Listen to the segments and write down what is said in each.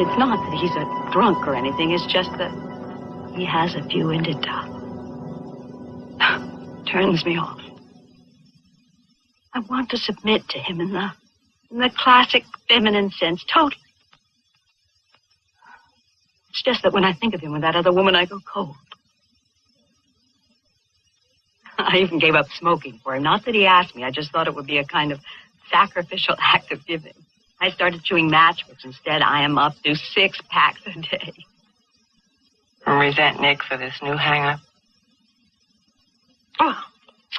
It's not that he's a drunk or anything. It's just that he has a few in it. Turns me off. I want to submit to him in the classic feminine sense, totally. It's just that when I think of him with that other woman, I go cold. I even gave up smoking for him. Not that he asked me. I just thought it would be a kind of sacrificial act of giving. I started chewing matchwoods instead. I am up to 6 packs a day. And resent Nick for this new hang-up? Oh,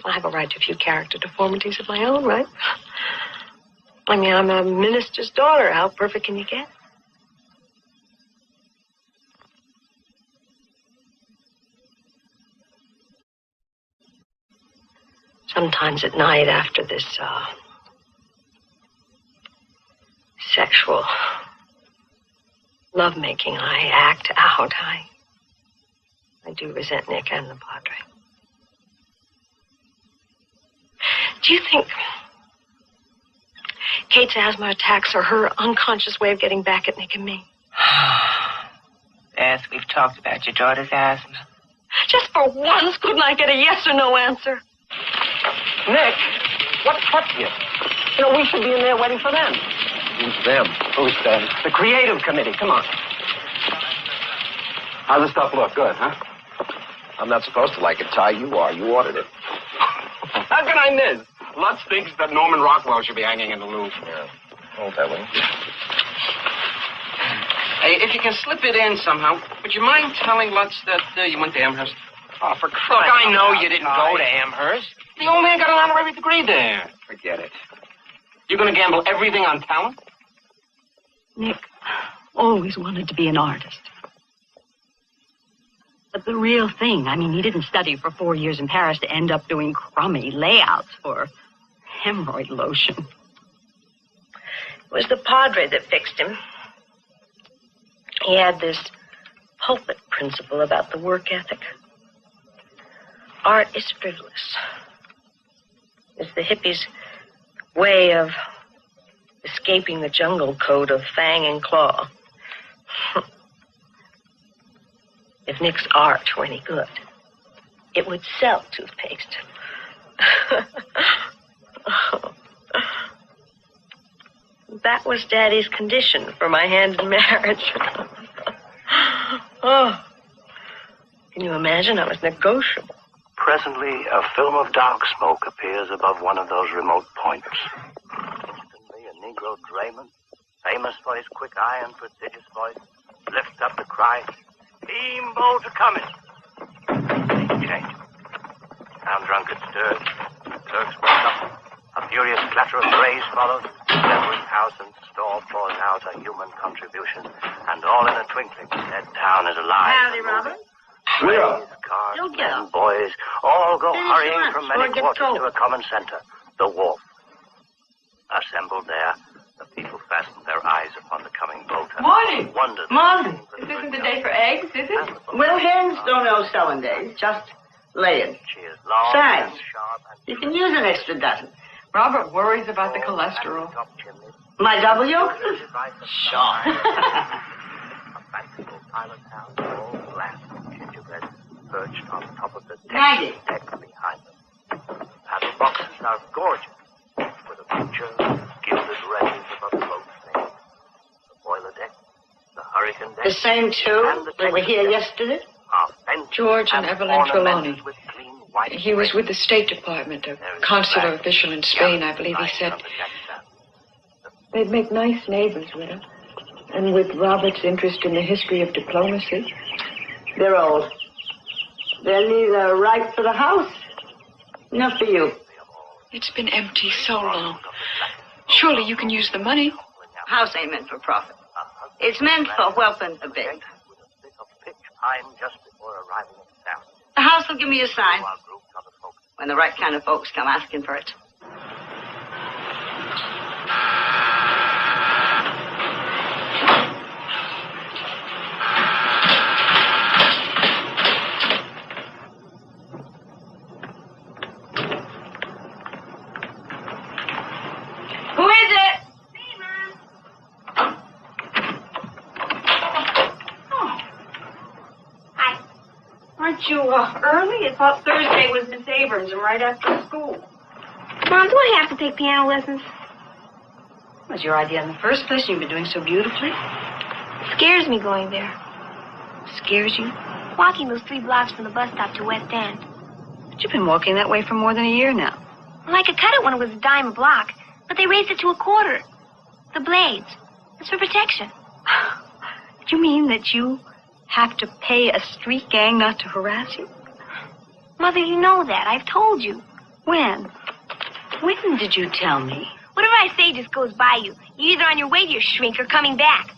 I have a right to a few character deformities of my own, right? I mean, I'm a minister's daughter. How perfect can you get? Sometimes at night after this, sexual lovemaking, I act out. I do resent Nick and the Padre. Do you think Kate's asthma attacks are her unconscious way of getting back at Nick and me? Yes, we've talked about your daughter's asthma. Just for once, couldn't I get a yes or no answer? Nick, what kept you? You know, we should be in there waiting for them. Who's them? Who's them? The creative committee. Come on. How's the stuff look? Good, huh? I'm not supposed to like it, Ty. You are. You ordered it. How can I miss? Lutz thinks that Norman Rockwell should be hanging in the Louvre. Yeah. Hold that way. Hey, if you can slip it in somehow, would you mind telling Lutz that you went to Amherst? Oh, for Look, crying I know out you didn't loud. go to Amherst. The old man got an honorary degree there. Forget it. You're going to gamble everything on talent? Nick always wanted to be an artist. But the real thing, I mean, he didn't study for 4 years in Paris to end up doing crummy layouts for hemorrhoid lotion. It was the Padre that fixed him. He had this pulpit principle about the work ethic. Art is frivolous. It's the hippies' way of escaping the jungle code of fang and claw. If Nick's art were any good, it would sell toothpaste. That was Daddy's condition for my hand in marriage. Oh, can you imagine? I was negotiable. Presently, a film of dark smoke appears above one of those remote points. Instantly, a Negro drayman, famous for his quick eye and prodigious voice, lifts up the cry, "Steamboat a-comin'!" Change. Town drunkard stirs. Clerks walk up. A furious clatter of drays follows. Every house and store pours out a human contribution. And all in a twinkling, that town is alive. Howdy, Robert. Trays, cars, You'll get men, 'em. boys, all go Finish hurrying lunch from before many it gets quarters cold. to a common center, the wharf. Assembled there, the people fasten their eyes upon the coming boat and Morning. wonder. Morning. This isn't the day for eggs, is it? Well, hens don't know selling days, just laying. She is long Besides, and sharp and you can use an extra dozen. Robert worries about the cholesterol. top chimneys. My W? Sure. A fanciful pilot house, all glass and gingerbread, perched on top of the Maggie. deck behind them. Paddle boxes are gorgeous, with a picture of gilded rays above the boat stage. The boiler deck, the hurricane deck. The same two and the that were here deck yesterday? are benches George and Evelyn ornamented Trelawney. with clean white He was rails. with the State Department, a There is consular black, official in Spain, I young believe he light said. on the deck stand. They'd make nice neighbors with him. And with Robert's interest in the history of diplomacy. They're old. They're neither right for the house, nor for you. It's been empty so long. Surely you can use the money. House ain't meant for profit. It's meant for whelping a babe. With a bit of pitch pine just before arriving at town. The house will give me a sign While groups of the folks when the right kind of folks come asking for it. Who is it? Aren't you early? I thought Thursday was Miss Abrams and right after school. Mom, do I have to take piano lessons? It was your idea in the first place, and you've been doing so beautifully. It scares me going there. Scares you? Walking those 3 blocks from the bus stop to West End. But you've been walking that way for more than a year now. Well, I could cut it when it was a dime a block, but they raised it to a quarter. The blades. It's for protection. You mean that you have to pay a street gang not to harass you? Mother, you know that. I've told you. When? When did you tell me? Whatever I say just goes by you. You're either on your way to your shrink or coming back.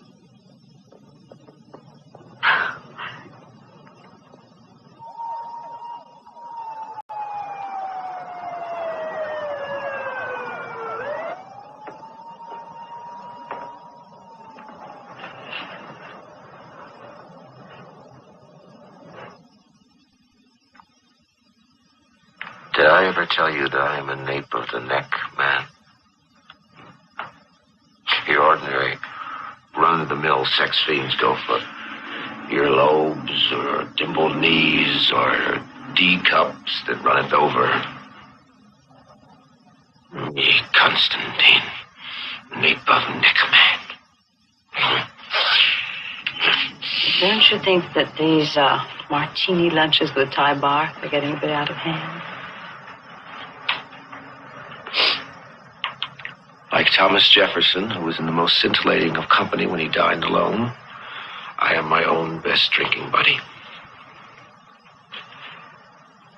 Did I ever tell you that I am a nape of the neck man? Your ordinary run-of-the-mill sex fiends go for earlobes or dimpled knees or D-cups that runneth over. Me, Constantine, nape of neck man. Don't you think that these martini lunches with Thai bar are getting a bit out of hand? Like Thomas Jefferson, who was in the most scintillating of company when he dined alone, I am my own best drinking buddy.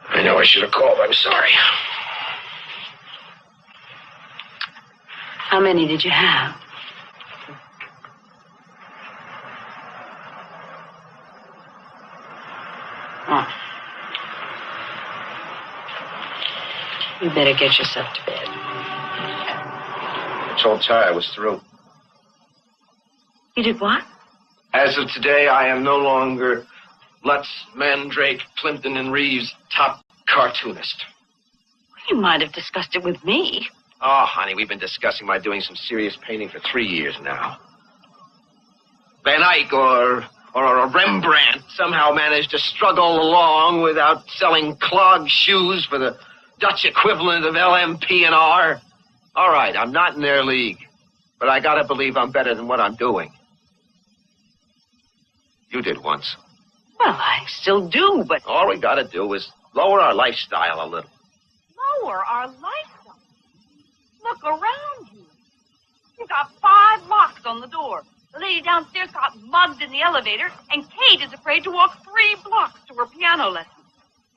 I know I should have called. I'm sorry. How many did you have? Oh. You better get yourself to bed. I told Ty I was through. You did what? As of today, I am no longer Lutz, Mandrake, Plimpton, and Reeves' top cartoonist. You might have discussed it with me. Oh, honey, we've been discussing my doing some serious painting for 3 years now. Van Eyck or Rembrandt somehow managed to struggle along without selling clog shoes for the Dutch equivalent of LMP and R. All right, I'm not in their league, but I gotta believe I'm better than what I'm doing. You did once. Well, I still do, but... All we gotta do is lower our lifestyle a little. Lower our lifestyle? Look around you. You got 5 locks on the door. The lady downstairs got mugged in the elevator, and Kate is afraid to walk 3 blocks to her piano lesson.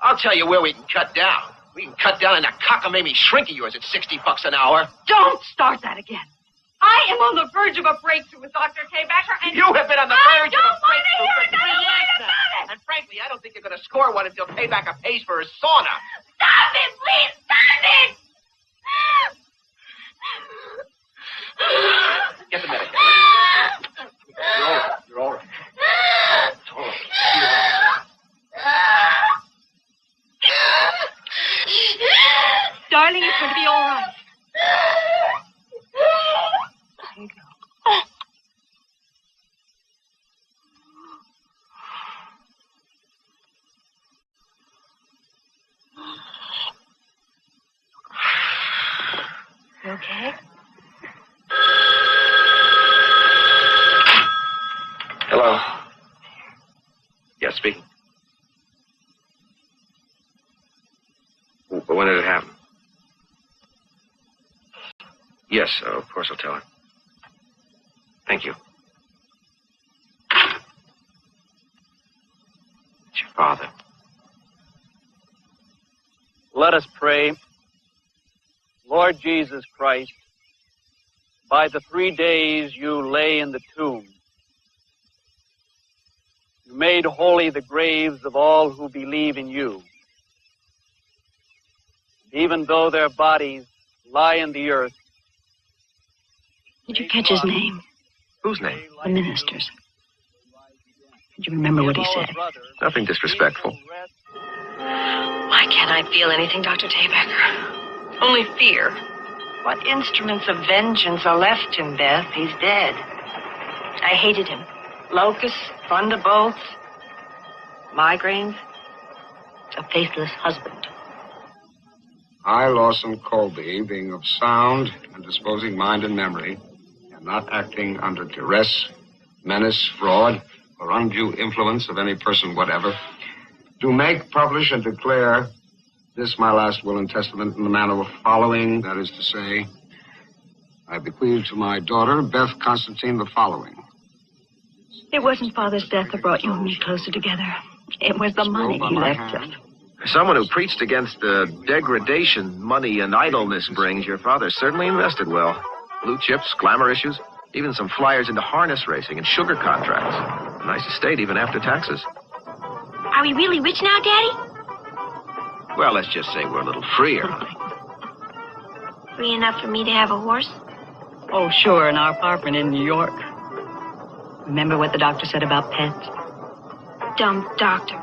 I'll tell you where we can cut down. We can cut down on that cockamamie shrink of yours at $60 an hour. Don't start that again. I am on the verge of a breakthrough with Dr. K-Backer, and... You have been on the verge of a breakthrough for 3 years now. And frankly, I don't think you're going to score one until K-Backer pays for his sauna. Stop it, please! Stop it! Get the medication. You're all right. It's all right. Darling, it's going to be all right. There you go. You okay? Hello. Yes, speaking. When did it happen? Yes, of course I'll tell her. Thank you. It's your father. Let us pray. Lord Jesus Christ, by the 3 days you lay in the tomb, you made holy the graves of all who believe in you. Even though their bodies lie in the earth. Did you catch his name? Whose name? The minister's. Did you remember what he said? Nothing disrespectful. Why can't I feel anything, Dr. Taybacker? Only fear. What instruments of vengeance are left him, Beth? He's dead. I hated him. Locusts, thunderbolts, migraines. a faithless husband. I, Lawson Colby, being of sound and disposing mind and memory, and not acting under duress, menace, fraud, or undue influence of any person whatever, do make, publish, and declare this my last will and testament in the manner of following, that is to say, I bequeath to my daughter, Beth Constantine, the following. It wasn't Father's death that brought you and me closer together. It was the money he left us. Someone who preached against the degradation money and idleness brings, your father certainly invested well. Blue chips, glamour issues, even some flyers into harness racing and sugar contracts. A nice estate even after taxes. Are we really rich now, Daddy? Well, let's just say we're a little freer. Free enough for me to have a horse? Oh, sure, in our apartment in New York. Remember what the doctor said about pets? Dumb doctor.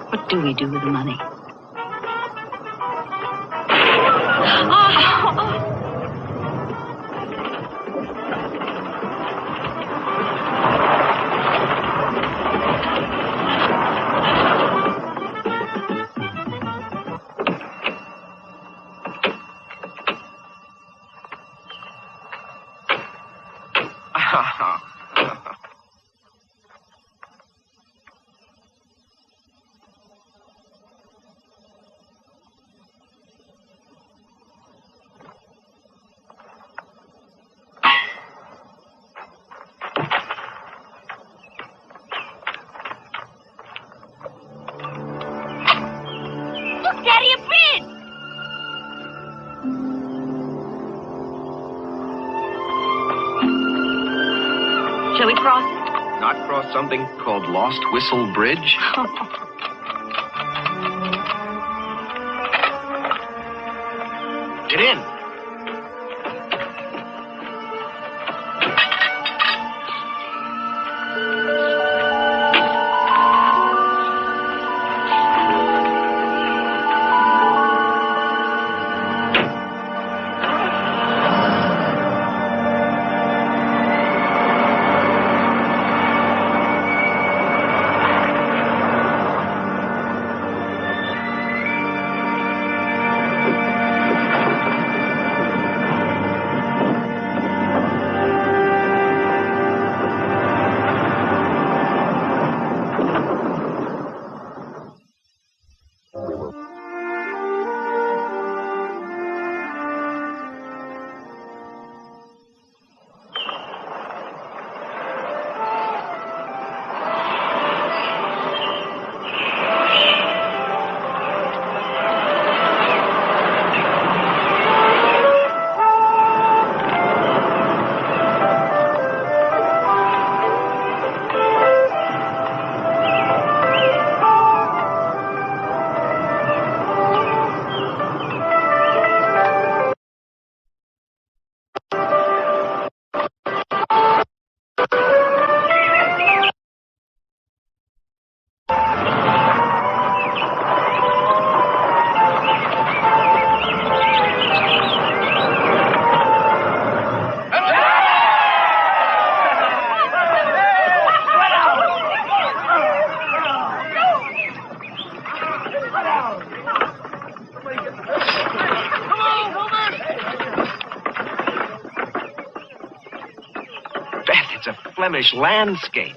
What do we do with the money? Daddy, a bridge! Shall we cross it? Not cross something called Lost Whistle Bridge? Get in. Flemish landscape.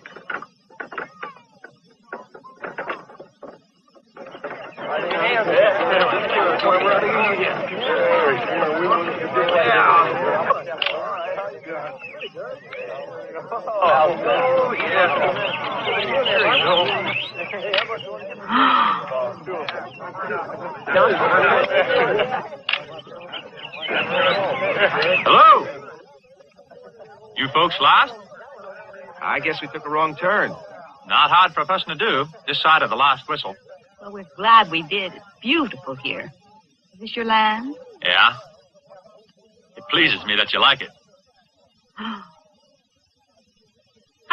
Hello? You folks lost? I guess we took a wrong turn. Not hard for a person to do, this side of the Lost Whistle. Well, we're glad we did. It's beautiful here. Is this your land? Yeah? It pleases me that you like it. How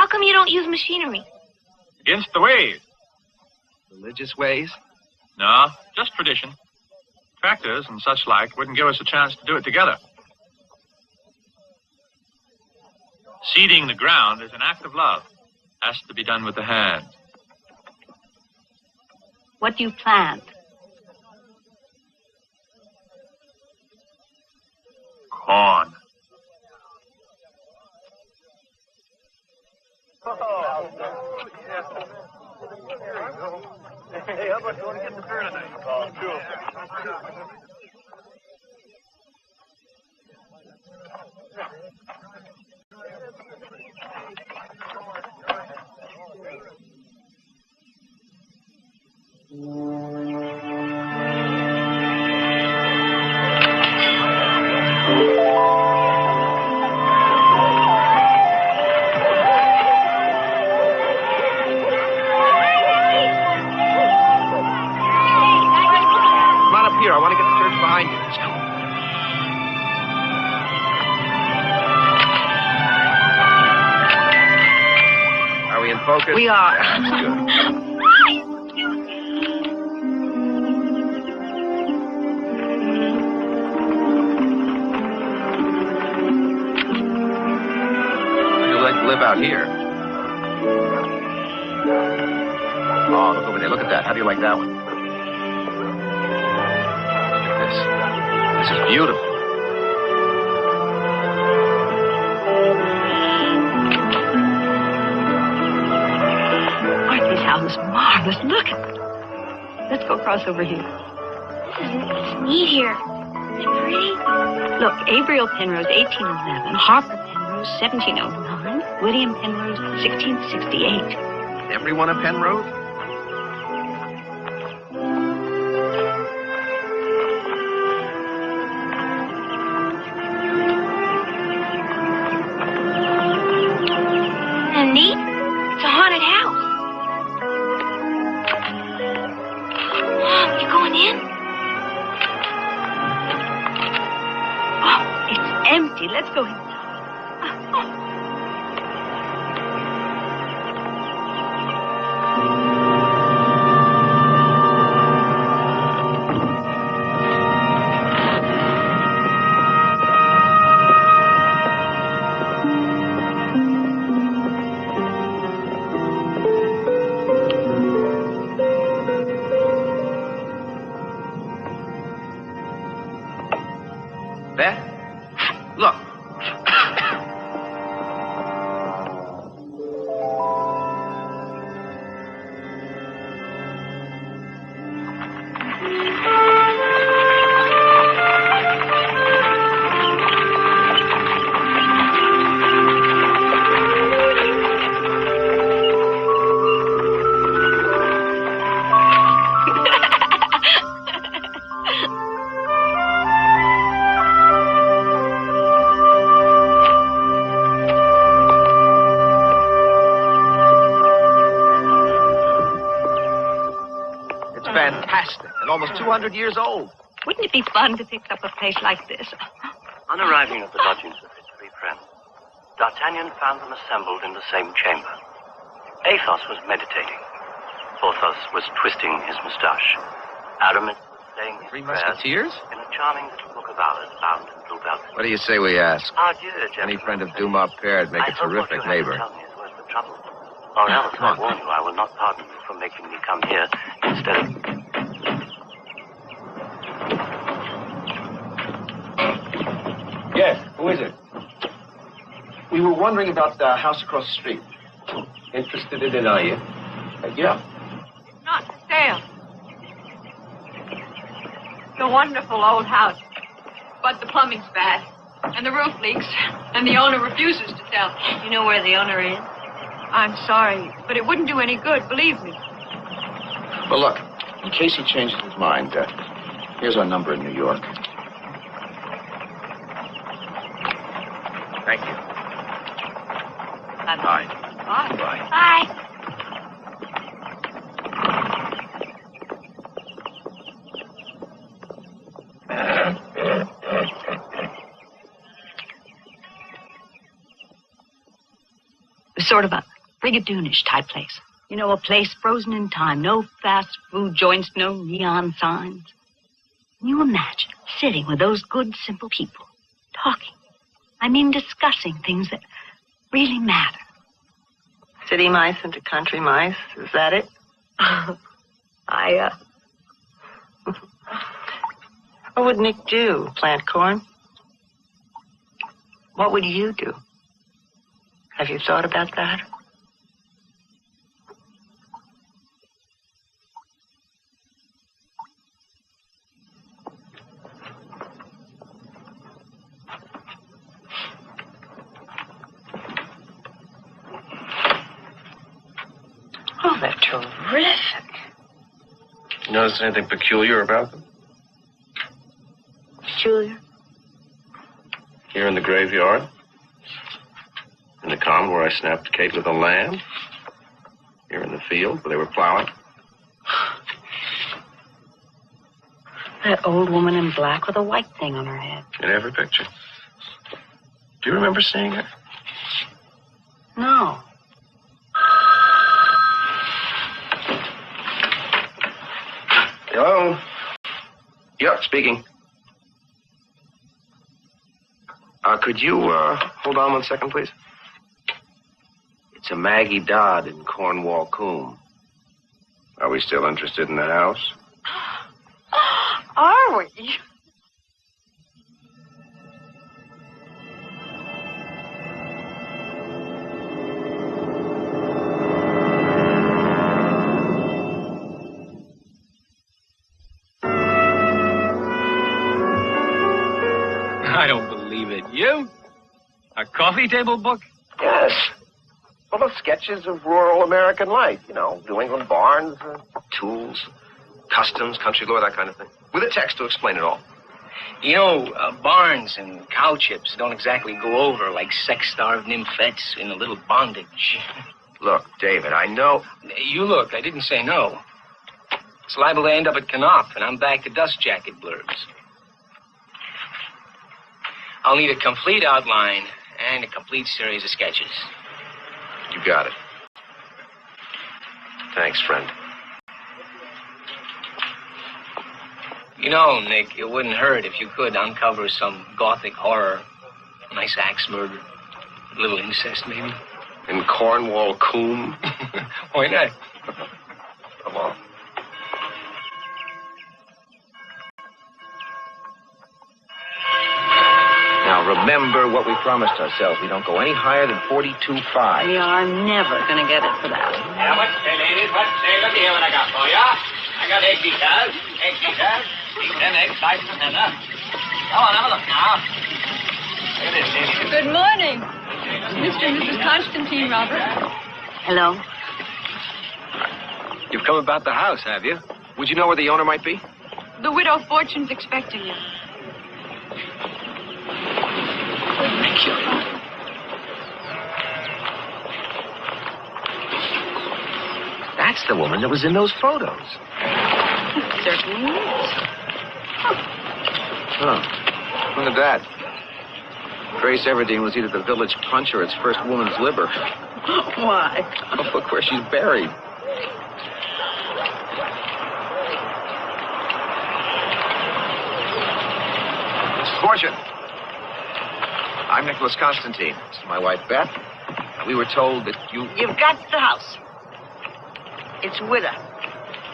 come you don't use machinery? Against the ways. Religious ways? No, just tradition. Tractors and such like wouldn't give us a chance to do it together. Seeding the ground is an act of love. Has to be done with the hand. What do you plant? Corn. Hey, how about you want to get the beer tonight? Oh, sure. Come on up here. I want to get the church behind you. Let's go. Are we in focus? We are. That's good. You'd like to live out here. Oh, look over there. Look at that. How do you like that one? Look at this. This is beautiful. Aren't these houses marvelous? Look at them. Let's go across over here. It's neat here. It's pretty. Look, Averill Penrose, 1811. Harper Penrose, 1709. William Penrose, 1668. Everyone a Penrose? Isn't it neat? It's a haunted house. Mom, you going in? Oh, it's empty. Let's go in. Beth? Look. Fantastic. And almost 200 years old. Wouldn't it be fun to pick up a place like this? On arriving at the lodgings of his three friends, D'Artagnan found them assembled in the same chamber. Athos was meditating. Porthos was twisting his moustache. Aramis was saying his Three prayers Musketeers? in a charming little book of hours bound in blue velvet. What do you say we ask? Adieu, gentlemen. Any friend of Dumas Père would make a terrific neighbor. Tell me is worth the trouble. Or else, I warn you, I will not pardon you for making me come here instead of... Yes, who is it? We were wondering about the house across the street. Interested in it, are you? Yeah. It's not for sale. It's a wonderful old house. But the plumbing's bad. And the roof leaks. And the owner refuses to sell. You know where the owner is? I'm sorry, but it wouldn't do any good, believe me. Well, look, in case he changes his mind, here's our number in New York. Thank you. Bye. Bye. Bye. Bye. Sort of a Brigadoonish type place. You know, a place frozen in time. No fast food joints, no neon signs. Can you imagine sitting with those good, simple people, talking? I mean, discussing things that really matter. City mice into country mice, is that it? What would Nick do? Plant corn? What would you do? Have you thought about that? Oh, they're terrific. You notice anything peculiar about them? Peculiar? Here in the graveyard. In the common where I snapped Kate with a lamb. Here in the field where they were plowing. That old woman in black with a white thing on her head. In every picture. Do you remember seeing her? No. Hello? Yep, speaking. Could you, hold on 1 second, please? It's a Maggie Dodd in Cornwall Coombe. Are we still interested in the house? Are we? I don't believe it. You? A coffee table book? Yes. Full of sketches of rural American life, you know, New England barns, tools, customs, country lore, that kind of thing. With a text to explain it all. You know, barns and cow chips don't exactly go over like sex-starved nymphettes in a little bondage. Look, David, I know... You look, I didn't say no. It's liable to end up at Knopf, and I'm back to dust jacket blurbs. I'll need a complete outline and a complete series of sketches. You got it. Thanks, friend. You know, Nick, it wouldn't hurt if you could uncover some gothic horror. A nice axe murder. A little incest, maybe. In Cornwall Coombe? Why not? Come on. Now, remember what we promised ourselves. We don't go any higher than 42.5. We are never going to get it for that. Yeah, what's say, ladies? What's say? Look here what I got for ya. I got egg beaters. Egg beaters. Beat them eggs nice and tender. Go on, have a look now. Look at this, ladies. Good morning. Mr. and Mrs. Constantine, Robert. Hello. You've come about the house, have you? Would you know where the owner might be? The widow Fortune's expecting you. Thank you. That's the woman that was in those photos. It certainly is. Huh. Look at that. Grace Everdeen was either the village punch or its first woman's liver. Why? Oh, look where she's buried. Miss Fortune. I'm Nicholas Constantine. This is my wife, Bette. We were told that you... You've got the house. It's with her.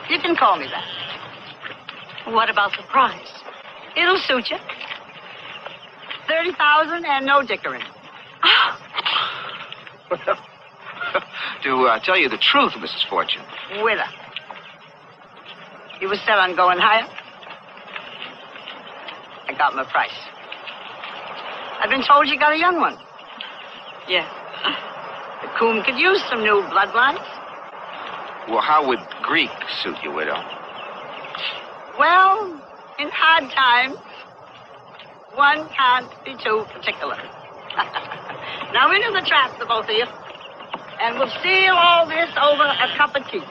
You can call me that. What about the price? It'll suit you. 30,000 and no dickering. To tell you the truth, Mrs. Fortune. With her. You were set on going higher? I got my price. I've been told you got a young one. Yeah. The coon could use some new bloodlines. Well, how would Greek suit you, widow? Well, in hard times, one can't be too particular. Now into the trap, the both of you. And we'll seal all this over a cup of tea.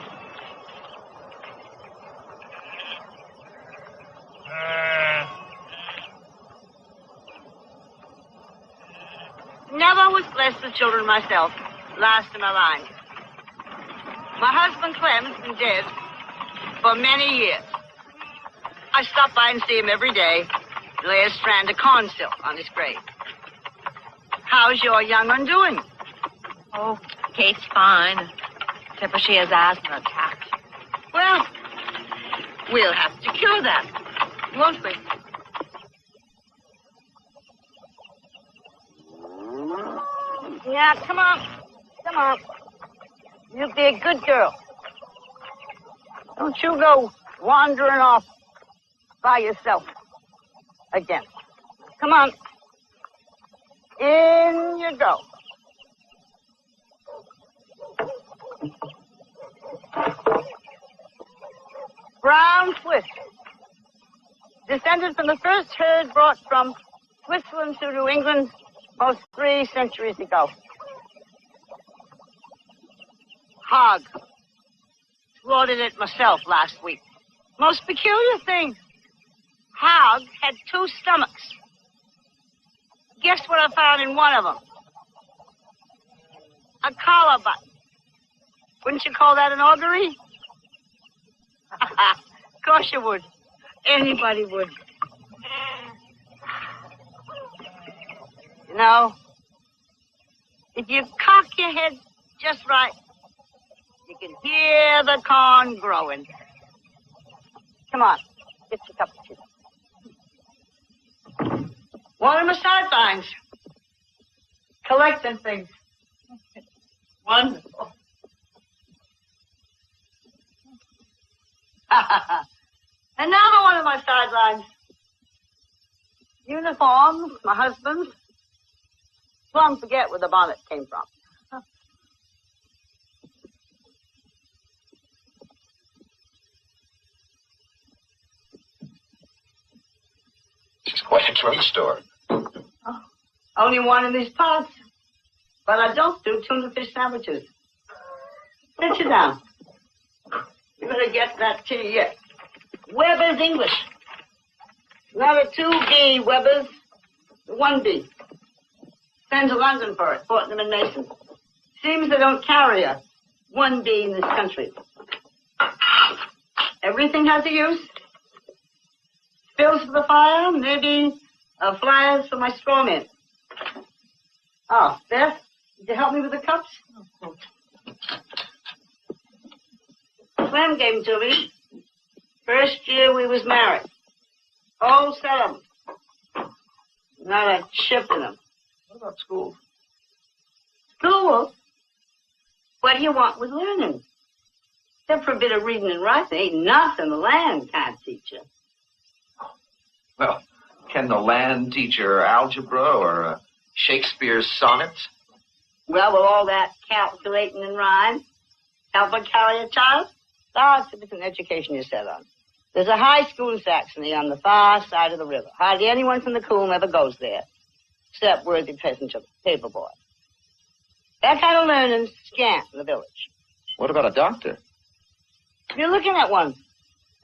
Never was blessed with children myself. Last in my line. My husband Clem's been dead for many years. I stop by and see him every day. Lay a strand of corn silk on his grave. How's your young one doing? Oh, Kate's fine. Except for she has asthma attacks. Well, We'll have to cure that, won't we? Yeah, come on. Come on. You be a good girl. Don't you go wandering off by yourself again. Come on. In you go. Brown Swiss. Descended from the first herd brought from Switzerland to New England almost 3 centuries ago. Hog. Slaughtered it myself last week. Most peculiar thing. Hog had 2 stomachs. Guess what I found in one of them? A collar button. Wouldn't you call that an augury? Of course you would. Anybody would. You know, if you cock your head just right, you can hear the corn growing. Come on, get your cup of tea. One of my sidelines. Collecting things. Wonderful. Another one of my sidelines. Uniforms, my husband's. Plumb forget where the bonnet came from. It's quite a drugstore. Oh, only one in these parts. But I don't do tuna fish sandwiches. Sit you down. You better get that tea yet. Weber's English. Not a 2B, Weber's. 1B. Send to London for it, Fortnum and Mason. Seems they don't carry a 1B in this country. Everything has a use. Spills for the fire, maybe flyers for my straw man. Oh, Beth, did you help me with the cups? Clem gave them to me. First year we was married. Whole set of them. Not a chip in them. What about school? School? What do you want with learning? Except for a bit of reading and writing, ain't nothing the land can't teach you. Well, can the land teach her algebra or Shakespeare's sonnets? Well, with all that calculating and rhyme, help her carry a child? That's a different education you set on. There's a high school in Saxony on the far side of the river. Hardly anyone from the Coombe ever goes there, except worthy peasants or paper boy. That kind of learning's scant in the village. What about a doctor? You're looking at one.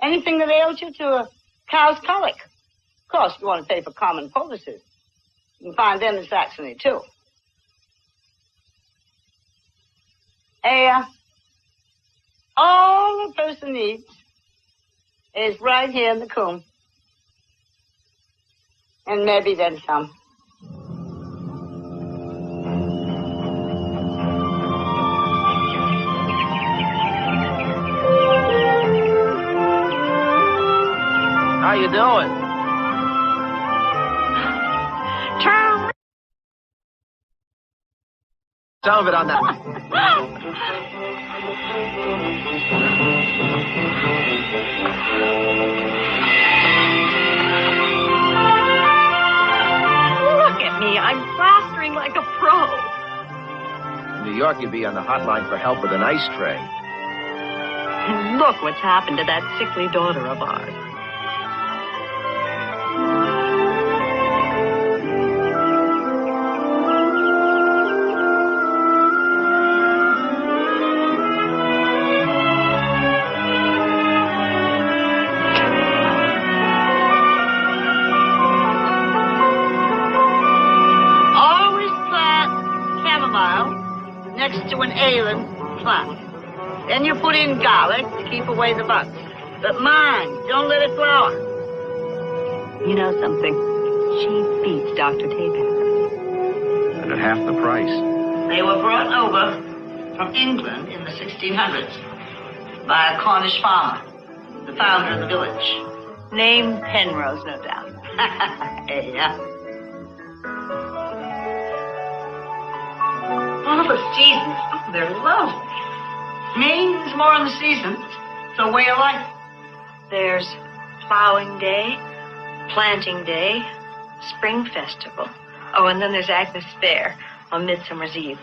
Anything that ails you to a cow's colic. Of course, you want to pay for common poultices. You can find them in Saxony, too. All a person needs is right here in the Coombe. And maybe then some. How you doing? Turn. Some of it on that. Look at me. I'm plastering like a pro. In New York, you'd be on the hotline for help with an ice tray. And look what's happened to that sickly daughter of ours. Always plant chamomile next to an ailing plant. Then you put in garlic to keep away the bugs. But mind, don't let it flower. You know something? She beats Dr. Tapan. And at half the price. They were brought over from England in the 1600s by a Cornish farmer. The founder of the village. Name Penrose, no doubt. Yeah. All the seasons. Oh, they're lovely. Maine's more in the seasons. It's a way of life. There's plowing day, planting day, spring festival. Oh, and then there's Agnes Fair on Midsummer's Eve.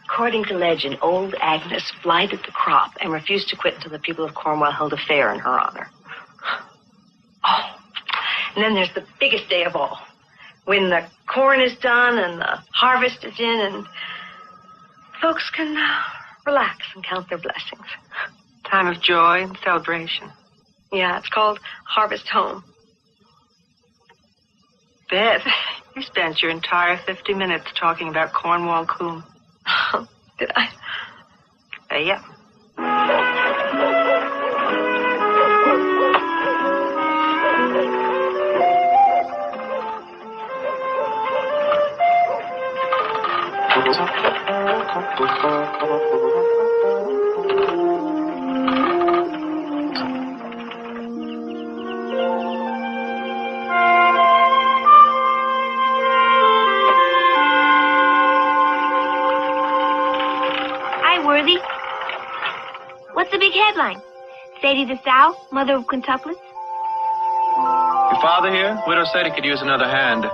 According to legend, old Agnes blighted the crop and refused to quit until the people of Cornwall held a fair in her honor. Oh, and then there's the biggest day of all, when the corn is done and the harvest is in and folks can relax and count their blessings. Time of joy and celebration. Yeah, it's called Harvest Home. Beth, you spent your entire 50 minutes talking about Cornwall coon. Did I? Yeah. Worthy. What's the big headline? Sadie the Sow, mother of quintuplets? Your father here? Widow said he could use another hand.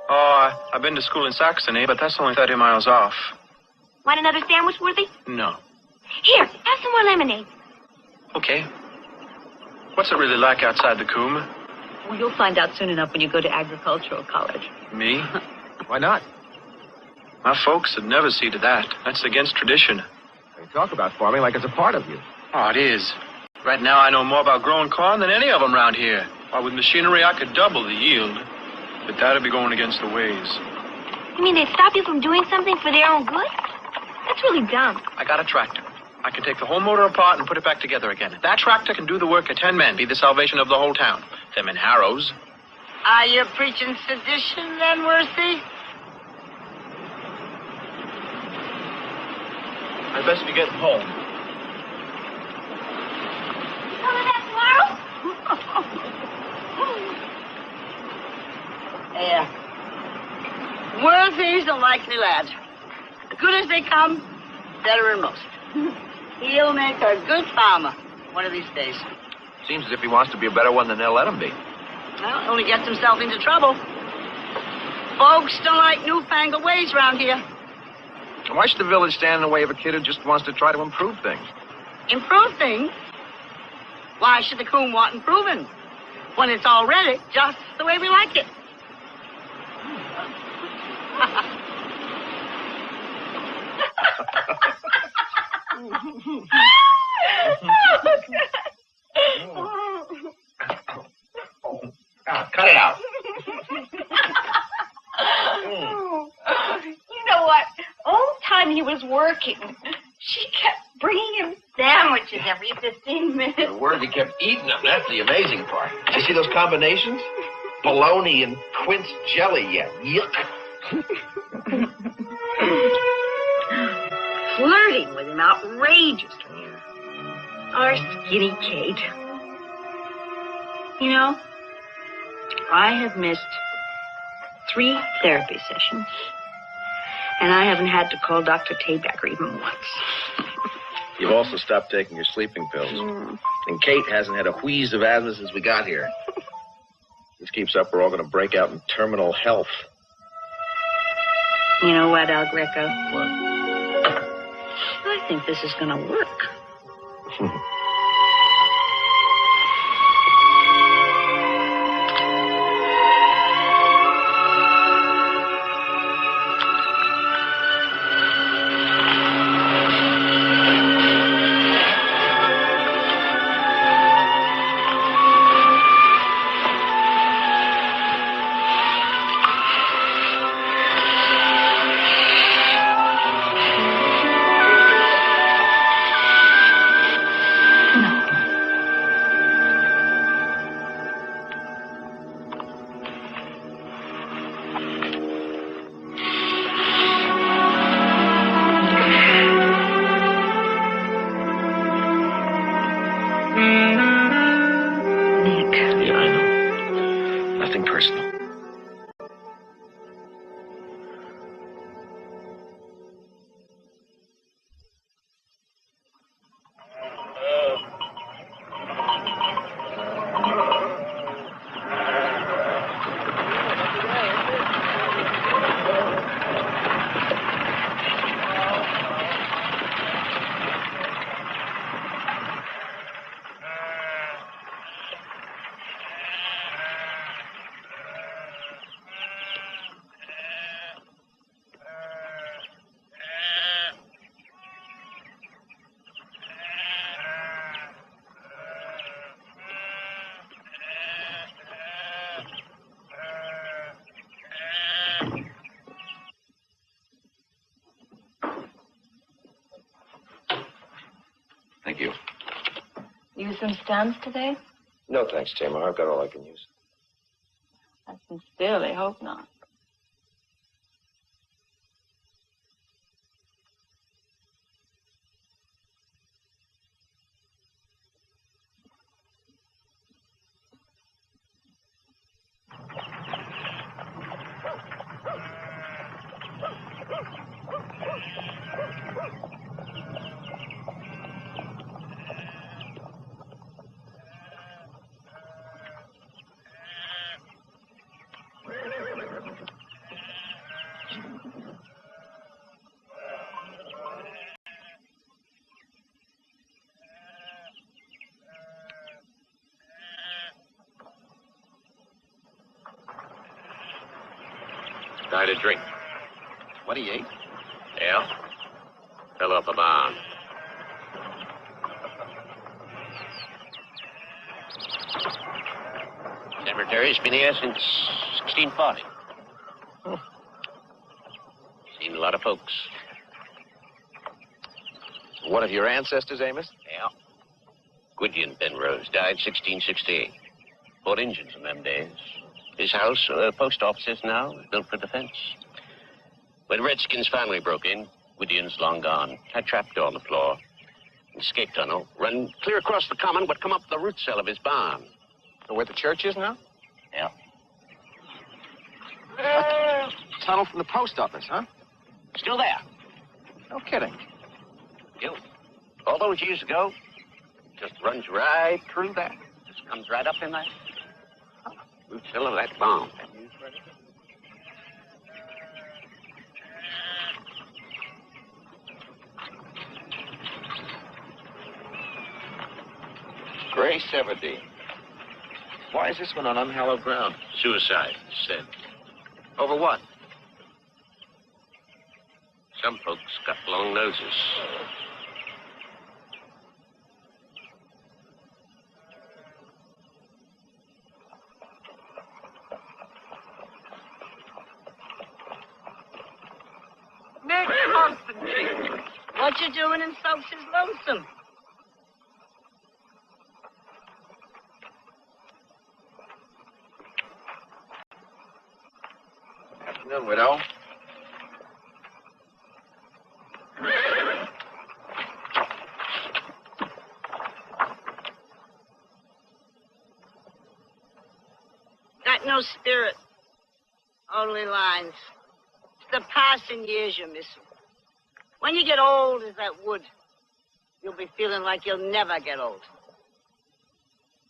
Oh, I've been to school in Saxony, but that's only 30 miles off. Want another sandwich, Worthy? No. Here, have some more lemonade. Okay. What's it really like outside the coombe? Well, you'll find out soon enough when you go to agricultural college. Me? Why not? My folks would never see to that. That's against tradition. They talk about farming like it's a part of you. Oh, it is. Right now, I know more about growing corn than any of them around here. Why, with machinery, I could double the yield. But that'd be going against the ways. You mean they'd stop you from doing something for their own good? That's really dumb. I got a tractor. I can take the whole motor apart and put it back together again. If that tractor can do the work of 10 men, be the salvation of the whole town. Them in harrows. Are you preaching sedition then, Worthy? I'd best be getting home. Coming back tomorrow? Yeah. Worthy's a likely lad. Good as they come, better than most. He'll make a good farmer one of these days. Seems as if he wants to be a better one than they'll let him be. Well, only gets himself into trouble. Folks don't like newfangled ways around here. Why should the village stand in the way of a kid who just wants to try to improve things? Improve things? Why should the coon want improving when it's already just the way we like it? Cut it out. You know what? All the time he was working, she kept bringing him sandwiches every 15 minutes. The Worthy kept eating them. That's the amazing part. Did you see those combinations? Bologna and quince jelly. Yeah. Yuck. Flirting with him outrageously. Our skinny Kate. You know, I have missed 3 therapy sessions, and I haven't had to call Dr. Taybacker even once. You've also stopped taking your sleeping pills. And Kate hasn't had a wheeze of asthma since we got here. This keeps up, we're all going to break out in terminal health. You know what, El Greco? What? I think this is going to work. Thank you. Use some stamps today? No, thanks, Tamar. I've got all I can use. I sincerely hope not. Died a drink. What he ate? Yeah. Fell off a barn. Secretary's been here since 1640. Seen a lot of folks. One of your ancestors, Amos? Yeah. Gwydion Penrose died 1668. Fought Indians in them days. His house, post offices now, built for defense. When Redskins finally broke in, Gwydion's long gone. Had trapdoor on the floor. Escape tunnel, run clear across the common, but come up the root cell of his barn. Where the church is now? Yeah. Tunnel from the post office, huh? Still there. No kidding. You. All those years ago, just runs right through there. Just comes right up in there. Root cell of that bomb. Gray 70. Why is this one on unhallowed ground? Suicide, said. Over what? Some folks got long noses. Nick Constantine, what you doing in Stokes' Lonesome? Afternoon, widow. Got no spirit, only lines. It's the passing years you're missing. When you get old as that wood, you'll be feeling like you'll never get old.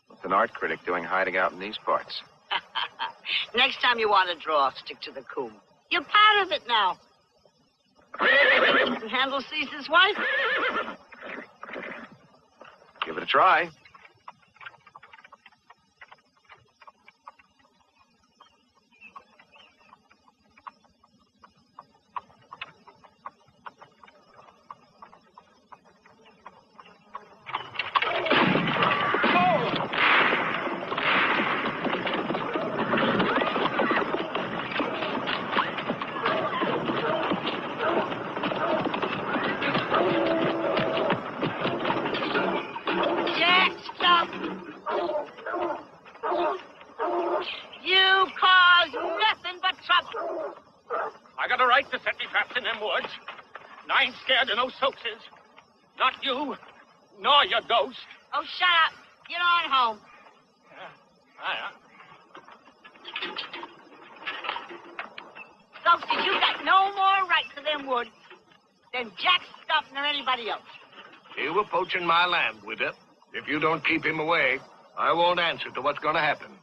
What's an art critic doing hiding out in these parts? Next time you want to draw, stick to the coom. You're part of it now. And Handel sees his wife. Give it a try. Jack, stop. You cause nothing but trouble. I got a right to set me traps in them woods. And I ain't scared of no Soakses. Not you, nor your ghost. Oh, shut up. Get on home. Stokes, you got no more right to them woods than Jack Stumpton or anybody else. You were poaching my land, Widow. If you don't keep him away, I won't answer to what's going to happen.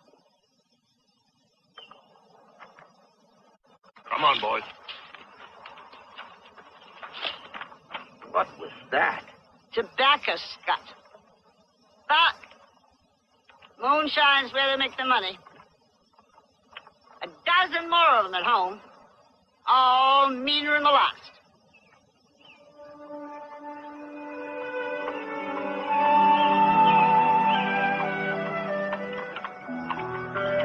Come on, boys. What was that? Tobacco, Scott. But moonshine's where they make the money. A dozen more of them at home, all meaner than the last.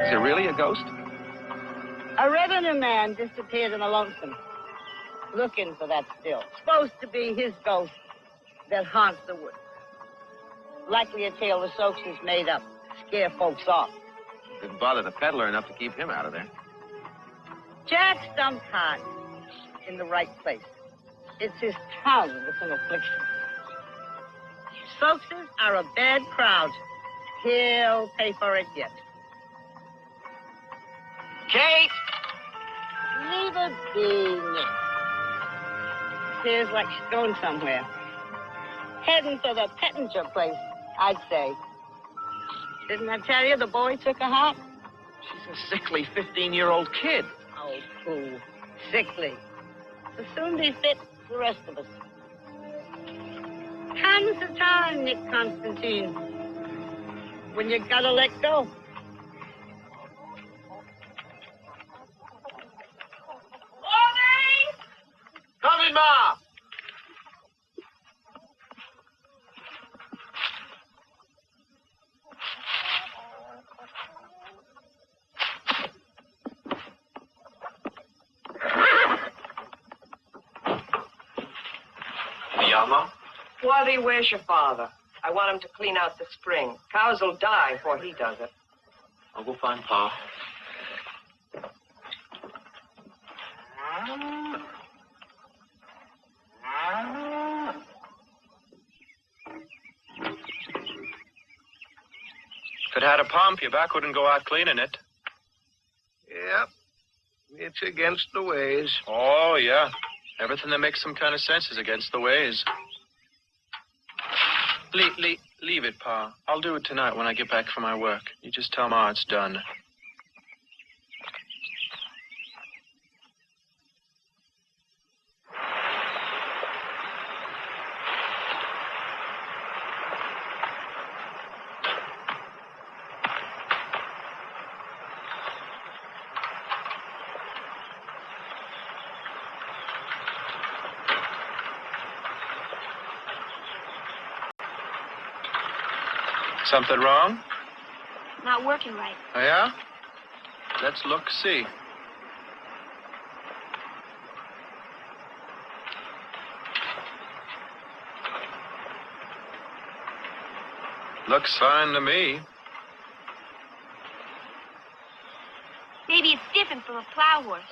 Is it really a ghost? A revenue man disappeared in the Lonesome, looking for that still. Supposed to be his ghost that haunts the woods. Likely a tale the Soaks is made up. Scare folks off. Didn't bother the peddler enough to keep him out of there. Jack's dumped hard. In the right place. It's his tongue that's an affliction. Soakses are a bad crowd. He'll pay for it yet. Kate! Leave it be, Nick. Appears like she's going somewhere. Heading for the Pettinger place, I'd say. Didn't I tell you the boy took her heart? She's a sickly 15-year-old kid. Oh, cool. Sickly. Will soon be fit for the rest of us. Comes a time, Nick Constantine, when you gotta let go. Coming, Ma! Yama? Waddy, where's your father? I want him to clean out the spring. Cows will die before he does it. I'll go find Pa. If it had a pump, your back wouldn't go out cleaning it. Yep. It's against the ways. Oh, yeah. Everything that makes some kind of sense is against the ways. Leave it, Pa. I'll do it tonight when I get back from my work. You just tell Ma it's done. Something wrong? Not working right. Oh, yeah? Let's look, see. Looks fine to me. Maybe it's stiff and full of plow horse.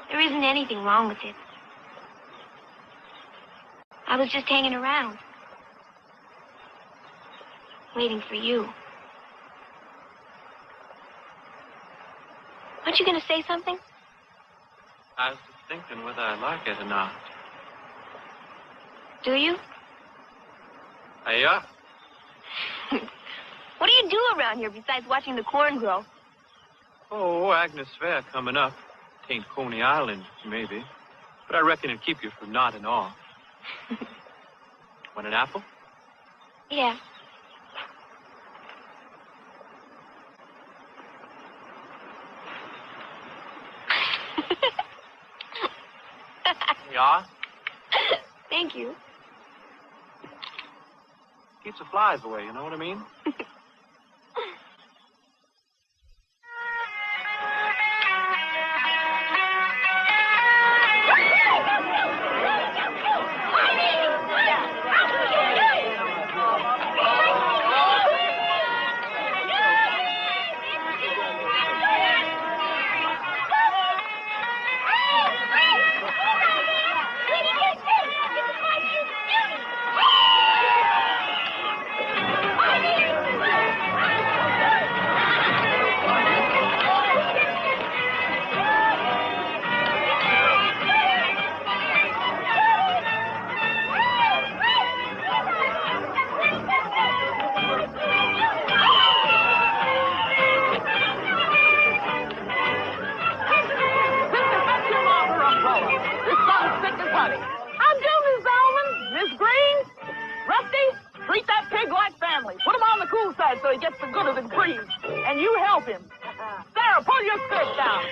There isn't anything wrong with it. I was just hanging around. Waiting for you. Aren't you going to say something? I was just thinking whether I like it or not. Do you? Yeah. What do you do around here besides watching the corn grow? Oh, Agnes Fair coming up. Tain't Coney Island, maybe. But I reckon it'd keep you from nodding off. Want an apple? Yeah. Yeah? Thank you. Keeps the flies away, you know what I mean? So he gets the good of the cream. And you help him. Sarah, pull your skirt down.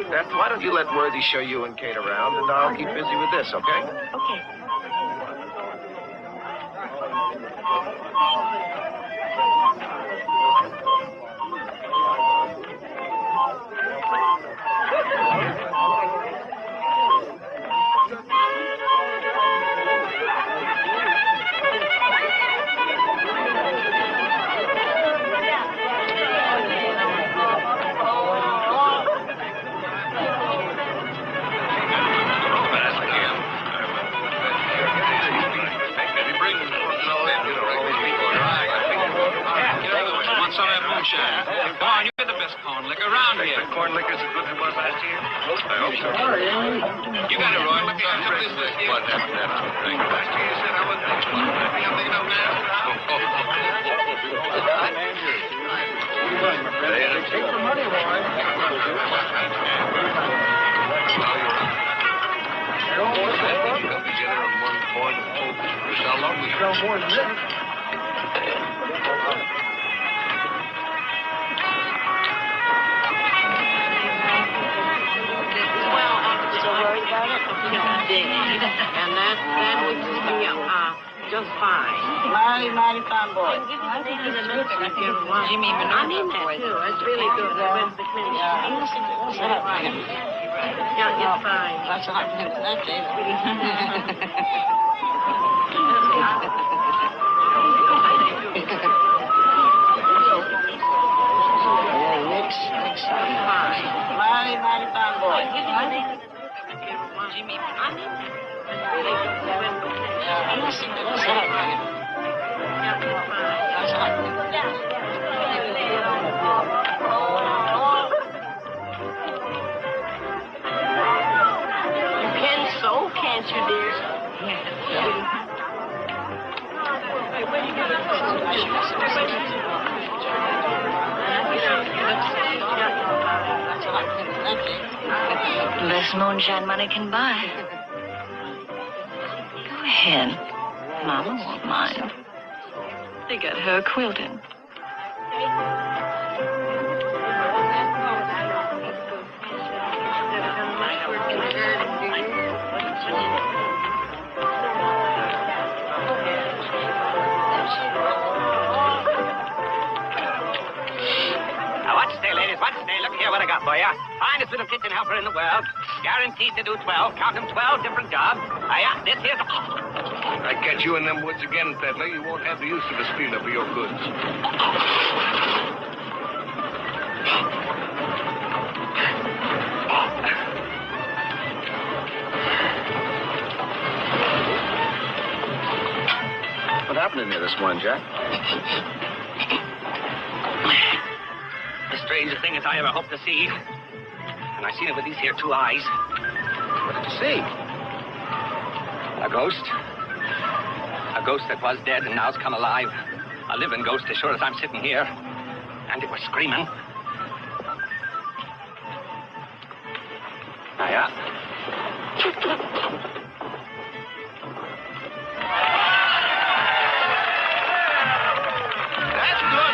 Beth, why don't you let Worthy show you and Kate around, and I'll keep busy with this, okay? Okay. moonshine. Come on, you get the best corn liquor around here. The corn liquor's as good as it was last year? I hope so. You got it, Roy. Let me have this this year. Last year you said I wasn't thinking about it. I'm thinking of now. Take the money, Roy. Together on one point. How long we sell more than this? So worried about it? And that would be just fine. Mighty fine boy. Jimmy Manure. I mean that too. It's really good. I went to the clinic. Yeah, it's fine. That's what I did that Nick's fine. Mighty fine boy. Jimmy, I mean that. It's really good. I went to the clinic. That's what I did. Yeah, it's fine. That's what I did. You can sew, can't you, dear? Less moonshine money can buy. Go ahead. Mama won't mind. They got her quilting. Watch there, ladies. Watch there. Look here what I got for you. Finest little kitchen helper in the world. Guaranteed to do 12. Count them 12 different jobs. Yeah, this here's a... I catch you in them woods again, Peddler. You won't have the use of a spieler for your goods. What happened in here this morning, Jack? The strangest thing as I ever hoped to see. And I seen it with these here two eyes. What did you see? A ghost. A ghost that was dead and now's come alive. A living ghost as sure as I'm sitting here. And it was screaming. Yeah. That's good. That's good.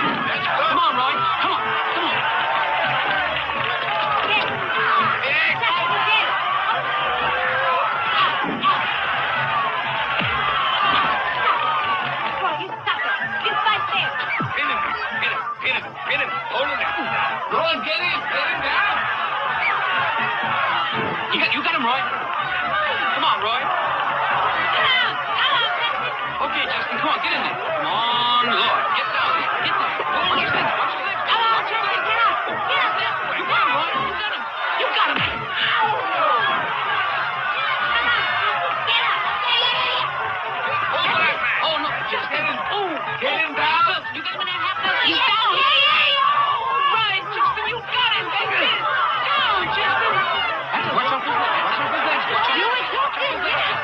Come on, Roy. Come on. Come on. Get him. Hold him down. Roy, get him. Get him down. You got him, Roy. Come on, Roy. Okay, Justin, come on, get in there. Come on, Lord. Get down there. Get down. Watch your legs. Watch your legs. Come on, Justin, get up. Get up. You got him, Roy. You got him. You got him. Hold that man. Oh, no. Just get him. Oh, get him down. You got him in that half dozen. He's down. All right, Justin, you got him. That's it. Down, Justin. Watch out for his legs. Watch out for his legs. Watch out. You and Justin, get up.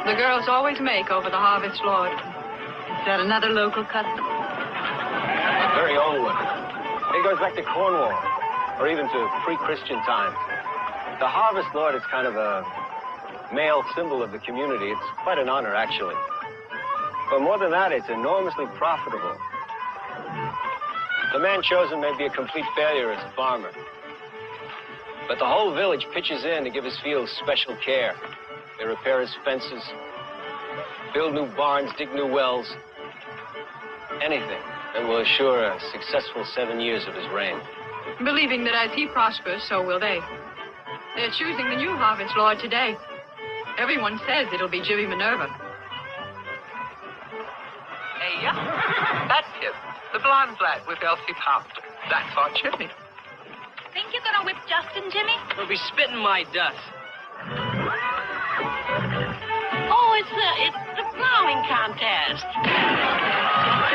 The girls always make over the harvest, Lord. Is that another local custom? A very old one. It goes back to Cornwall, or even to pre-Christian times. The harvest, Lord, is kind of a male symbol of the community. It's quite an honor, actually. But more than that, it's enormously profitable. The man chosen may be a complete failure as a farmer. But the whole village pitches in to give his fields special care. They repair his fences, build new barns, dig new wells. Anything that will assure a successful 7 years of his reign. Believing that as he prospers, so will they. They're choosing the new harvest lord today. Everyone says it'll be Jimmy Minerva. Hey, yeah. That's him. The blonde lad with Elsie Pompton. That's our Jimmy. Think you're gonna whip Justin, Jimmy? He'll be spitting my dust. Oh, it's the plowing contest.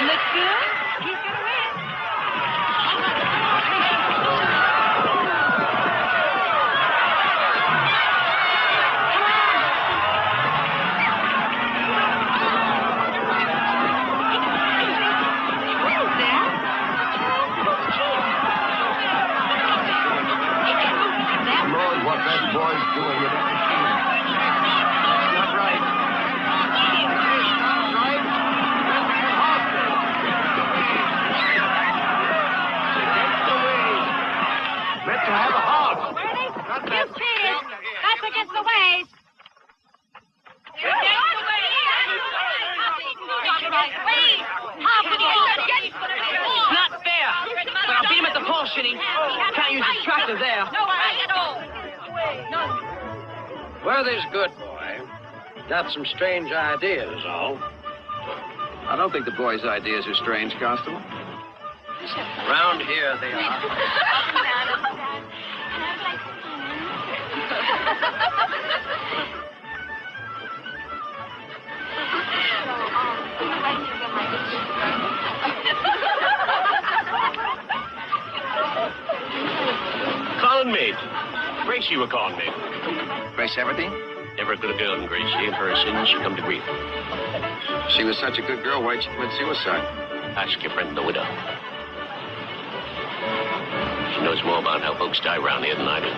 Looks good. He's gonna win. Lord, what that boy's doing with that machine. Not right. Let's have a horse. You cheated. That's against the ways. It's not fair. But I'll beat him at the pole shitting. Can't use his tractor there. Werther's good boy. Got some strange ideas, all. I don't think the boy's ideas are strange, Constable. Round here they are. Calling me. Gracie, you were calling me. Grace Everdeen? Never could have done, Gracie. In person, she come to grief. She was such a good girl. Why'd she commit suicide? Ask your friend, the widow. She knows more about how folks die around here than I do.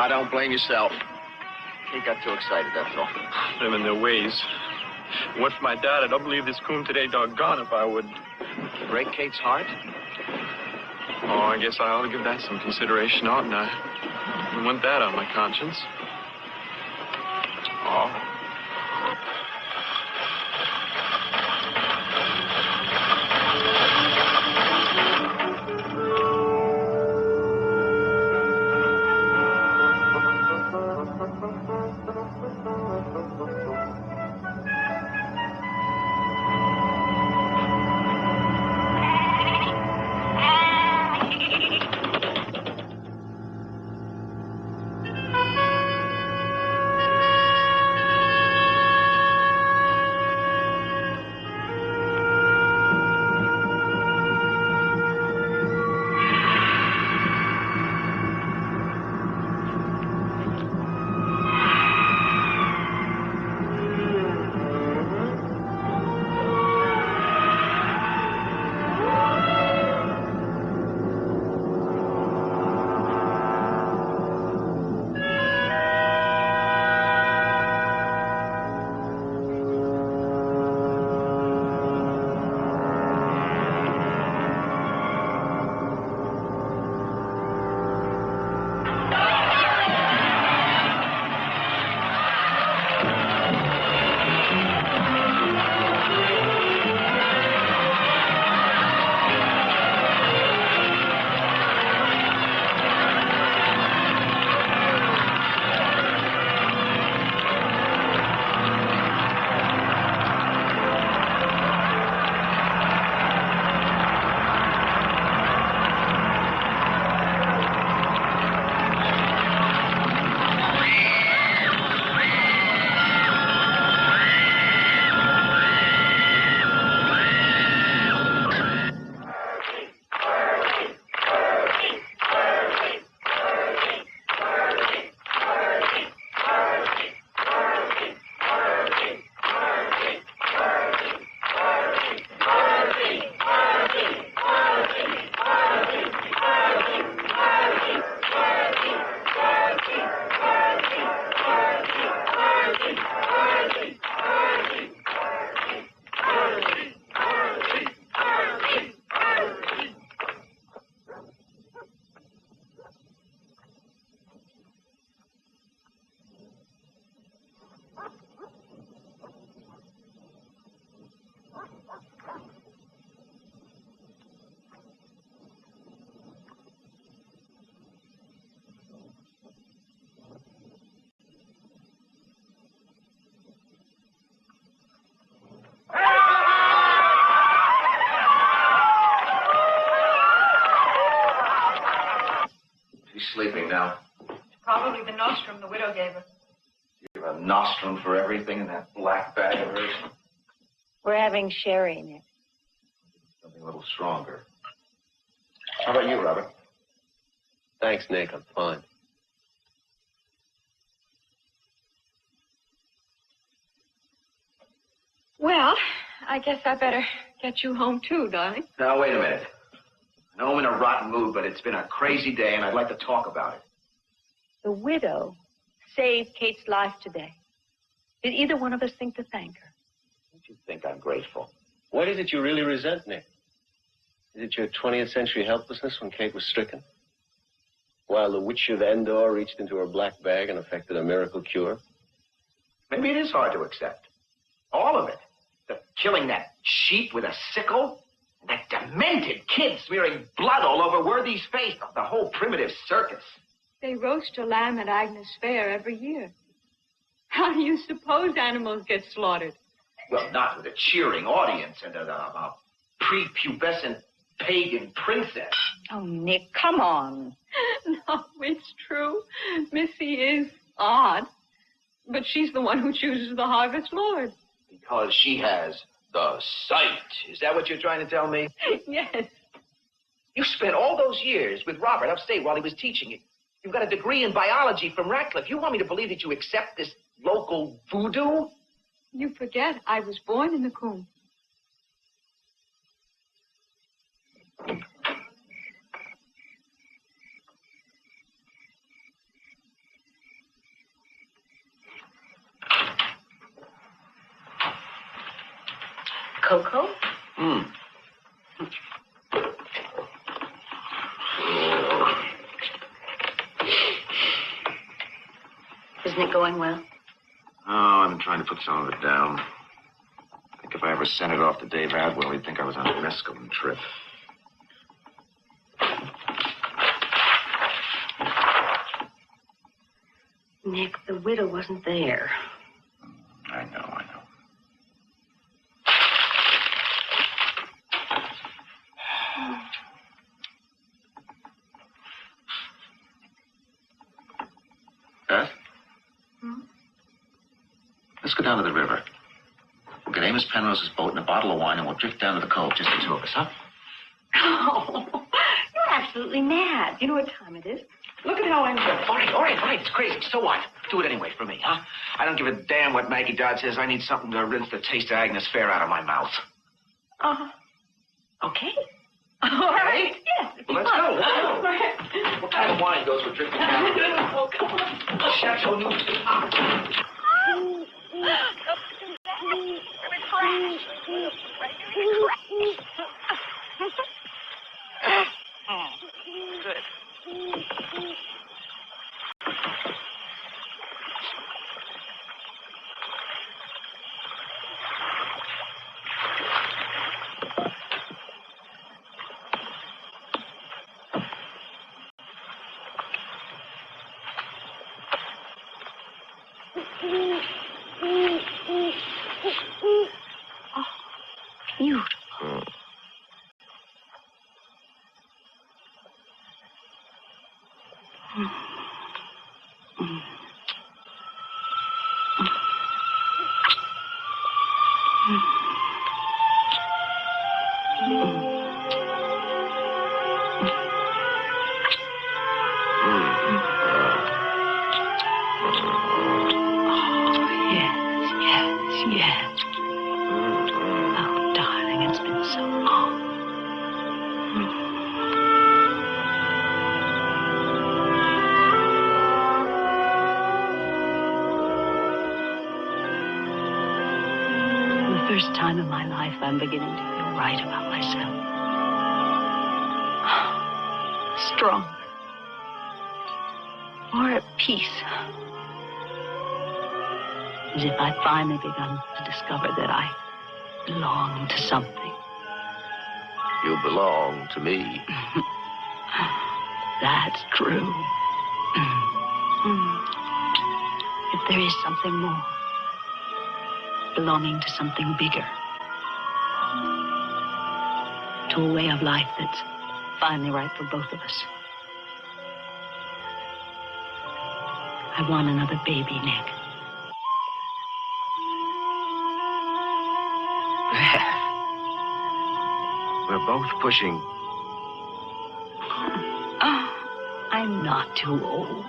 Don't blame yourself. He got too excited, that's all. Them and their ways. What for my dad, I don't believe this coon today, doggone if I would. Break Kate's heart? Oh, I guess I ought to give that some consideration, oughtn't I? I want that on my conscience. Oh. She's sleeping now. Probably the nostrum the widow gave her. You have a nostrum for everything in that black bag of hers. We're having sherry, Nick. Something a little stronger. How about you, Robert? Thanks, Nick. I'm fine. Well, I guess I better get you home too, darling. Now, wait a minute. I know I'm in a rotten mood, but it's been a crazy day, and I'd like to talk about it. The widow saved Kate's life today. Did either one of us think to thank her? Don't you think I'm grateful? What is it you really resent, Nick? Is it your 20th century helplessness when Kate was stricken? While the witch of Endor reached into her black bag and effected a miracle cure? Maybe it is hard to accept. All of it. The killing that sheep with a sickle, and that demented kid smearing blood all over Worthy's face. The whole primitive circus. They roast a lamb at Agnes Fair every year. How do you suppose animals get slaughtered? Well, not with a cheering audience and a prepubescent pagan princess. Oh, Nick, come on. No, it's true. Missy is odd. But she's the one who chooses the harvest lord. Because she has the sight. Is that what you're trying to tell me? Yes. You spent all those years with Robert upstate while he was teaching. You've got a degree in biology from Radcliffe. You want me to believe that you accept this local voodoo? You forget I was born in the coombe. Cocoa? Isn't it going well? Oh, I've been trying to put some of it down. I think if I ever sent it off to Dave Adwell, he'd think I was on a mescaline trip. Nick, the widow wasn't there. I know. Beth? Let's go down to the river. We'll get Amos Penrose's boat and a bottle of wine, and we'll drift down to the cove, just the two of us, huh? Oh, you're absolutely mad. You know what time it is? Look at how I'm... All right. It's crazy. So what? Do it anyway for me, huh? I don't give a damn what Maggie Dodd says. I need something to rinse the taste of Agnes Fair out of my mouth. Okay. All right. Yes. Well, let's go. What kind of wine goes with drinking down? Oh, come on. Chateau Neuf. Beautiful. Yes. Oh, darling, it's been so long. For the first time in my life, I'm beginning to feel right about myself. Strong. More at peace. As if I'd finally begun to discover that I belong to something. You belong to me. That's true. If there is something more, belonging to something bigger, to a way of life that's finally right for both of us. I want another baby, Nick. We're both pushing. Oh, I'm not too old.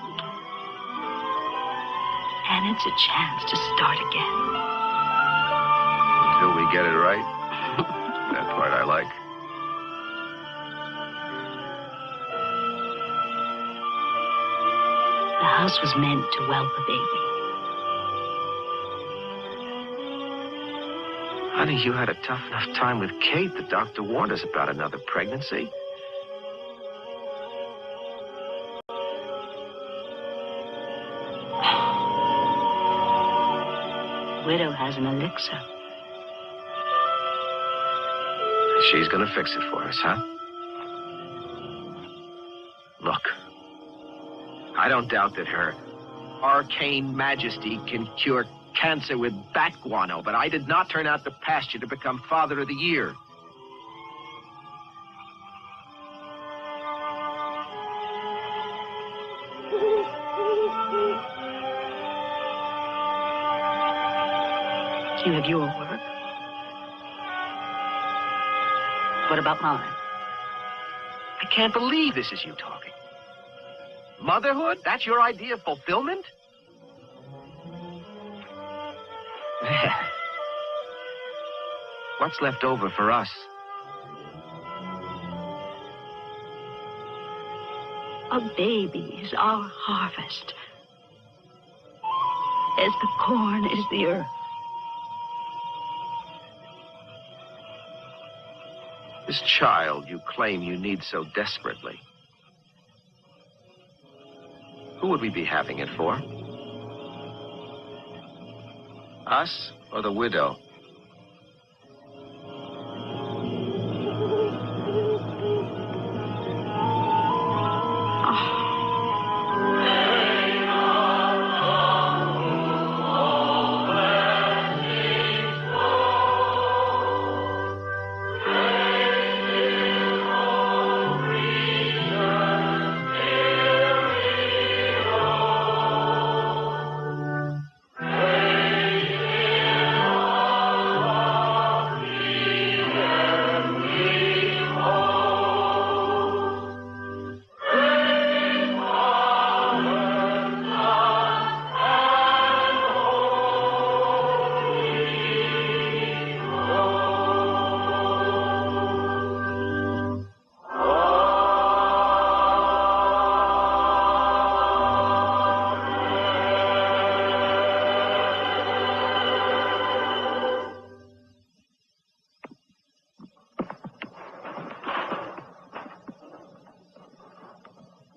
And it's a chance to start again. Until we get it right. That part I like. The house was meant to whelp a baby. Honey, you had a tough enough time with Kate. The doctor warned us about another pregnancy. Widow has an elixir. She's gonna fix it for us, huh? Look, I don't doubt that her arcane majesty can cure cancer with bat guano, but I did not turn out the pasture to become Father of the Year. You have your work. What about mine? I can't believe this is you talking. Motherhood? That's your idea of fulfillment? What's left over for us? A baby is our harvest. As the corn is the earth. This child you claim you need so desperately. Who would we be having it for? Us or the widow?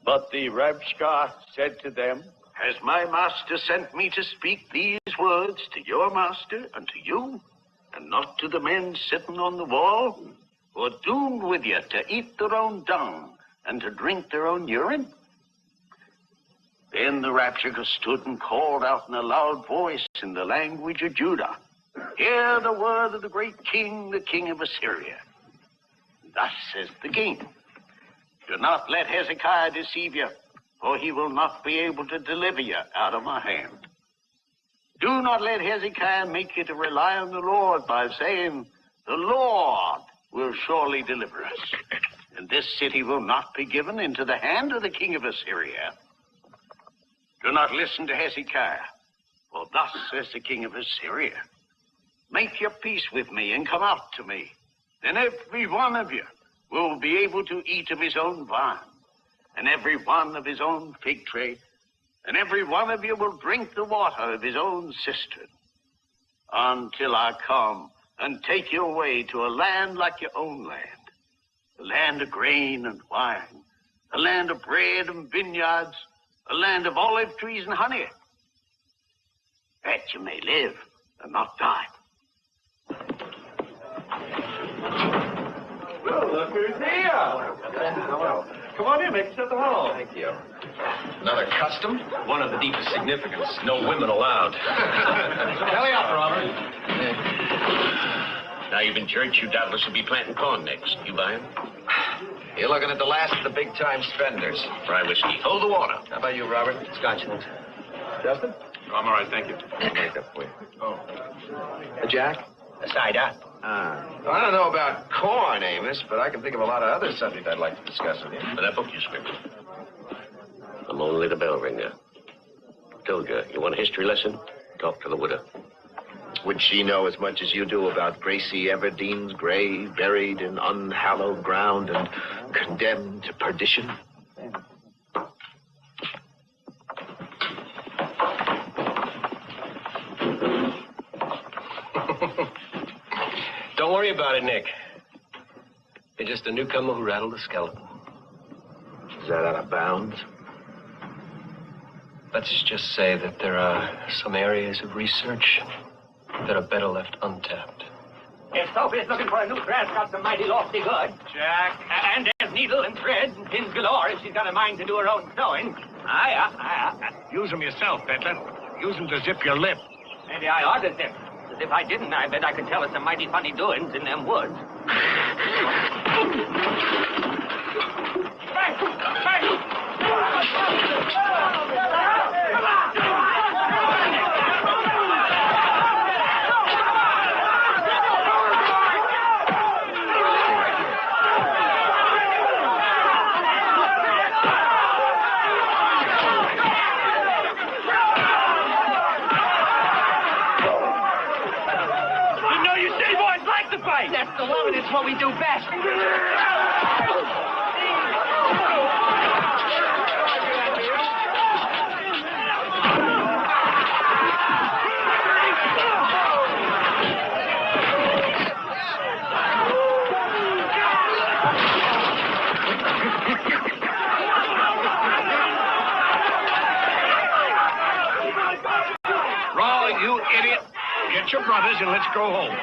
But the Rabshka said to them, Has my master sent me to speak these words to your master and to you, and not to the men sitting on the wall, who are doomed with you to eat their own dung and to drink their own urine? Then the Rabshka stood and called out in a loud voice in the language of Judah, Hear the word of the great king, the king of Assyria. Thus says the king, Do not let Hezekiah deceive you, for he will not be able to deliver you out of my hand. Do not let Hezekiah make you to rely on the Lord by saying, The Lord will surely deliver us, and this city will not be given into the hand of the king of Assyria. Do not listen to Hezekiah, for thus says the king of Assyria, Make your peace with me and come out to me, then every one of you will be able to eat of his own vine, and every one of his own fig tree, and every one of you will drink the water of his own cistern, until I come and take you away to a land like your own land, a land of grain and wine, a land of bread and vineyards, a land of olive trees and honey, that you may live and not die. Well, look who's here. Hello. Come on in, make yourself at home. Thank you. Another custom? One of the deepest significance. No women allowed. Hurry up, Robert. Now you've been church, you doubtless will be planting corn next. You buying? You're looking at the last of the big-time spenders. Fry whiskey. Hold the water. How about you, Robert? Scotch. Justin? Oh, I'm all right, thank you. I'll make up for you. Oh. Jack? A cider. Well, I don't know about corn, Amos, but I can think of a lot of other subjects I'd like to discuss with you. For that book you scripted. I'm only the bell ringer. Tilga, you want a history lesson? Talk to the widow. Would she know as much as you do about Gracie Everdene's grave, buried in unhallowed ground and condemned to perdition? Don't worry about it, Nick. You're just a newcomer who rattled the skeleton. Is that out of bounds? Let's just say that there are some areas of research that are better left untapped. If Sophie's looking for a new dress, got some mighty lofty goods. Jack. And there's needle and thread and pins galore if she's got a mind to do her own sewing. Aye. Use them yourself, Bette. Use them to zip your lip. Maybe I ought to zip. Because if I didn't, I bet I could tell us some mighty funny doings in them woods. That's the love, and it's what we do best. Raw, you idiot. Get your brothers and let's go home.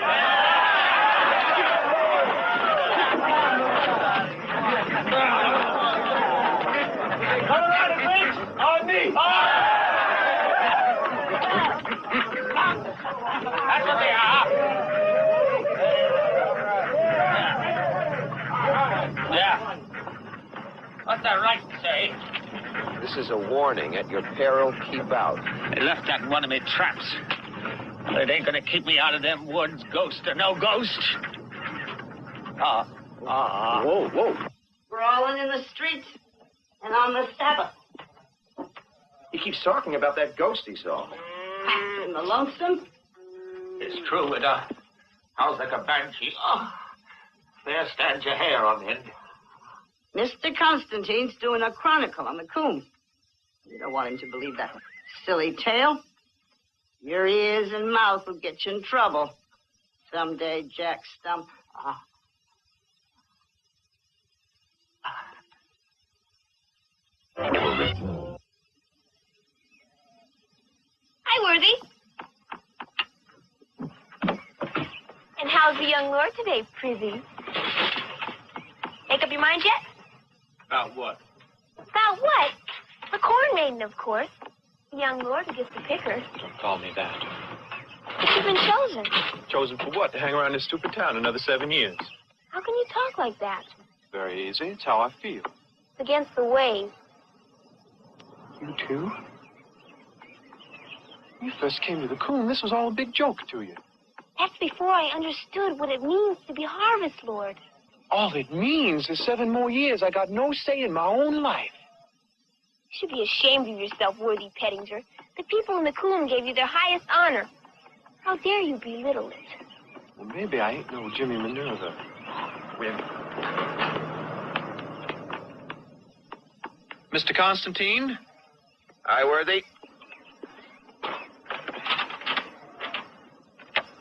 On me! That's what they are. Yeah. What's that right to say? This is a warning. At your peril, keep out. They left that in one of me traps. It ain't gonna keep me out of them woods, ghost or no ghost. Whoa. Brawling in the streets and on the Sabbath. He keeps talking about that ghost he saw. In the lonesome. It's true, it howls like a banshee. Oh, there stands your hair on end. Mr. Constantine's doing a chronicle on the coon. You don't want him to believe that silly tale. Your ears and mouth will get you in trouble. Someday, Jack Stump. Hi, Worthy. And how's the young lord today, Prissy? Make up your mind yet? About what? About what? The corn maiden, of course. The young lord who gets to pick her. Don't call me that. But you've been chosen. Chosen for what? To hang around this stupid town another 7 years. How can you talk like that? Very easy. It's how I feel. It's against the ways. You too? When you first came to the coon, this was all a big joke to you. That's before I understood what it means to be harvest lord. All it means is 7 more years. I got no say in my own life. You should be ashamed of yourself, Worthy Pettinger. The people in the coon gave you their highest honor. How dare you belittle it? Well, maybe I ain't no Jimmy Minerva. Win. Mr. Constantine? Aye, Worthy.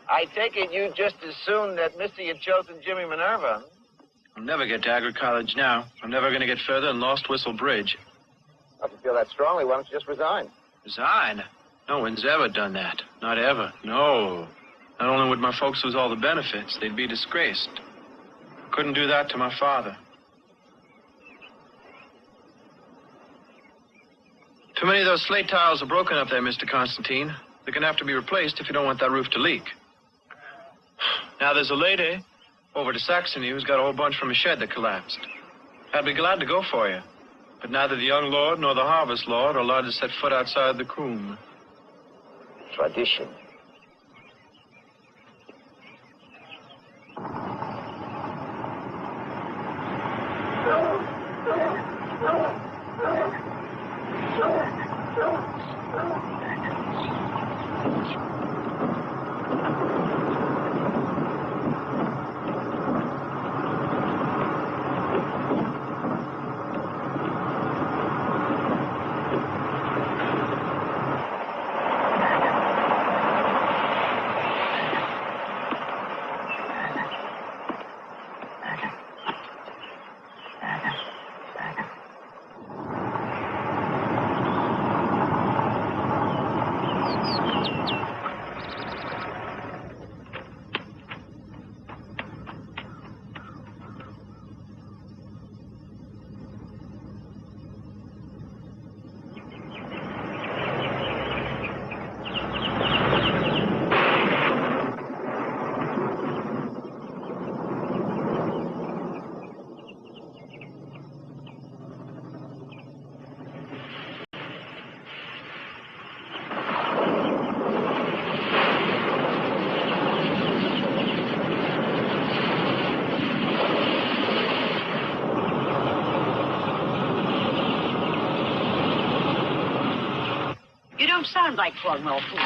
I take it you just as soon that Mr. you'd chosen Jimmy Minerva. I'll never get to Agri College now. I'm never going to get further than Lost Whistle Bridge. Well, if you feel that strongly, why don't you just resign? Resign? No one's ever done that. Not ever. No. Not only would my folks lose all the benefits, they'd be disgraced. Couldn't do that to my father. Too many of those slate tiles are broken up there, Mr. Constantine. They're going to have to be replaced if you don't want that roof to leak. Now, there's a lady over to Saxony who's got a whole bunch from a shed that collapsed. I'd be glad to go for you. But neither the young lord nor the harvest lord are allowed to set foot outside the coombe. tradition. You don't sound like Cornwall food.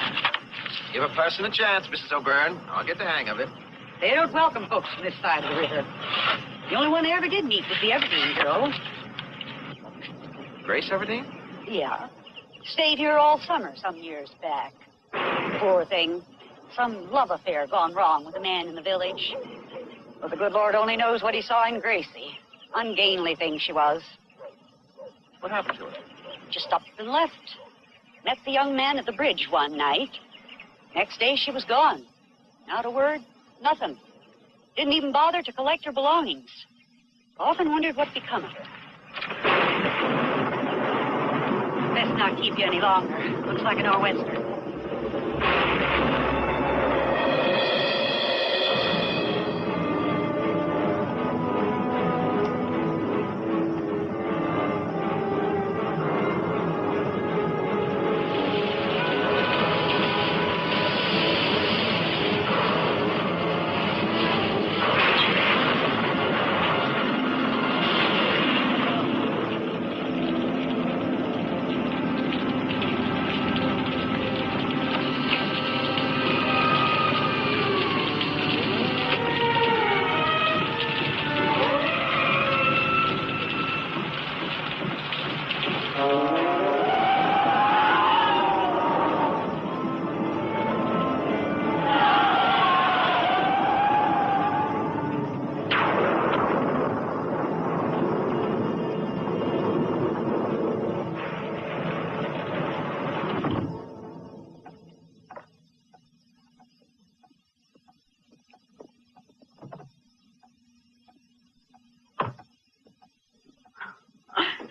Give a person a chance, Mrs. O'Byrne. I'll get the hang of it. They don't welcome folks from this side of the river. The only one I ever did meet was the Everdeen girl. Grace Everdeen? Yeah. Stayed here all summer some years back. Poor thing. Some love affair gone wrong with a man in the village. Well, the good Lord only knows what he saw in Gracie. Ungainly thing she was. What happened to her? Just up and left. Met the young man at the bridge one night. Next day she was gone. Not a word, nothing. Didn't even bother to collect her belongings. Often wondered what become of her. Best not keep you any longer. Looks like a nor'wester.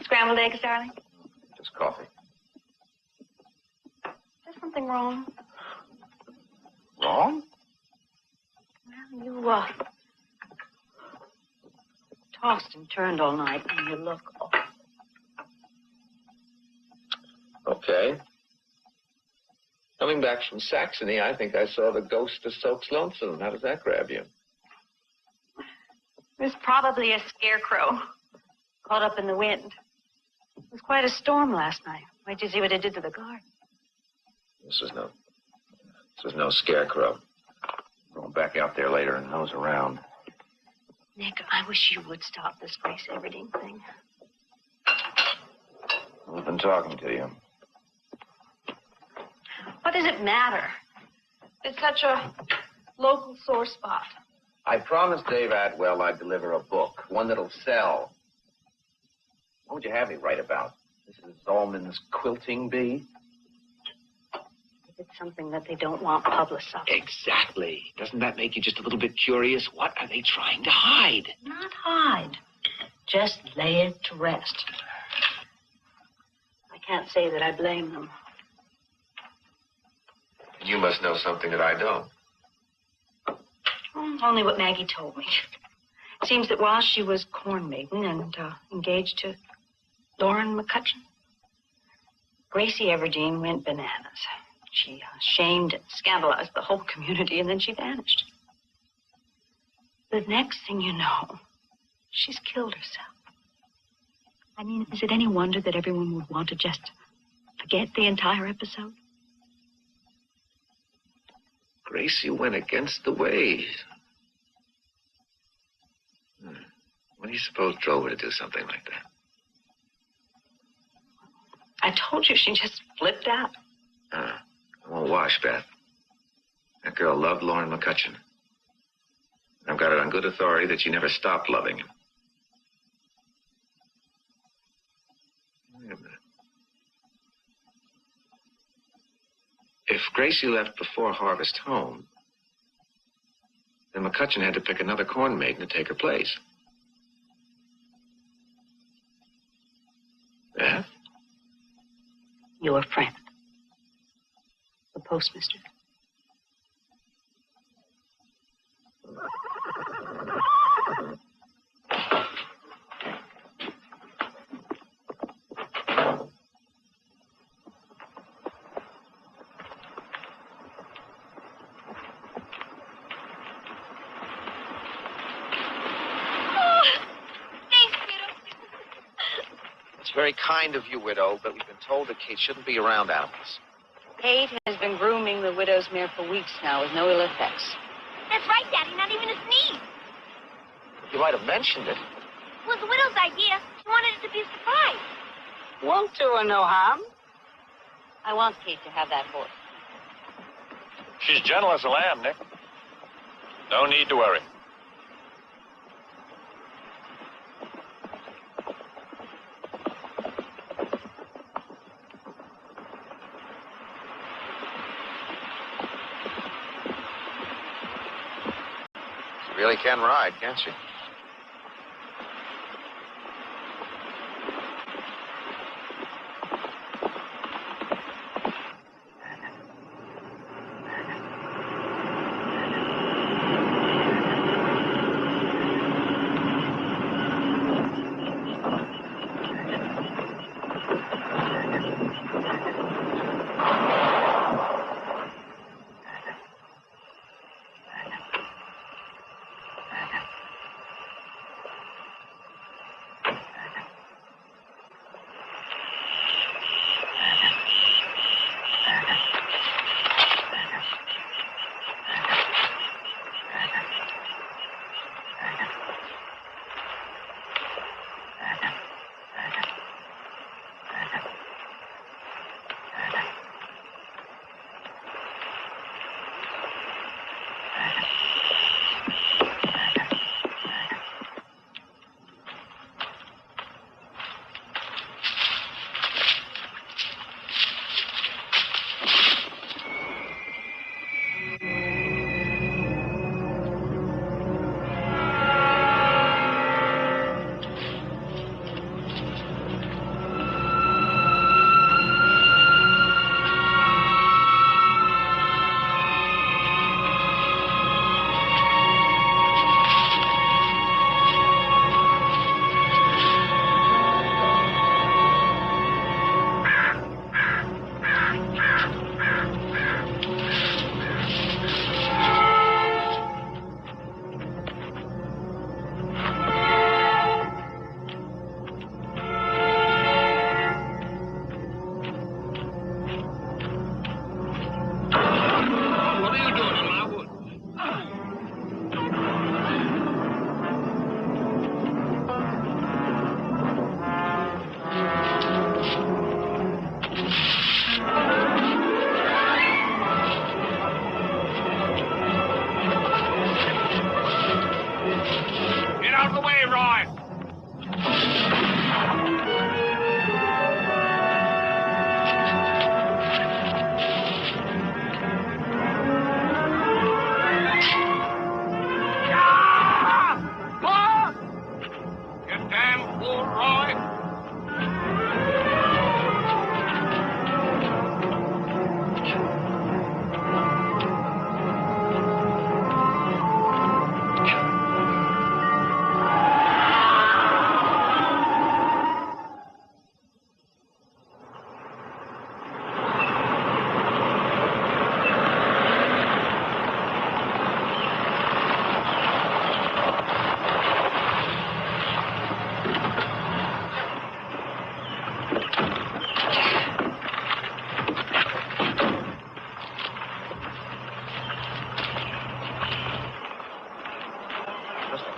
Scrambled eggs, darling? Just coffee. Is there something wrong? Wrong? Well, you, tossed and turned all night and you look off. Okay. Coming back from Saxony, I think I saw the ghost of Soap's Lonesome. How does that grab you? It was probably a scarecrow caught up in the wind. It was quite a storm last night. Wait till you see what it did to the garden. This was no scarecrow. Going back out there later and nose around. Nick, I wish you would stop this Grace Everdeen thing. I've been talking to you. What does it matter? It's such a local sore spot. I promised Dave Atwell I'd deliver a book, one that'll sell. What would you have me write about? Mrs. Zalman's quilting bee? It's something that they don't want publicized. Exactly. Doesn't that make you just a little bit curious? What are they trying to hide? Not hide. Just lay it to rest. I can't say that I blame them. You must know something that I don't. Only what Maggie told me. Seems that while she was corn maiden and engaged to Lauren McCutcheon, Gracie Everdeen went bananas. She shamed and scandalized the whole community, and then she vanished. The next thing you know, she's killed herself. I mean, is it any wonder that everyone would want to just forget the entire episode? Gracie went against the waves. What do you suppose drove her to do something like that? I told you she just flipped out. It won't wash, Beth. That girl loved Lauren McCutcheon. I've got it on good authority that she never stopped loving him. Wait a minute. If Gracie left before Harvest home, then McCutcheon had to pick another corn maiden to take her place. Beth? Your friend, the postmistress. It's very kind of you, widow, but we've been told that Kate shouldn't be around animals. Kate has been grooming the widow's mare for weeks now with no ill effects. That's right, Daddy. Not even a sneeze. You might have mentioned it. It was the widow's idea. She wanted it to be a surprise. Won't do her no harm. I want Kate to have that horse. She's gentle as a lamb, Nick. No need to worry. She really can ride, can't she?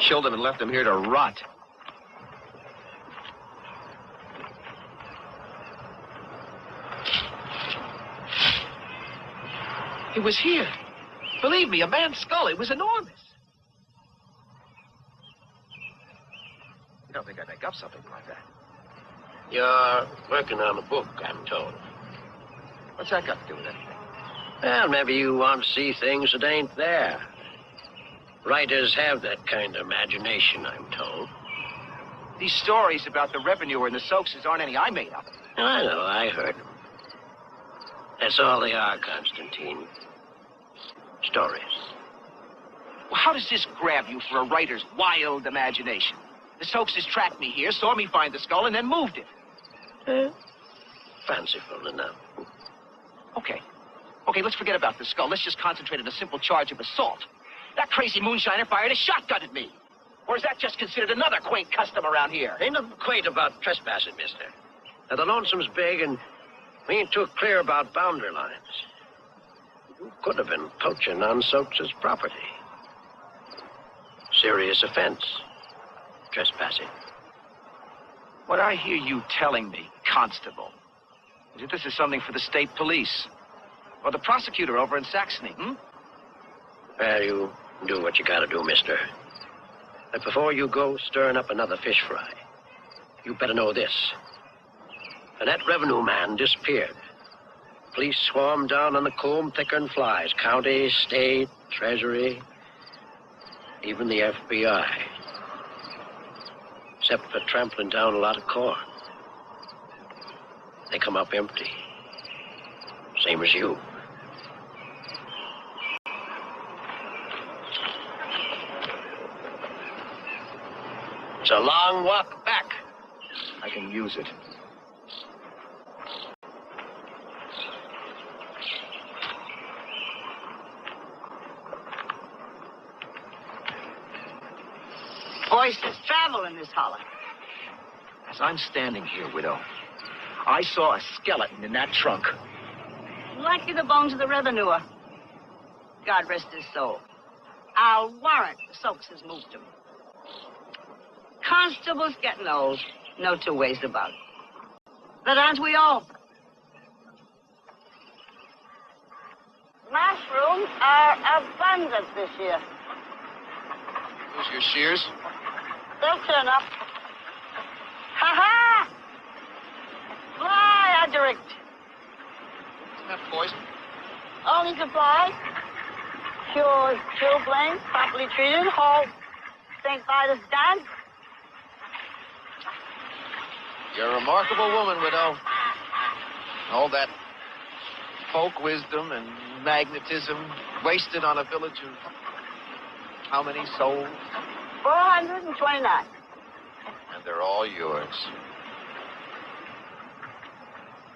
killed him and left him here to rot. It was here. Believe me, a man's skull. It was enormous. You don't think I'd make up something like that? You're working on a book, I'm told. What's that got to do with anything? Well, maybe you want to see things that ain't there. Writers have that kind of imagination, I'm told. These stories about the revenue and the Soakses aren't any I made up. I know, I heard them. That's all they are, Constantine. Stories. Well, how does this grab you for a writer's wild imagination? The Soakses tracked me here, saw me find the skull, and then moved it. Fanciful enough. Okay, let's forget about the skull. Let's just concentrate on a simple charge of assault. That crazy moonshiner fired a shotgun at me. Or is that just considered another quaint custom around here? Ain't nothing quaint about trespassing, mister. Now, the lonesome's big, and we ain't too clear about boundary lines. You could have been poaching on Soakes' property. Serious offense. Trespassing. What I hear you telling me, Constable, is that this is something for the state police. Or the prosecutor over in Saxony, Well, you do what you gotta do, mister. But before you go stirring up another fish fry, you better know this. When that revenue man disappeared, police swarmed down on the comb thicker than flies. County, state, treasury, even the FBI. Except for trampling down a lot of corn. They come up empty. Same as you. It's a long walk back. I can use it. Voices travel in this hollow. As I'm standing here, widow, I saw a skeleton in that trunk. Likely the bones of the revenuer. God rest his soul. I'll warrant the Soakes has moved him. Constable's getting old. No two ways about it. But aren't we all? Mushrooms are abundant this year. Those your shears? They'll turn up. Ha-ha! Fly, I direct. Isn't that poison? Only supply. Cures chilblains, properly treated, whole St. Vitus done. You're a remarkable woman, widow. All that folk wisdom and magnetism wasted on a village of how many souls? 429. And they're all yours.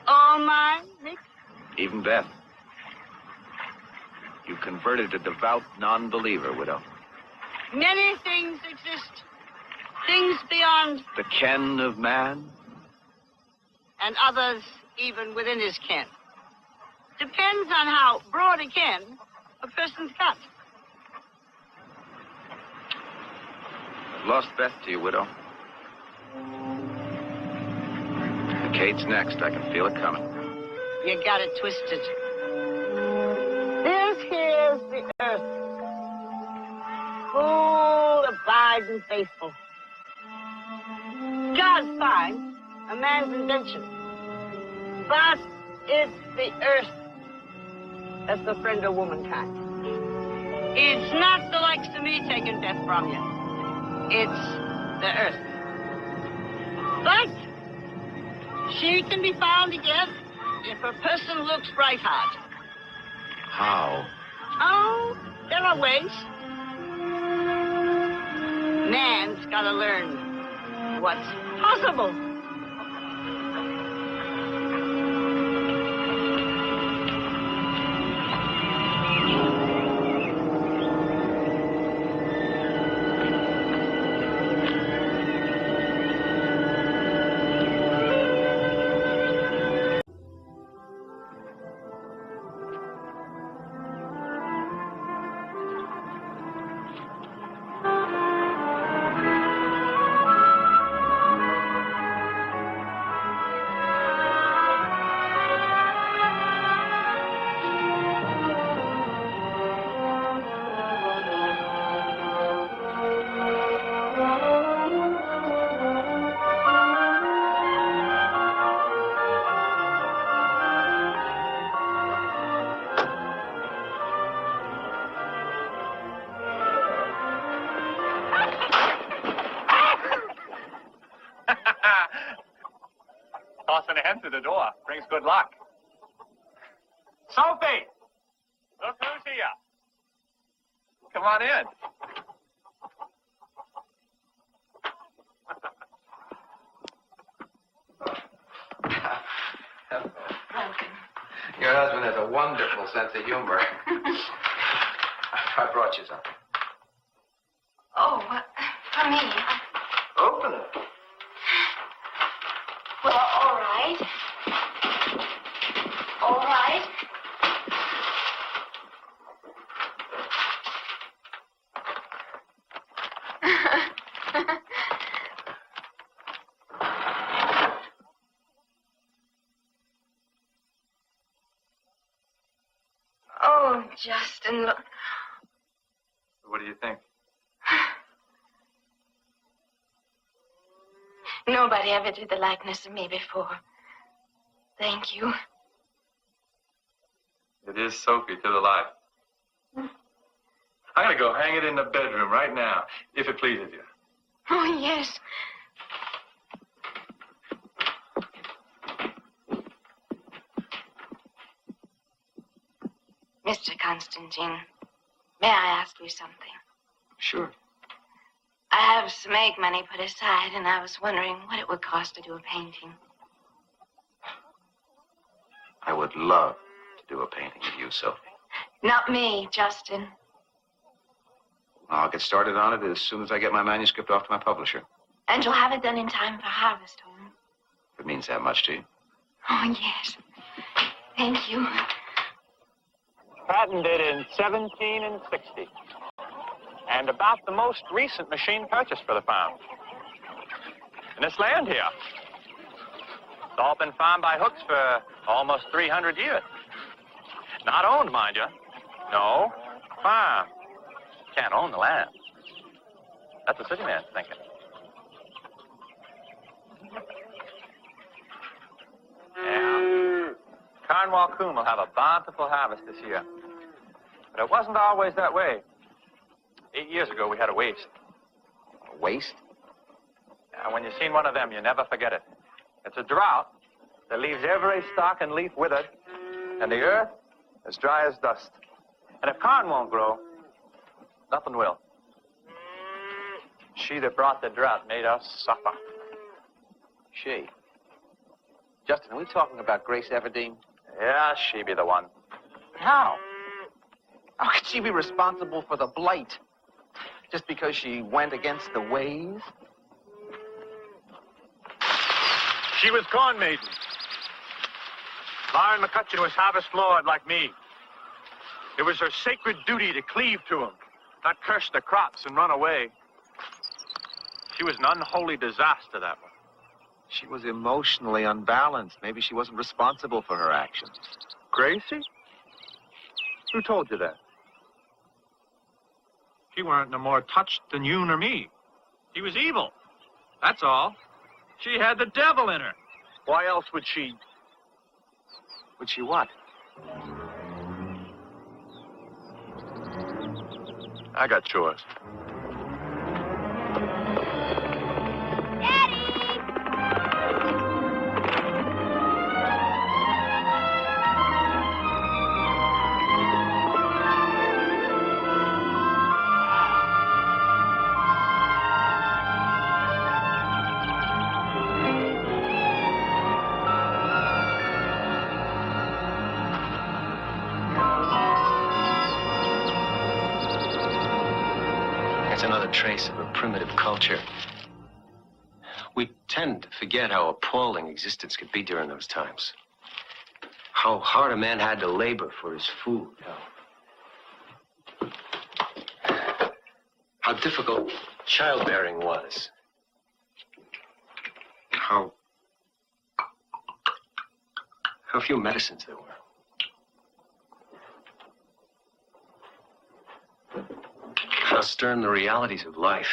All mine, Nick? Even Beth. You converted a devout non-believer, widow. Many things exist. Things beyond, The ken of man? and others even within his ken. Depends on how broad a ken a person's got. I've lost Beth to you, widow. Kate's next. I can feel it coming. You got it twisted. This here's the earth. Full of abide and faithful. God finds a man's invention. But it's the earth that's the friend of womankind. It's not the likes of me taking death from you. It's the earth. But she can be found again if a person looks right hard. How? Oh, there are ways. Man's got to learn what's possible. Brings good luck. Sophie! Look who's here. Come on in. Your husband has a wonderful sense of humor. I brought you something. Oh, for me. Open it. Well, all right. All right. Oh, Justin, look. What do you think? Nobody ever did the likeness of me before. Thank you. It is Sophie to the life. I'm gonna go hang it in the bedroom right now, if it pleases you. Oh, yes. Mr. Constantine, may I ask you something? Sure. I have some egg money put aside, and I was wondering what it would cost to do a painting. I would love to do a painting of you, Sophie. Not me, Justin. I'll get started on it as soon as I get my manuscript off to my publisher. And you'll have it done in time for harvest home. If it means that much to you. Oh, yes. Thank you. Patented in 1760. And about the most recent machine purchased for the farm. And this land here. It's all been farmed by hooks for almost 300 years. Not owned, mind you. No, farm. Can't own the land. That's a city man's thinking. Yeah. Cornwall Coombe will have a bountiful harvest this year. But it wasn't always that way. 8 years ago, we had a waste. A waste? Yeah, when you've seen one of them, you never forget it. It's a drought that leaves every stalk and leaf withered, and the earth as dry as dust. And if corn won't grow, nothing will. She that brought the drought made us suffer. She? Justin, are we talking about Grace Everdeen? Yeah, she be the one. How? How could she be responsible for the blight? Just because she went against the ways? She was corn maiden. Lauren McCutcheon was harvest lord like me. It was her sacred duty to cleave to him, not curse the crops and run away. She was an unholy disaster, that one. She was emotionally unbalanced. Maybe she wasn't responsible for her actions. Gracie? Who told you that? She weren't no more touched than you nor me. She was evil. That's all. She had the devil in her. Why else would she... Would she what? I got chores. It's another trace of a primitive culture. We tend to forget how appalling existence could be during those times. How hard a man had to labor for his food. How difficult childbearing was. How few medicines there were. How stern the realities of life.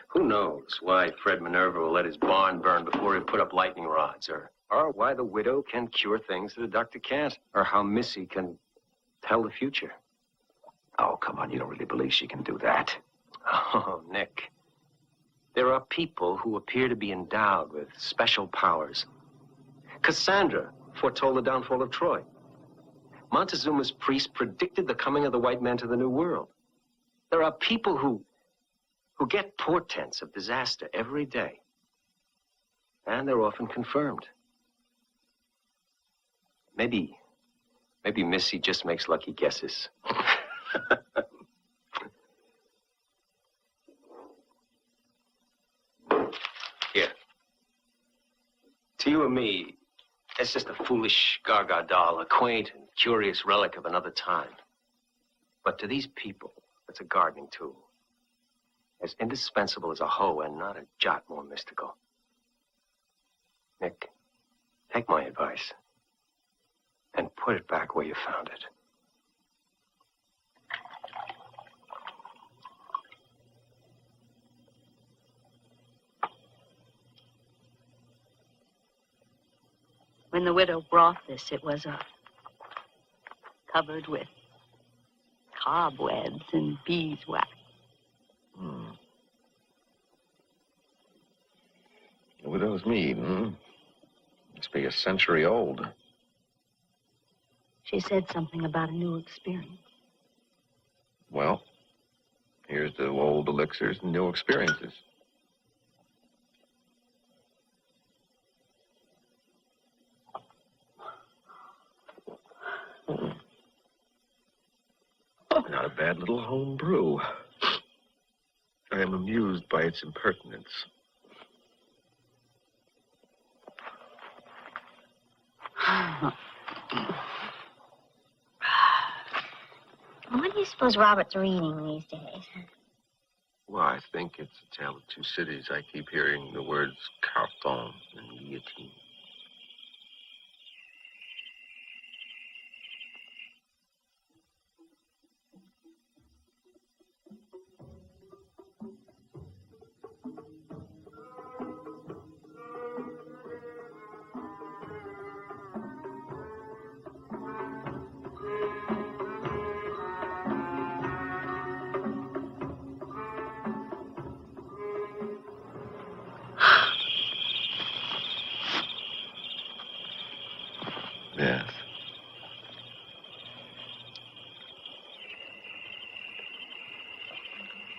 Who knows why Fred Minerva will let his barn burn before he put up lightning rods, or why the widow can cure things that a doctor can't, or how Missy can tell the future. Oh, come on, you don't really believe she can do that. Oh, Nick. There are people who appear to be endowed with special powers, Cassandra foretold the downfall of Troy. Montezuma's priest predicted the coming of the white man to the New World. There are people who get portents of disaster every day. And they're often confirmed. Maybe Missy just makes lucky guesses. Here. To you and me, it's just a foolish gaga doll, a quaint and curious relic of another time. But to these people, it's a gardening tool. As indispensable as a hoe and not a jot more mystical. Nick, take my advice and put it back where you found it. When the widow brought this, it was covered with cobwebs and beeswax. The widow's mead, Must be a century old. She said something about a new experience. Well, here's to old elixirs and new experiences. Not a bad little home brew. I am amused by its impertinence. What do you suppose Robert's reading these days? Well, I think it's A Tale of Two Cities. I keep hearing the words carton and guillotine. Yes.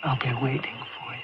I'll be waiting for you.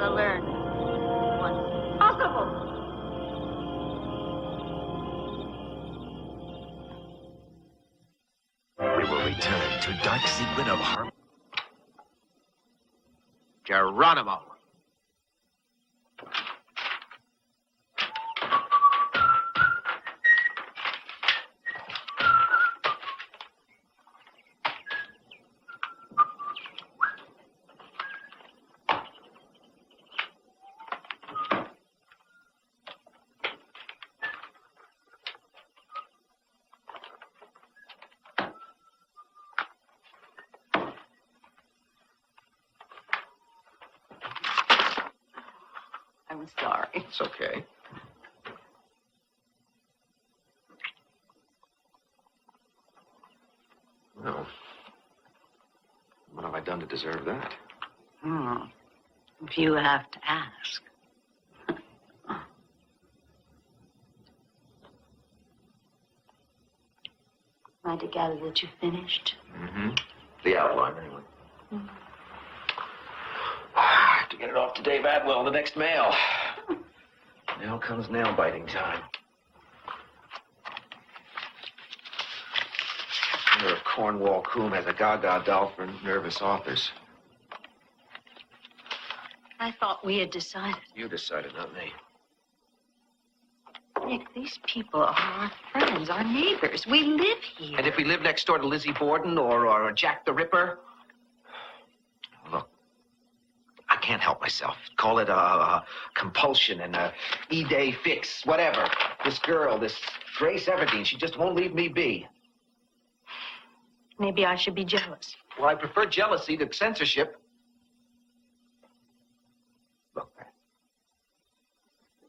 father learned? What? Possible. We will return to Dark Secret of Harm. Geronimo. I'm sorry. It's okay. Well, what have I done to deserve that? If you have to ask. Am I to gather that you finished? Mm-hmm. The outline, anyway. I have to get it off to Dave Atwell, the next mail. Now comes nail-biting time. I wonder if Cornwall Coombe has a gaga doll for nervous authors. I thought we had decided. You decided, not me. Nick, these people are our friends, our neighbors. We live here. And if we live next door to Lizzie Borden or Jack the Ripper? Look, I can't help myself. Call it a compulsion and a E-day fix, whatever. This girl, this Grace Everdeen, she just won't leave me be. Maybe I should be jealous. Well, I prefer jealousy to censorship. Look,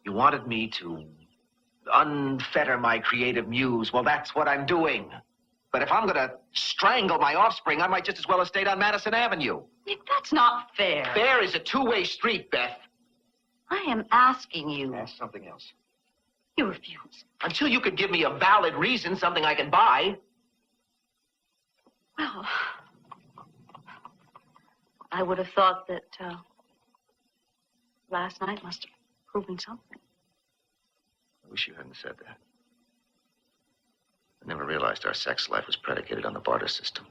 you wanted me to unfetter my creative muse. Well, that's what I'm doing. But if I'm going to strangle my offspring, I might just as well have stayed on Madison Avenue. Nick, that's not fair. Fair is a two-way street, Beth. I am asking you. Ask something else. You refuse. Until you could give me a valid reason, something I can buy. Well, I would have thought that last night must have proven something. I wish you hadn't said that. I never realized our sex life was predicated on the barter system.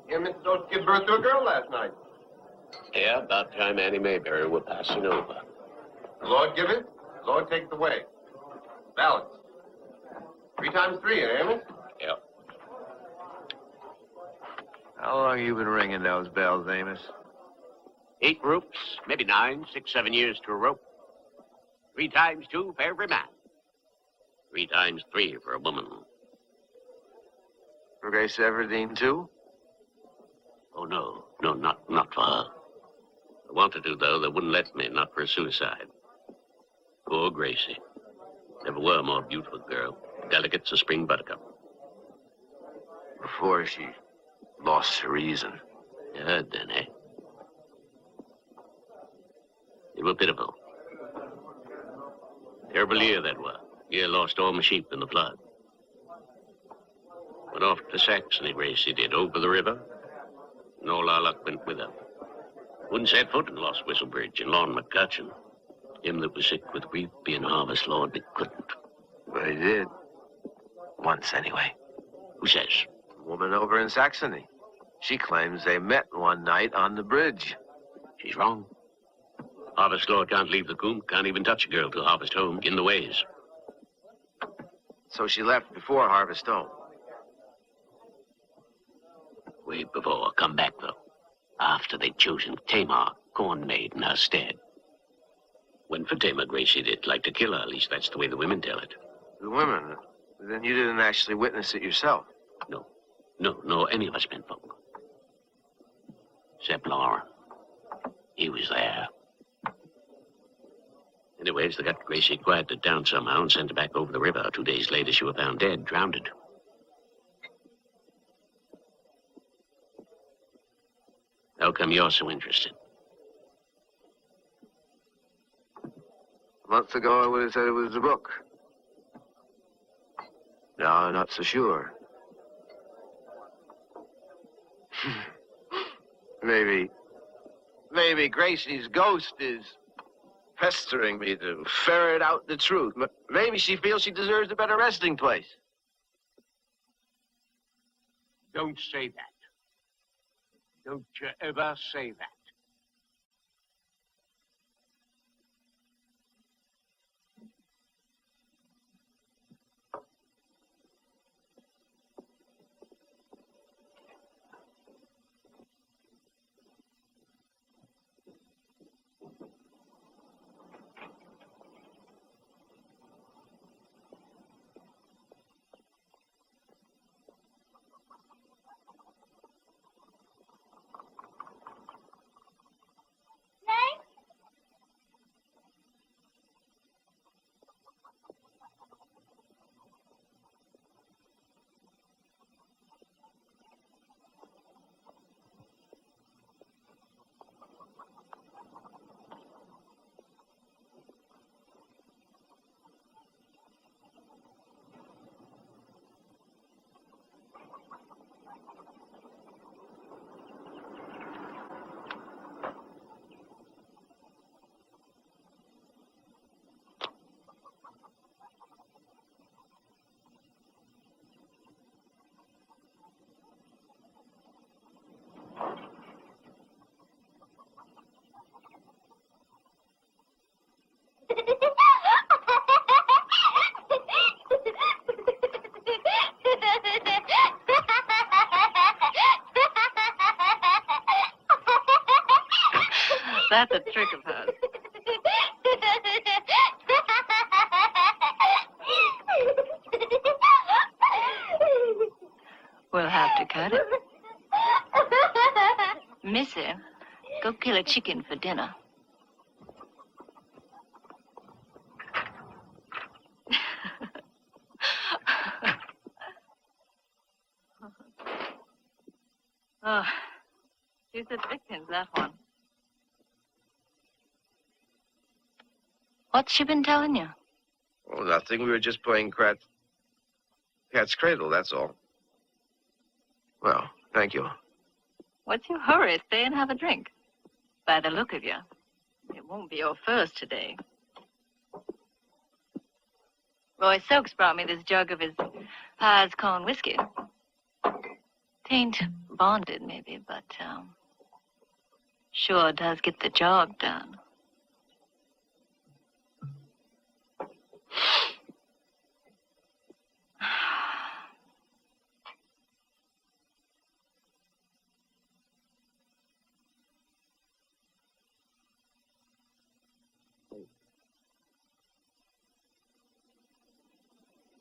You were supposed to give birth to a girl last night. Yeah, about time Annie Mayberry were passing over. The Lord give it, the Lord take it away. Balance. 3 times 3, Amos? Yep. How long you been ringing those bells, Amos? 8 ropes, maybe 9, 6, 7 years to a rope. 3 times 2 for every man. 3 times 3 for a woman. For Grace Everdeen, too? Oh, no, not for her. I wanted to, though. They wouldn't let me, not for a suicide. Poor Gracie. Never were a more beautiful girl. Delicate as a spring buttercup. Before she lost her reason. You heard then, eh? It were pitiful. Terrible year that were. Year lost all my sheep in the flood. Went off to Saxony, Gracie did, over the river. And all our luck went with her. Wouldn't set foot in Lost Whistle Bridge and Lon McCutcheon. Him that was sick with grief, being harvest lord, but couldn't. But he did. Once, anyway. Who says? A woman over in Saxony. She claims they met one night on the bridge. She's wrong. Harvest lord can't leave the coombe, can't even touch a girl till harvest home, in the ways. So she left before harvest home. Way before, come back, though. After they'd chosen Tamar, corn maid, in her stead. Went for Tamar, Gracie did. Like to kill her, at least that's the way the women tell it. The women? Then you didn't actually witness it yourself? No, any of us men folk. Except Lauren. He was there. Anyways, they got Gracie quieted down somehow and sent her back over the river. 2 days later, she was found dead, drowned. How come you're so interested? Months ago, I would have said it was the book. Now, I'm not so sure. Maybe Gracie's ghost is pestering me to ferret out the truth. Maybe she feels she deserves a better resting place. Don't say that. Don't you ever say that. That's a trick of hers. We'll have to cut it. Missy, go kill a chicken for dinner. Oh, she's at Dickens, that one. What's she been telling you? Oh, nothing. We were just playing cat's cradle, that's all. Well, thank you. What's your hurry? Stay and have a drink. By the look of you, it won't be your first today. Roy Soaks brought me this jug of his Pies corn whiskey. Tain't bonded, maybe, but sure does get the job done.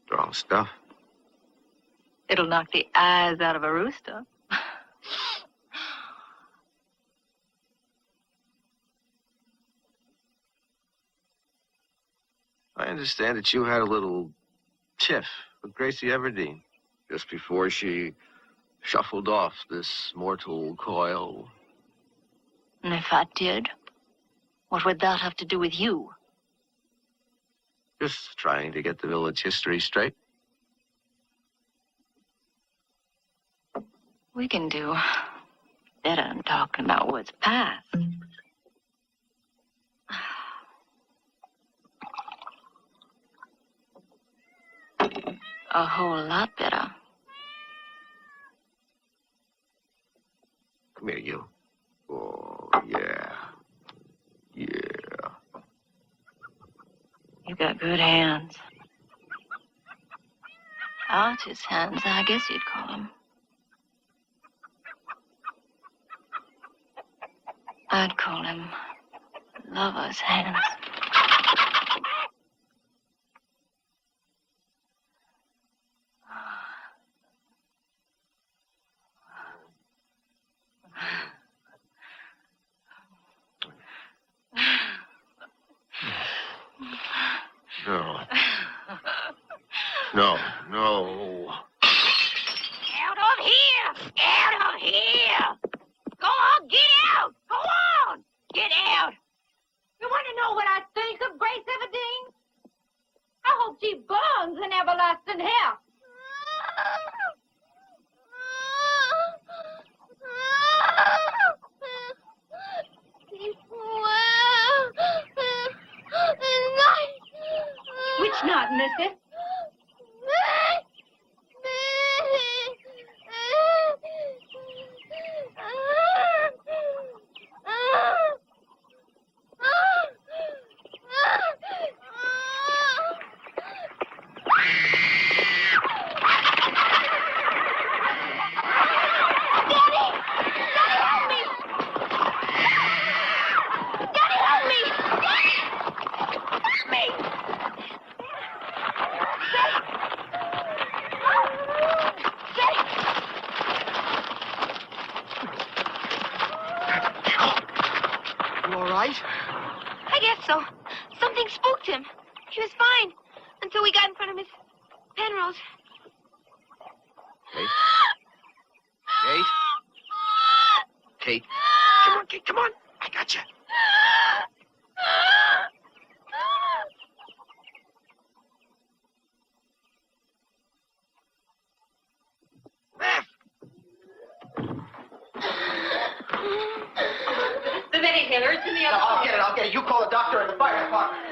Wrong stuff. It'll knock the eyes out of a rooster. I understand that you had a little tiff with Gracie Everdeen just before she shuffled off this mortal coil. And if I did, what would that have to do with you? Just trying to get the village history straight. We can do better than talking about what's past. A whole lot better. Come here, you. Oh, yeah. Yeah. You got good hands. Artist hands, I guess you'd call them. I'd call him lover's hands. No. No, no. Out of here! Out of here! Go on, get Get out! You want to know what I think of Grace Everdeen? I hope she burns in everlasting hell. Which knot, mister? I guess so. Something spooked him. He was fine until we got in front of Miss Penrose. Kate? Kate? Kate? Come on, Kate, come on. I got you. The medic here. It's in the other I'll get it. You call the doctor and the fire department.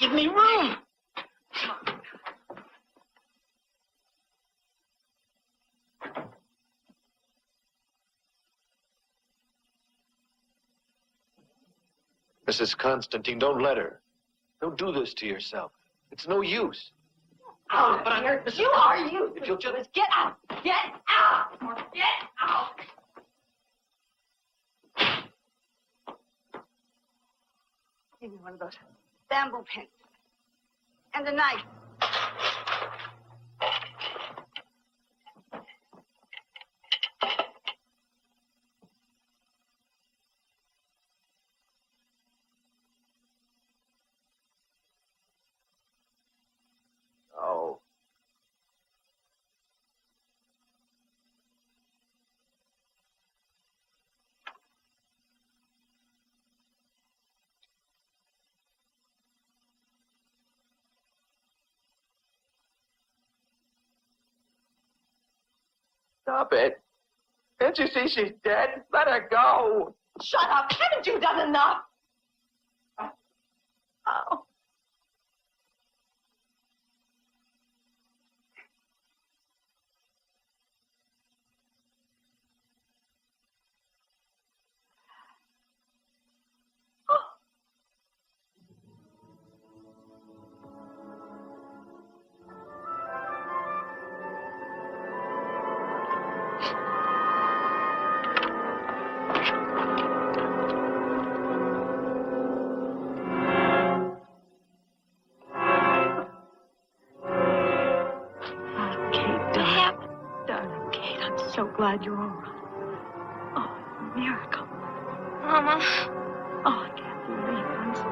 Give me room. Mrs. Constantine, don't let her. Don't do this to yourself. It's no use. Oh, but you are useless. If you'll just... Get out. Get out. Get out. Give me one of those bamboo pins. And a knife. Oh. Stop it. Can't you see she's dead? Let her go. Shut up. Haven't you done enough? Oh. so glad you're all right. Oh, it's a miracle. Mama. Oh, I can't believe it. I'm so...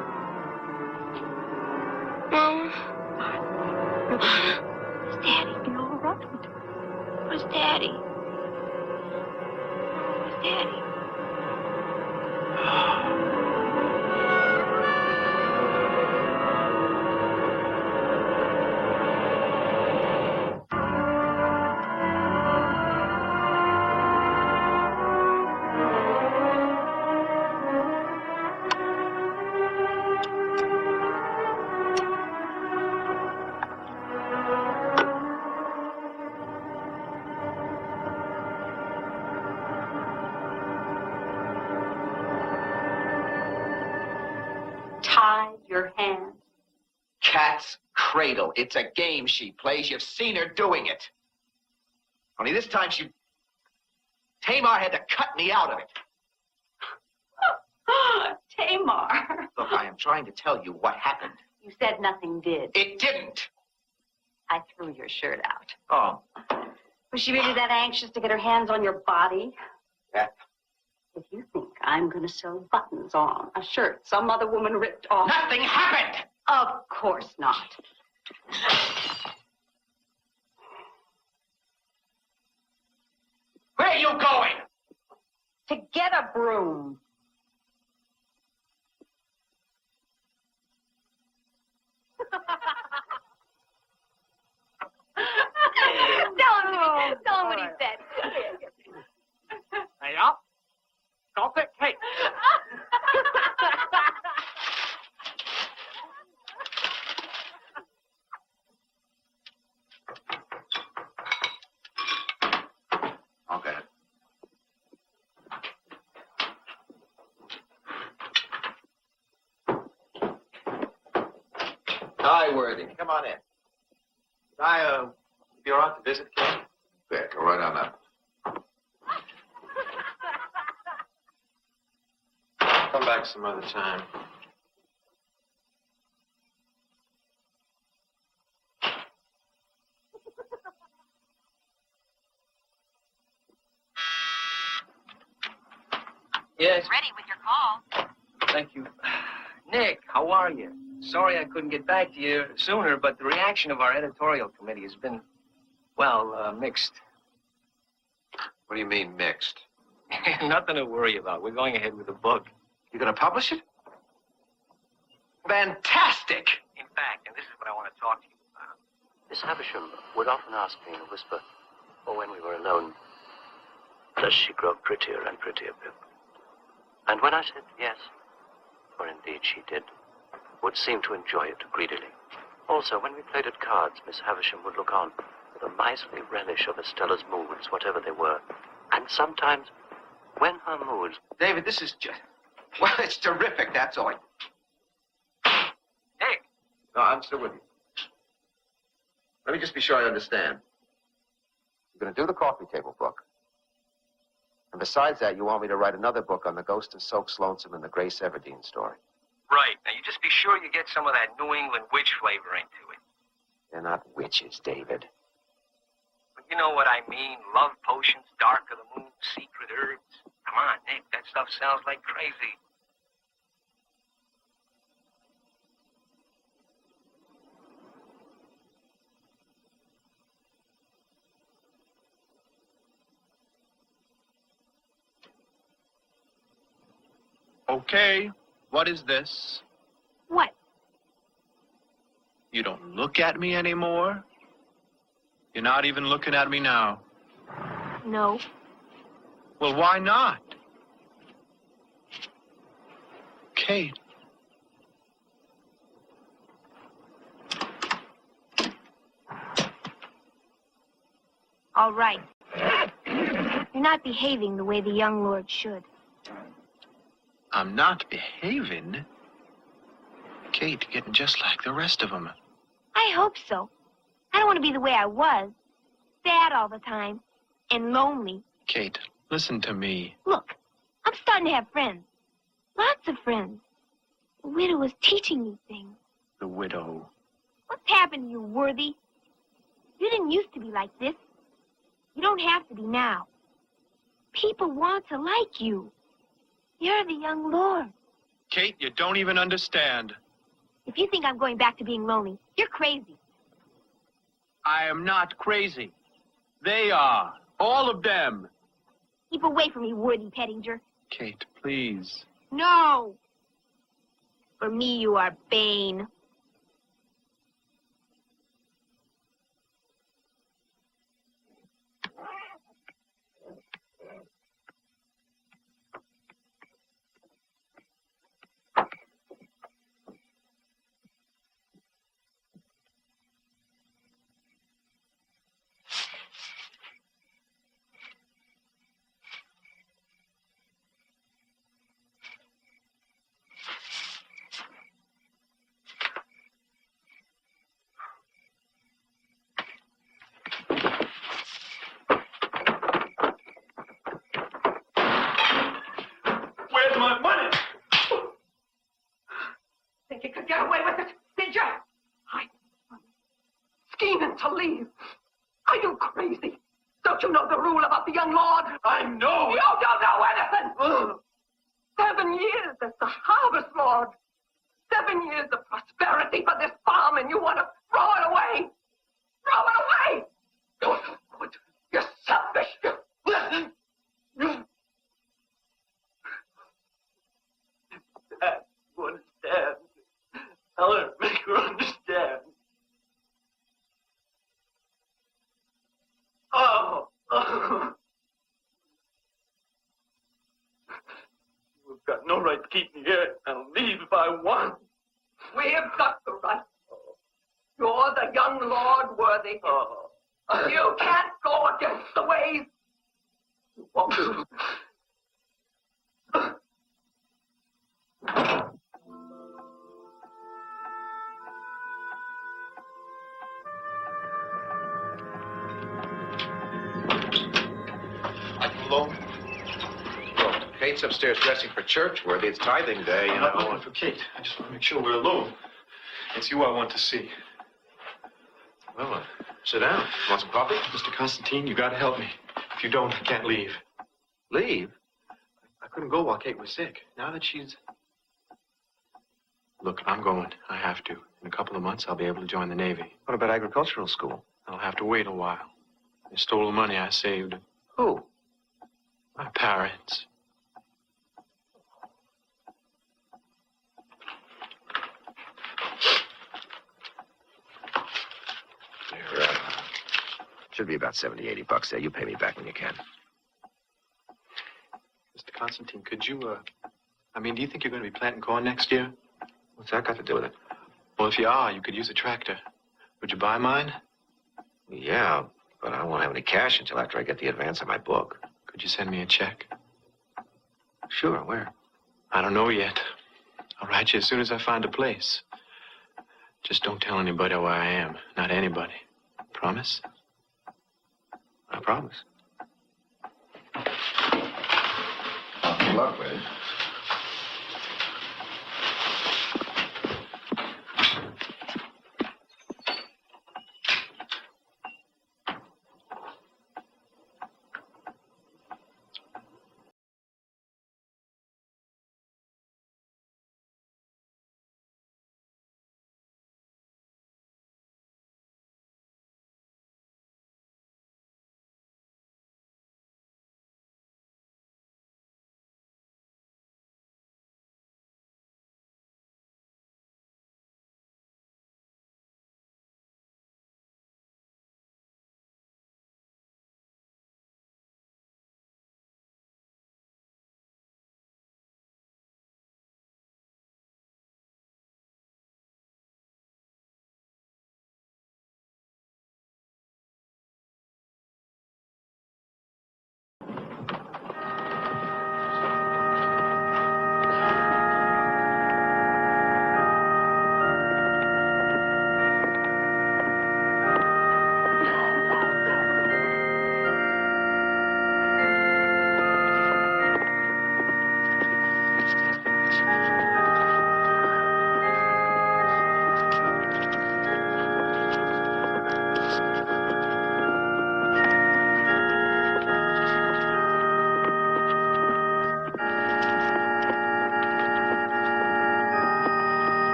Mama. Is Daddy be all right? Where's Daddy? Where's Daddy? Tied your hands. Cat's cradle. It's a game she plays. You've seen her doing it. Only this time Tamar had to cut me out of it. Tamar. Look, I am trying to tell you what happened. You said nothing did. It didn't. I threw your shirt out. Oh. Was she really that anxious to get her hands on your body? Yeah. If you think I'm going to sew buttons on a shirt some other woman ripped off... Nothing happened! Of course not. Where are you going? To get a broom. Tell him what he said. Hey, up. Stop it, Kate. Okay. Hi, Worthy. Come on in. Can I, be all right to visit, Kate? There, go right on up. Come back some other time. Yes. Ready with your call. Thank you. Nick, how are you? Sorry I couldn't get back to you sooner, but the reaction of our editorial committee has been, well, mixed. What do you mean, mixed? Nothing to worry about. We're going ahead with the book. You're going to publish it? Fantastic! In fact, and this is what I want to talk to you about. Miss Havisham would often ask me in a whisper, or when we were alone, does she grow prettier and prettier, Pip? And when I said yes, for indeed she did, would seem to enjoy it greedily. Also, when we played at cards, Miss Havisham would look on with a miserly relish of Estella's moods, whatever they were. And sometimes, when her moods... David, this is just... Well, it's terrific, that's all. Nick! No, I'm still with you. Let me just be sure I understand. You're going to do the coffee table book. And besides that, you want me to write another book on the ghost of Soaks Lonesome and the Grace Everdeen story. Right. Now, you just be sure you get some of that New England witch flavor into it. They're not witches, David. But you know what I mean. Love potions, dark of the moon, secret herbs. Come on, Nick. That stuff sounds like crazy. Okay, what is this? What? You don't look at me anymore? You're not even looking at me now. No. Well, why not? Kate. All right. You're not behaving the way the young lord should. I'm not behaving. Kate, getting just like the rest of them. I hope so. I don't want to be the way I was. Sad all the time. And lonely. Kate, listen to me. Look, I'm starting to have friends. Lots of friends. The widow was teaching me things. The widow. What's happened to you, Worthy? You didn't used to be like this. You don't have to be now. People want to like you. You're the young lord. Kate, you don't even understand. If you think I'm going back to being lonely, you're crazy. I am not crazy. They are. All of them. Keep away from me, Woody Pettinger. Kate, please. No. For me, you are Bane. Where's my money? Think you could get away with it, did you? Scheming to leave. Are you crazy? Don't you know the rule about the young lord? I know. You don't know anything. 7 years as the harvest lord. 7 years of prosperity for this farm, and you want to throw it away. Throw it away. You're selfish. Dad, you understand. Tell her, make her understand. Oh. You've got no right to keep me here. I'll leave if I want. We've got the right. You're the young lord, Worthy. You can't go against the ways. You won't. Alone? Well, Kate's upstairs dressing for church, Worthy. It's tithing day, you I'm not know. looking for Kate. I just want to make sure we're alone. It's you I want to see. Well, sit down. Want some coffee? Mr. Constantine, you got to help me. If you don't, I can't leave. Leave? I couldn't go while Kate was sick. Now that she's... Look, I'm going. I have to. In a couple of months, I'll be able to join the Navy. What about agricultural school? I'll have to wait a while. They stole the money I saved. Who? My parents. Here, should be about 70, 80 bucks there. You pay me back when you can. Mr. Constantine, could you, do you think you're going to be planting corn next year? What's that got to do with it? Well, if you are, you could use a tractor. Would you buy mine? Yeah, but I won't have any cash until after I get the advance on my book. Could you send me a check? Sure, where? I don't know yet. I'll write you as soon as I find a place. Just don't tell anybody where I am. Not anybody. Promise? I promise. Good luck with it.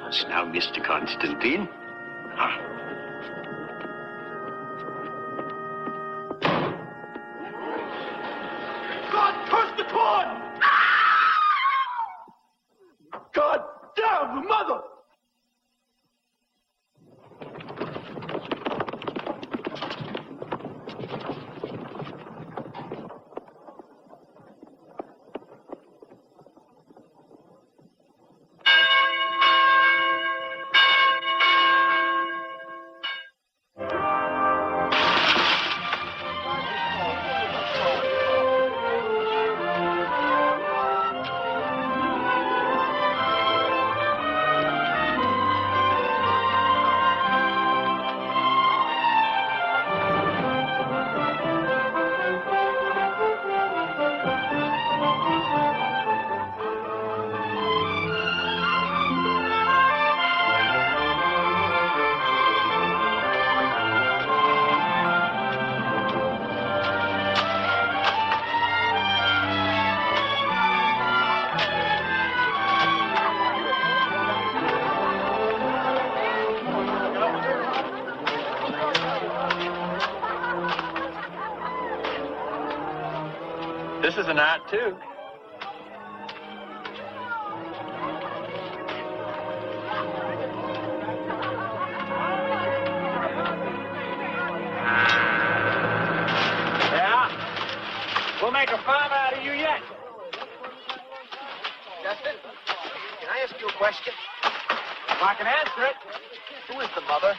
Hush now, Mr. Constantine. God curse the corn! God damn the mother! This is an art, too. Yeah? We'll make a farm out of you yet. Justin, can I ask you a question? If I can answer it. Who is the mother?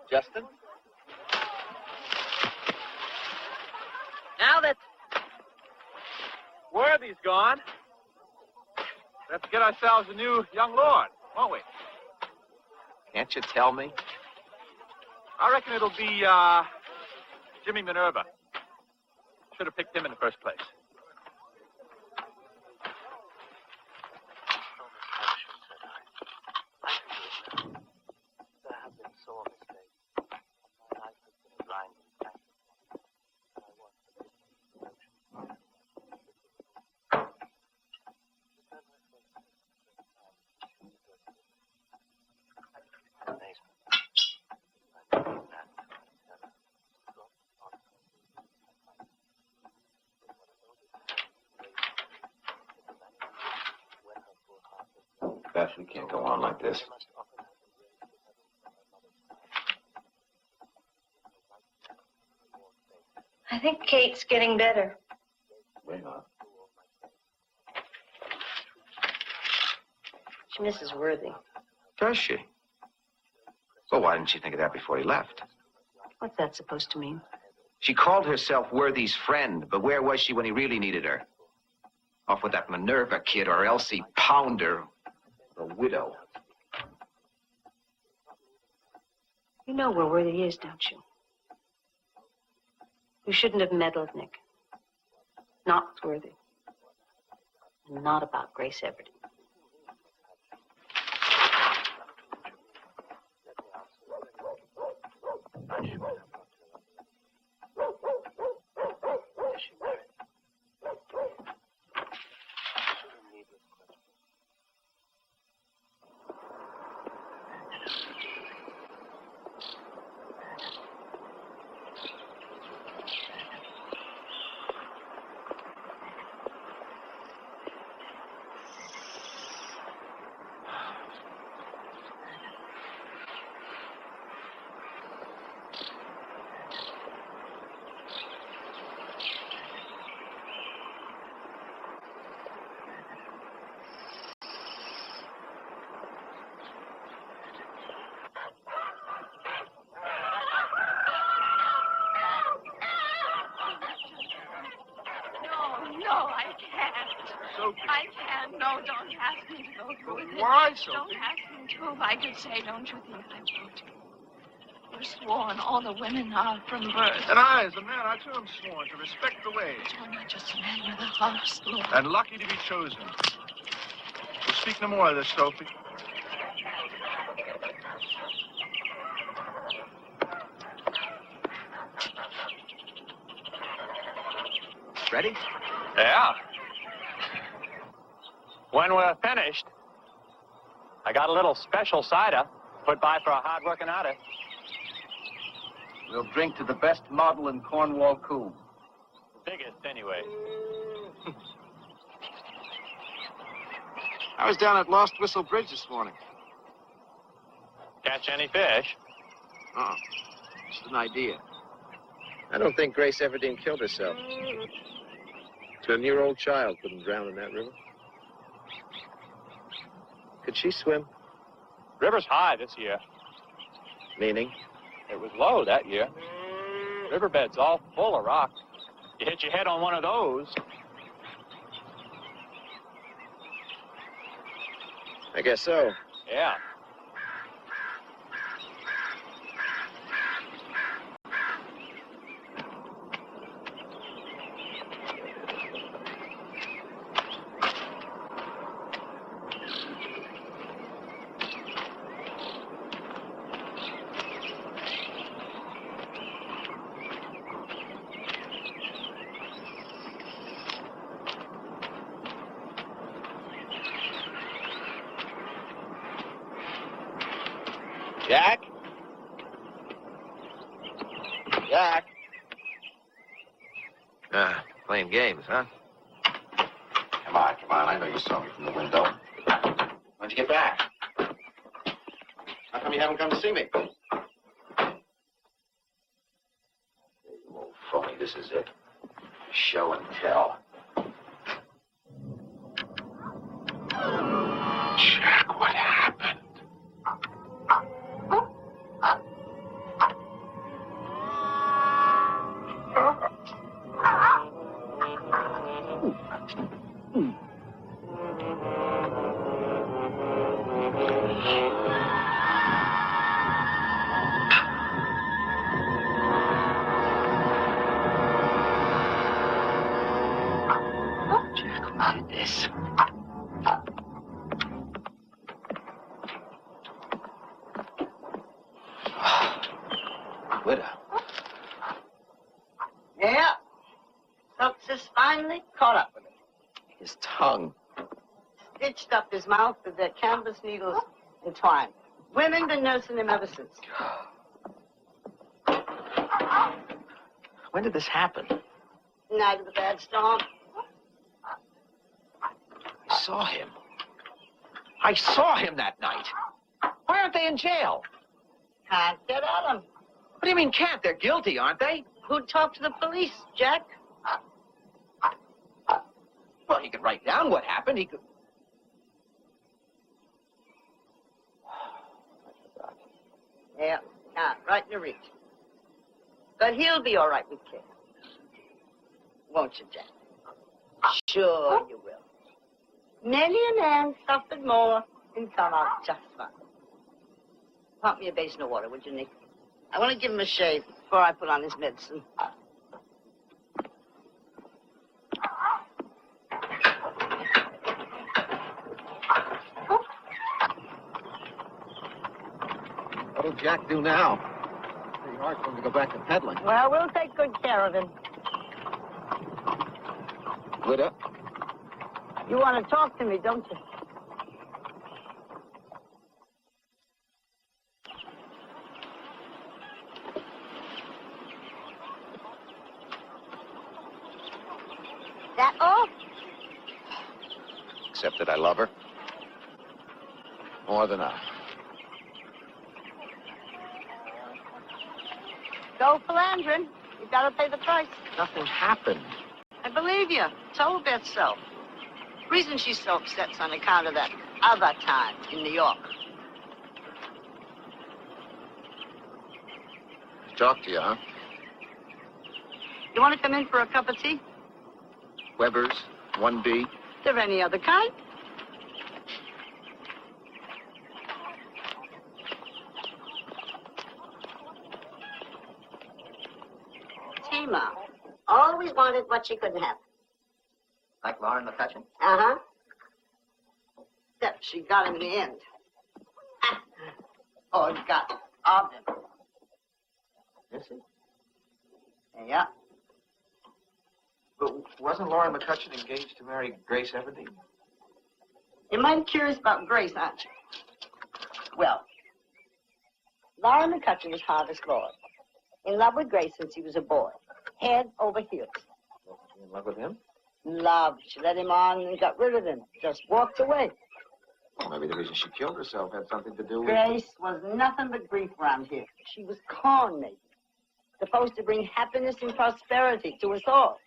Justin? Now that Worthy's gone, let's get ourselves a new young lord, won't we? Can't you tell me? I reckon it'll be, Jimmy Minerva. Should have picked him in the first place. There have been sore mistakes. My life has been a grind of sacrifice. I want to live in emotion. Amazement. I mean that. Beth, we can't go on like this. I think Kate's getting better. Wait not. She misses Worthy. Does she? Well, why didn't she think of that before he left? What's that supposed to mean? She called herself Worthy's friend, but where was she when he really needed her? Off with that Minerva kid or Elsie Pounder, the widow. You know where Worthy is, don't you? You shouldn't have meddled, Nick. Not with Worthy. And not about Grace Everdeen. No, I can't. Sophie. I can't. No, don't ask me to go through with it. Why, Sophie? Don't ask me to. If I could say, don't you think I would? You're sworn. All the women are from birth. And I, as a man, I too am sworn to respect the ways. You're not just a man, you're the harvest lord. And lucky to be chosen. We'll speak no more of this, Sophie. Ready? Yeah. When we're finished, I got a little special cider put by for a hard-working artist. We'll drink to the best model in Cornwall Coombe. Biggest, anyway. I was down at Lost Whistle Bridge this morning. Catch any fish? Uh-uh. Just an idea. I don't think Grace Everdeen killed herself. A 10-year-old child couldn't drown in that river. Could she swim? River's high this year. Meaning? It was low that year. Riverbed's all full of rocks. You hit your head on one of those. I guess so. Yeah. Jack? Jack? Playing games, huh? Come on, come on. I know you saw me from the window. When'd you get back? How come you haven't come to see me? You old phony, this is it. Show and tell. Jack, what happened? Yeah. Success finally caught up with him. His tongue. Stitched up his mouth with their canvas needles entwined. Women been nursing him ever since. When did this happen? Night of the bad storm. I saw him. I saw him that night. Why aren't they in jail? Can't get at him. What do you mean can't? They're guilty, aren't they? Who'd talk to the police, Jack? Well, he could write down what happened. He could... Yeah, can't. Right in the reach. But he'll be all right with care. Won't you, Jack? Sure you will. Many a man suffered more and come out just fine. Pump me a basin of water, would you, Nick? I want to give him a shave before I put on his medicine. What'll Jack do now? Pretty hard for him to go back to peddling. Well, we'll take good care of him. Widow? You want to talk to me, don't you? That all? Except that I love her. More than I. Go philandering. You gotta pay the price. Nothing happened. I believe you. Told Bette so. Reason she's so upset's on account of that other time in New York. Talk to you, huh? You want to come in for a cup of tea? Weber's, 1B. Is there any other kind? Tima always wanted what she couldn't have. Like Lauren McCutcheon? Uh-huh. Except she got him in the end. Oh, got of him. Is he? Yeah. But wasn't Lauren McCutcheon engaged to marry Grace Everdeen? You're mighty curious about Grace, aren't you? Well, Laura McCutcheon was Harvest Lord. In love with Grace since he was a boy. Head over heels. In love with him? Love. She led him on and got rid of him. Just walked away. Well, maybe the reason she killed herself had something to do with... Grace was nothing but grief around here. She was corn maiden. Supposed to bring happiness and prosperity to us all.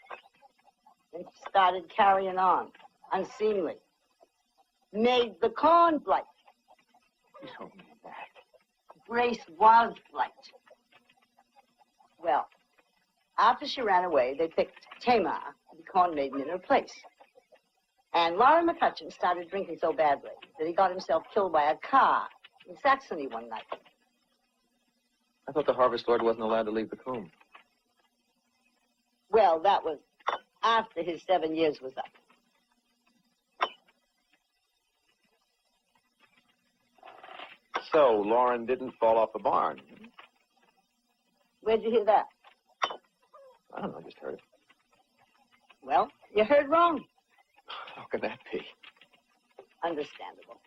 Then she started carrying on. Unseemly. Made the corn blight. You don't mean that. Grace was blight. Well, after she ran away, they picked Tamar, the corn maiden, in her place. And Laura McCutcheon started drinking so badly that he got himself killed by a car in Saxony one night. I thought the Harvest Lord wasn't allowed to leave the coombe. Well, that was after his 7 years was up. So, Lauren didn't fall off the barn. Where'd you hear that? I don't know, I just heard it. Well, you heard wrong. How can that be? Understandable.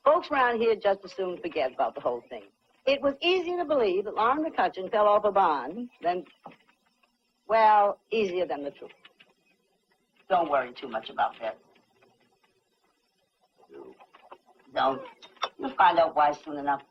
Folks around here just as soon forget about the whole thing. It was easier to believe that Lauren McCutcheon fell off a barn than, well, easier than the truth. Don't worry too much about that. Don't. You'll find out why soon enough.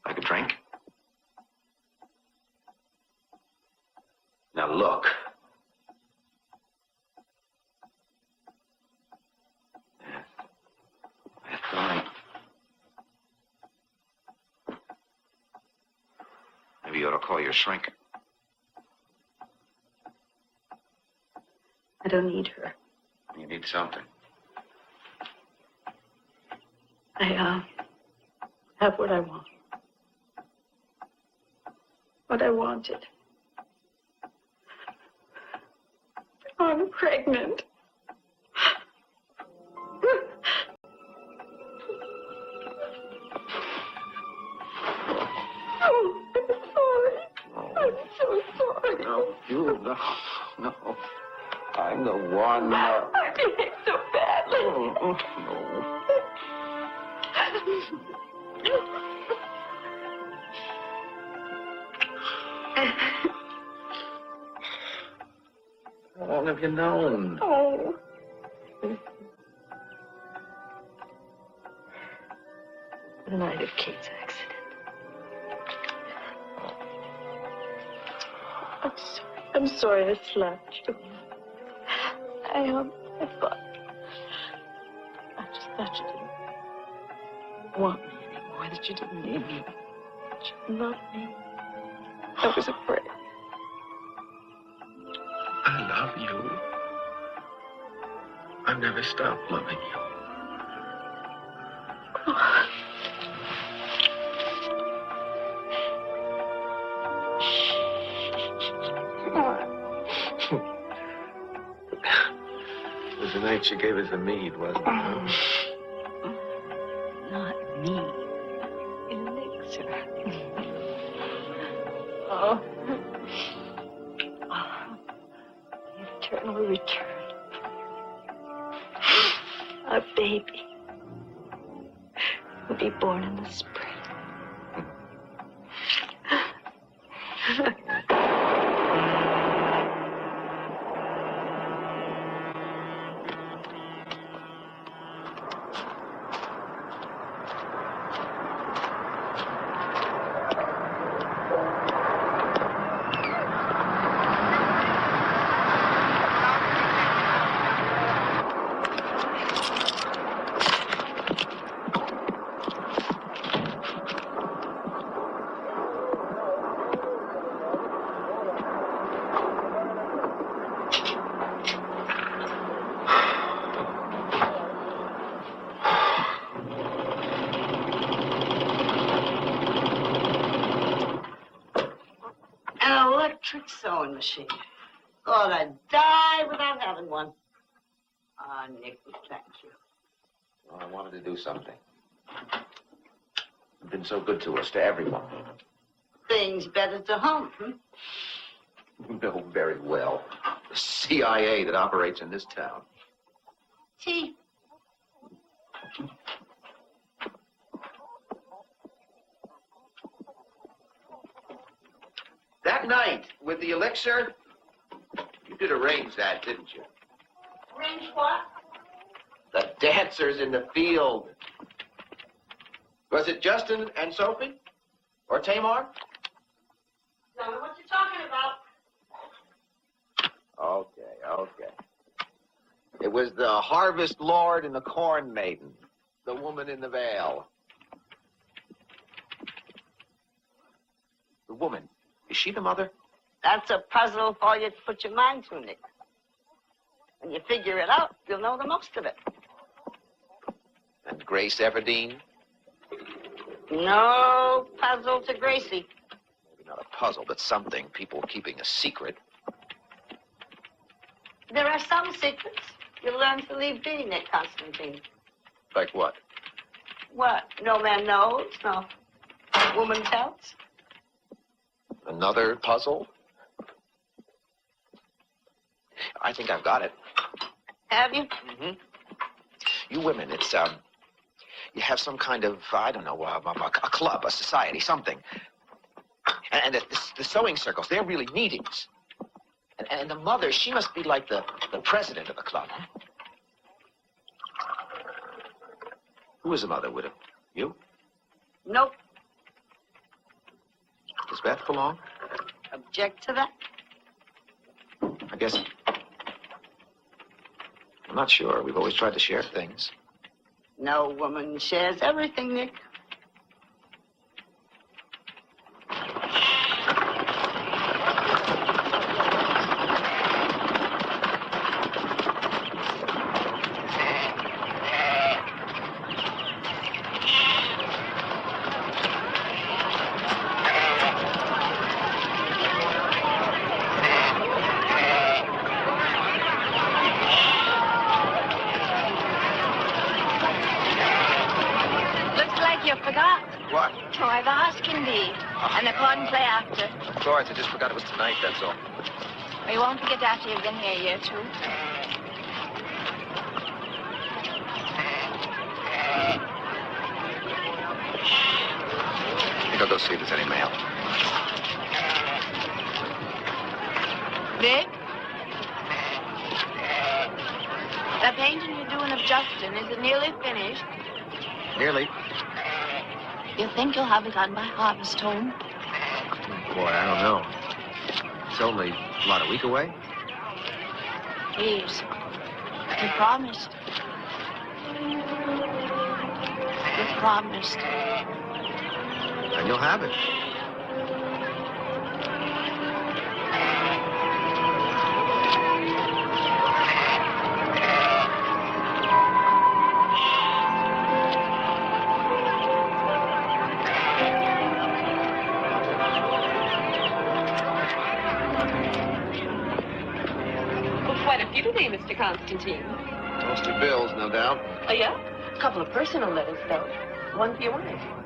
Like a drink? Now look. That's all right. Maybe you ought to call your shrink. I don't need her. You need something. I have what I want. What I wanted. I'm pregnant. Oh, I'm sorry. I'm so sorry. No, you, no. I'm the one. I behaved so badly. No. How long have you known? Oh. The night of Kate's accident. I'm sorry I slapped you. I thought... I just thought you didn't want me anymore, that you didn't need me. That you didn't love me. I was afraid. I love you. I've never stopped loving you. It was the night she gave us the mead, wasn't it? Not me. Elixir. Oh. The eternal return. Our baby will be born in the spring. electric sewing machine. Thought I'd die without having one. Ah, Nick, thank you. Well, I wanted to do something. You've been so good to us, to everyone. Things better to home, You know very well. The CIA that operates in this town. Tea. That night, with the elixir, you did arrange that, didn't you? Arrange what? The dancers in the field. Was it Justin and Sophie? Or Tamar? Don't know what you're talking about. Okay. It was the harvest lord and the corn maiden. The woman in the veil. The woman. Is she the mother? That's a puzzle for you to put your mind to, Nick. When you figure it out, you'll know the most of it. And Grace Everdeen? No puzzle to Gracie. Maybe not a puzzle, but something people keeping a secret. There are some secrets you'll learn to leave be, Nick Constantine. Like what? What? No man knows, no woman tells. Another puzzle? I think I've got it. Have you? Mm-hmm. You women, it's, you have some kind of, I don't know, a club, a society, something. And the sewing circles, they're really meetings. And the mother, she must be like the president of the club. Huh? Who is the mother, widow? You? Nope. Does Beth belong? Object to that? I guess. I'm not sure. We've always tried to share things. No woman shares everything, Nick. Of course, I just forgot it was tonight, that's all. Well, you won't forget after you've been here a year, too. I think I'll go see if there's any mail. Vic? That painting you're doing of Justin, is it nearly finished? Nearly. You think you'll have it done by harvest home? Boy, I don't know. It's only, what, a week away? Please. You promised. You promised. And you'll have it. Mr. Constantine. Mostly bills, no doubt. Oh, yeah? A couple of personal letters, though. One for your wife.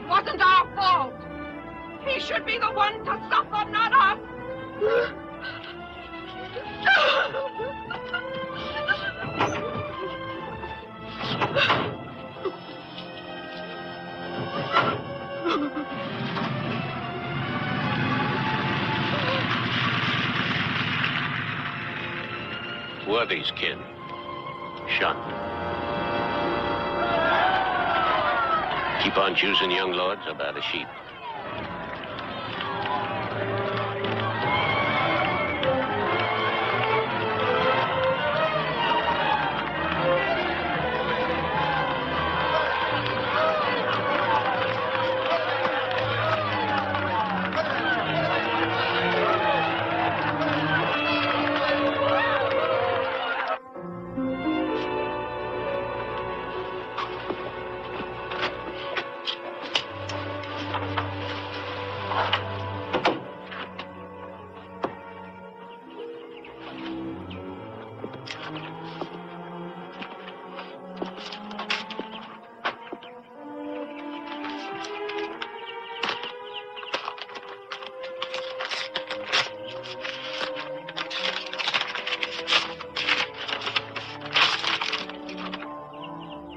It wasn't our fault. He should be the one to suffer, not us. Worthy's kin. Shot. Keep on choosing young lords about a sheep.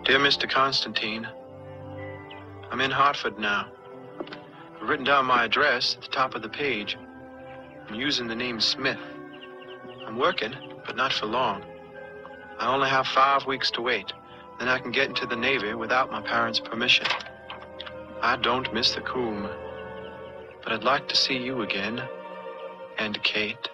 Dear Mr. Constantine, I'm in Hartford now. I've written down my address at the top of the page. I'm using the name Smith. I'm working, but not for long. I only have 5 weeks to wait. Then I can get into the Navy without my parents' permission. I don't miss the coom, but I'd like to see you again, and Kate.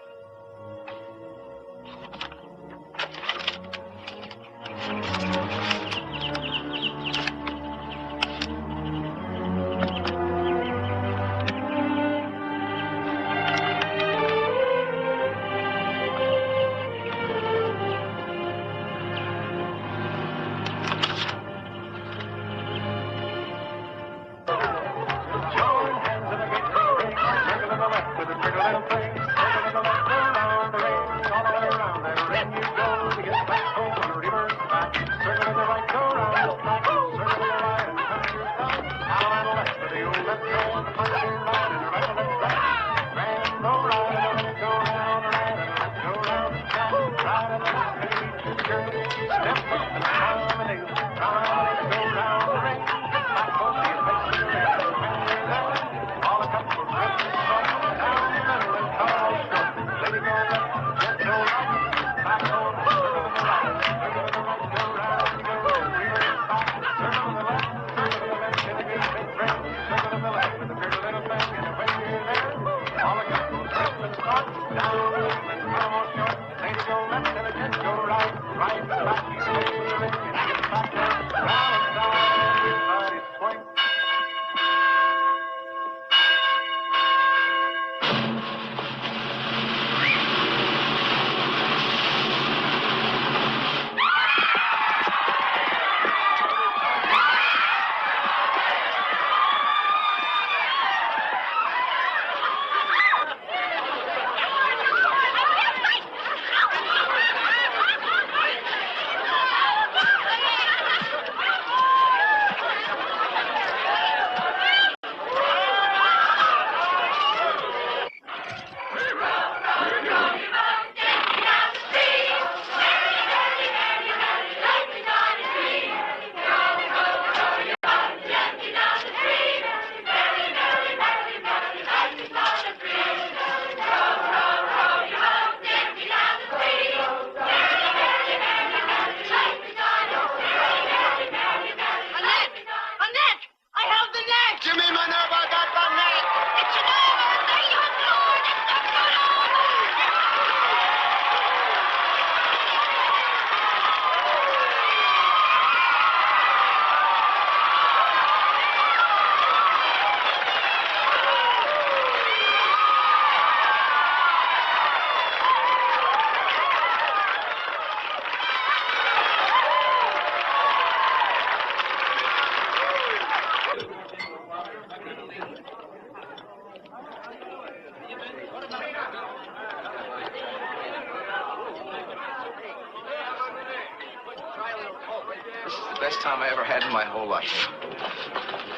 This is the best time I ever had in my whole life.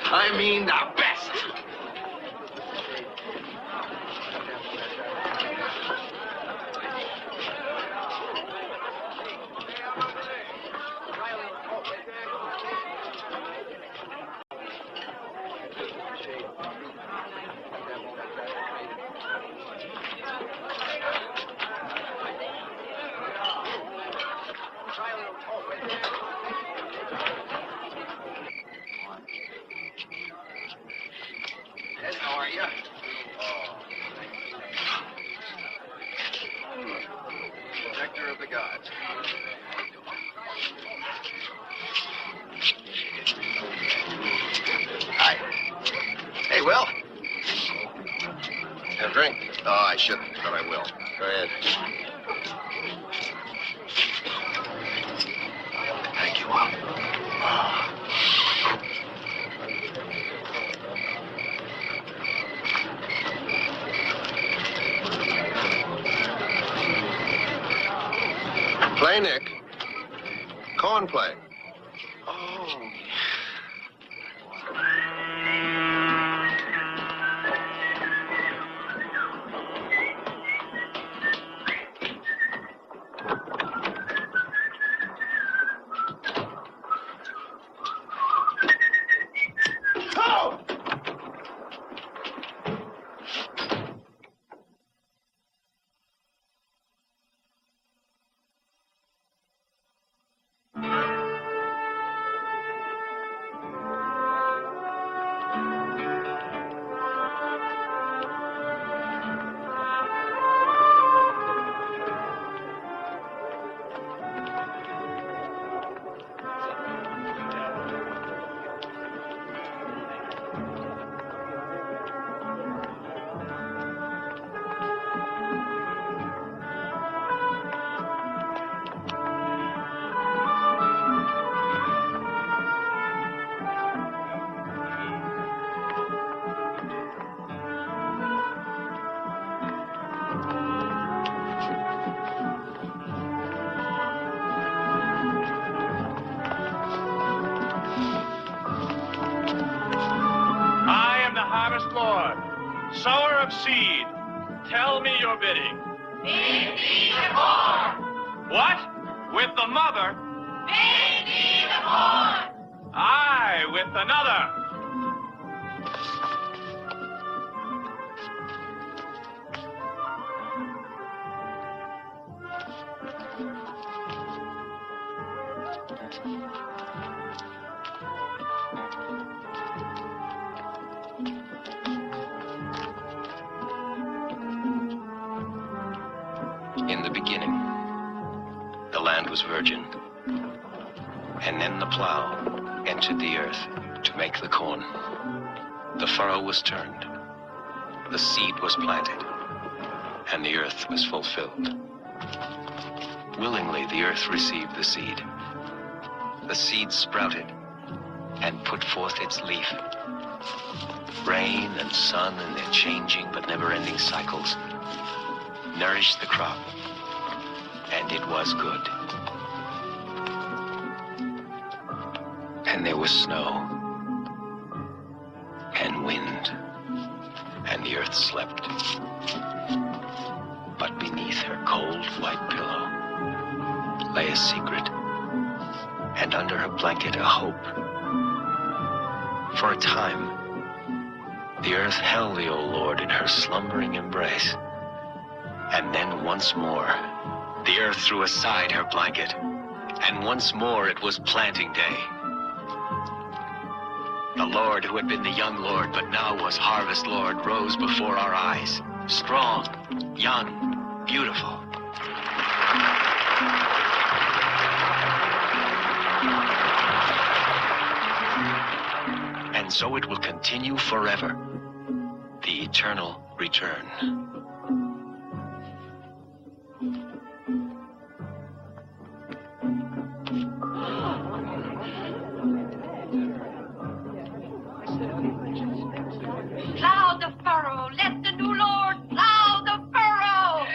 I mean the best. Yes, how are you? Protector of the gods. Hi. Hey, Will. Have a drink? Oh, I shouldn't, but I will. Go ahead. Thank you, Will. Play, Nick. Corn play. Oh. I am the harvest lord, sower of seed. Tell me your bidding. Feed thee the corn. What? With the mother? Feed thee the corn. I with another. In the beginning, the land was virgin, and then the plow entered the earth to make the corn. The furrow was turned, the seed was planted, and the earth was fulfilled. Willingly, the earth received the seed. The seed sprouted and put forth its leaf. Rain and sun in their changing but never-ending cycles nourished the crop, and it was good. And there was snow and wind, and the earth slept. But beneath her cold white pillow lay a secret, and under her blanket a hope. For a time, the earth held the old Lord in her slumbering embrace. And then once more, the earth threw aside her blanket, and once more it was planting day. The Lord who had been the young Lord, but now was harvest Lord, rose before our eyes, strong, young, beautiful. And so it will continue forever, the eternal return. Plow the furrow, let the new Lord plow the furrow.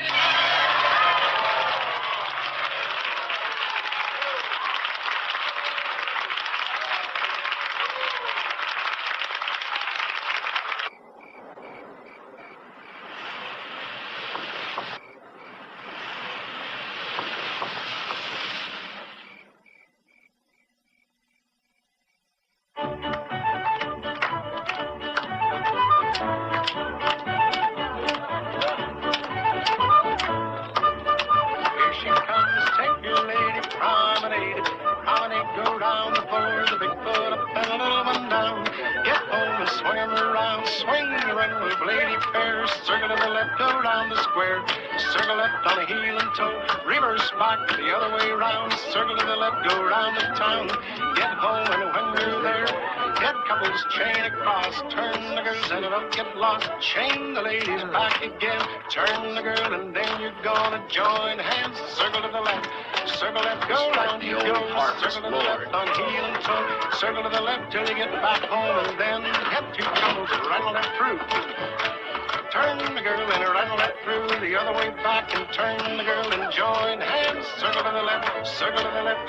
left, go round the square. Circle left on a heel and toe. Reverse back the other way round. Circle to the left, go round the town. Get home and when you're there, head couples chain across. Turn the girls and don't get lost. Chain the ladies back again. Turn the girl and then you're gonna join hands. Circle to the left, go round you go. Circle to the left on heel and toe. Circle to the left till you get back home and then head two couples rattle that through. Turn the girl and rattle that through the other way back and turn the girl and join hands. Circle to the left,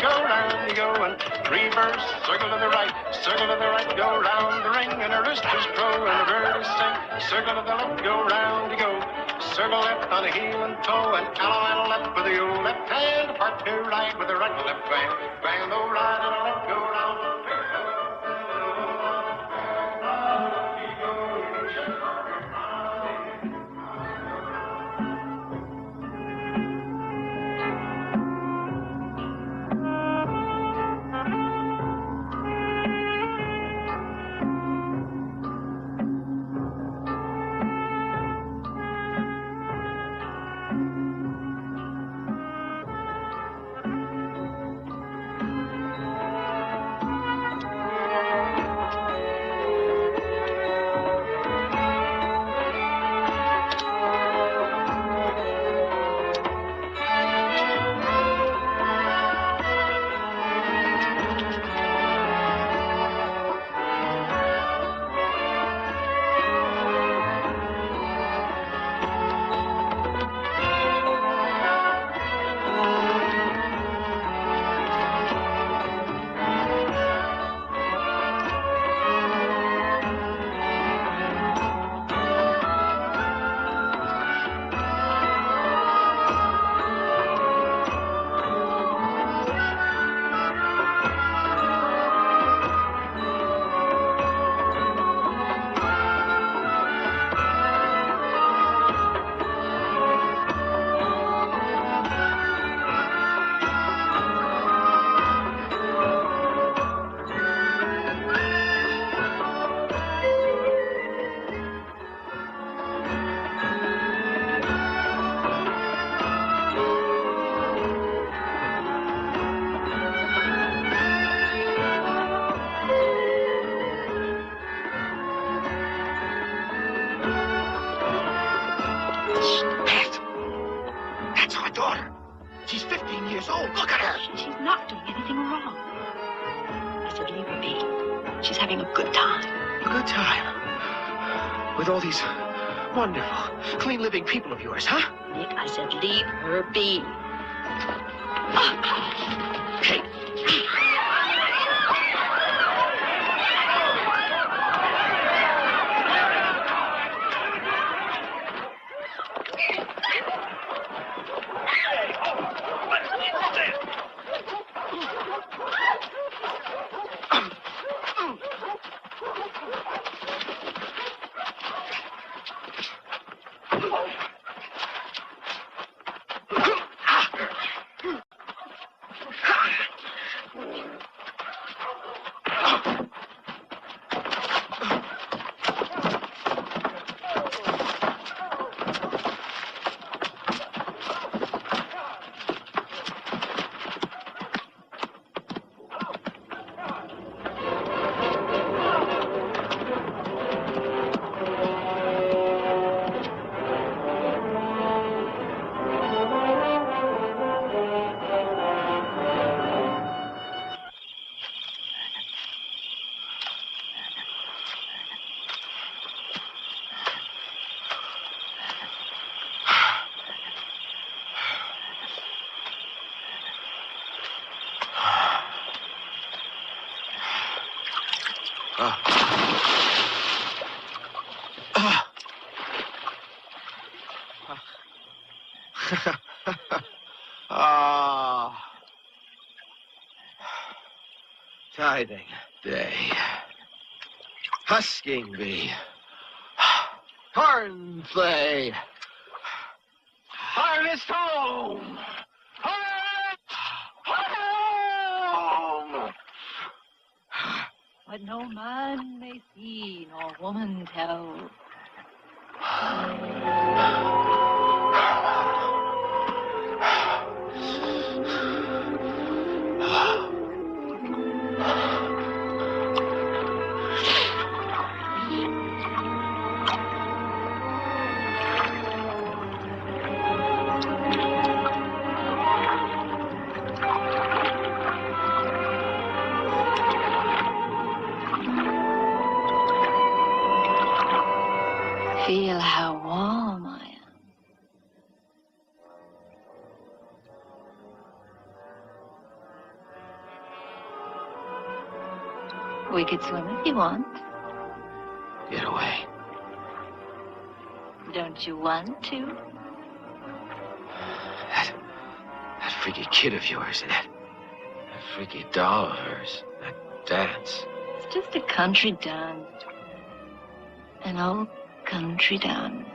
go round you go and reverse. Circle to the right, go round the ring and a rooster's crow and the birds sing. Circle to the left, go round you go. Circle left on the heel and toe and allo left with the old left hand. Part two right with the right and left bang. Bang the right and the left go round. She's 15 years old. Look at her. She's not doing anything wrong. I said, leave her be. She's having a good time. A good time? With all these wonderful, clean-living people of yours, huh? Nick, I said, leave her be. Hey. Tithing day. Husking bee. Corn play. Harvest home. Home. What no man may see nor woman tell. Feel how warm I am. We could swim if you want. Get away. Don't you want to? That freaky kid of yours and that freaky doll of hers. That dance. It's just a country dance. An old country dance.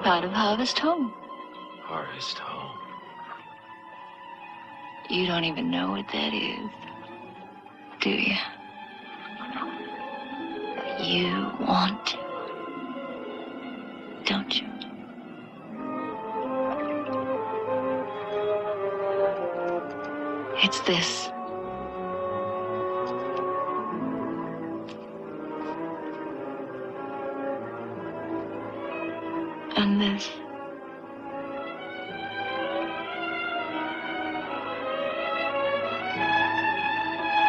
Part of Harvest Home. Harvest Home. You don't even know what that is, do you? You want to, don't you? It's this. And this.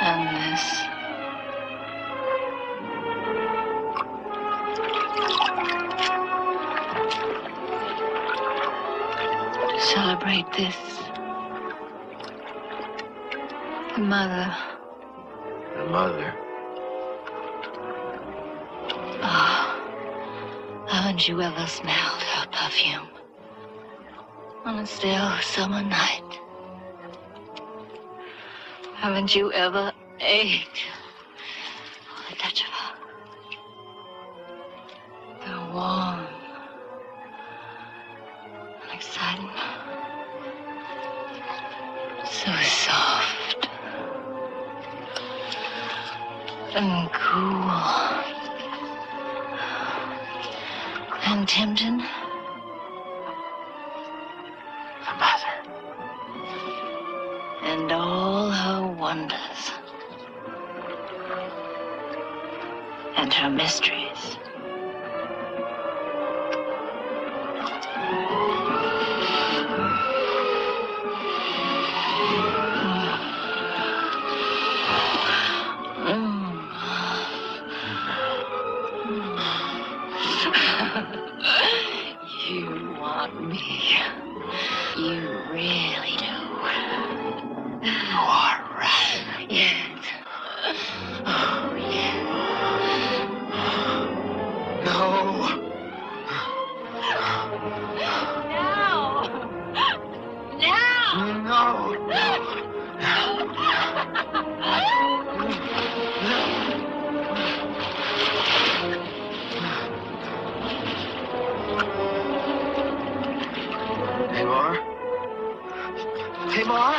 And this. Celebrate this. The mother. The mother. Oh, haven't you ever smelled her perfume on a still summer night? Haven't you ever ached for the touch of her? The warm and exciting, so soft and cool and tempting. The mother. And all her wonders and her mysteries. You want me. You really do. You are right. Yes. Oh, yes. No. Now. Tamar? Tamar?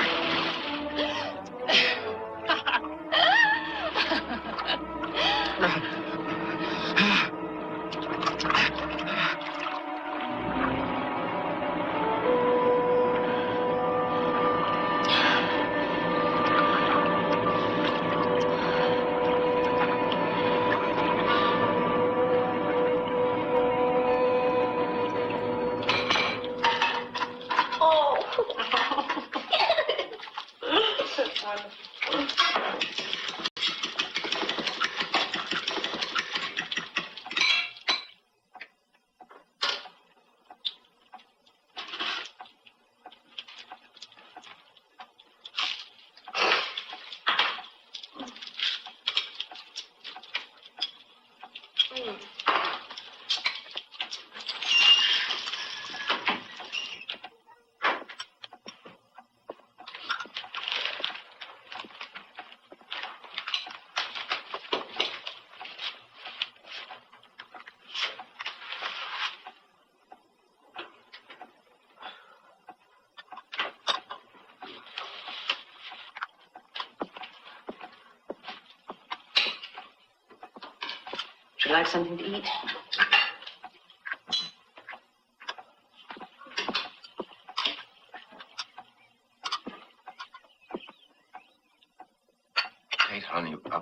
Would you like something to eat?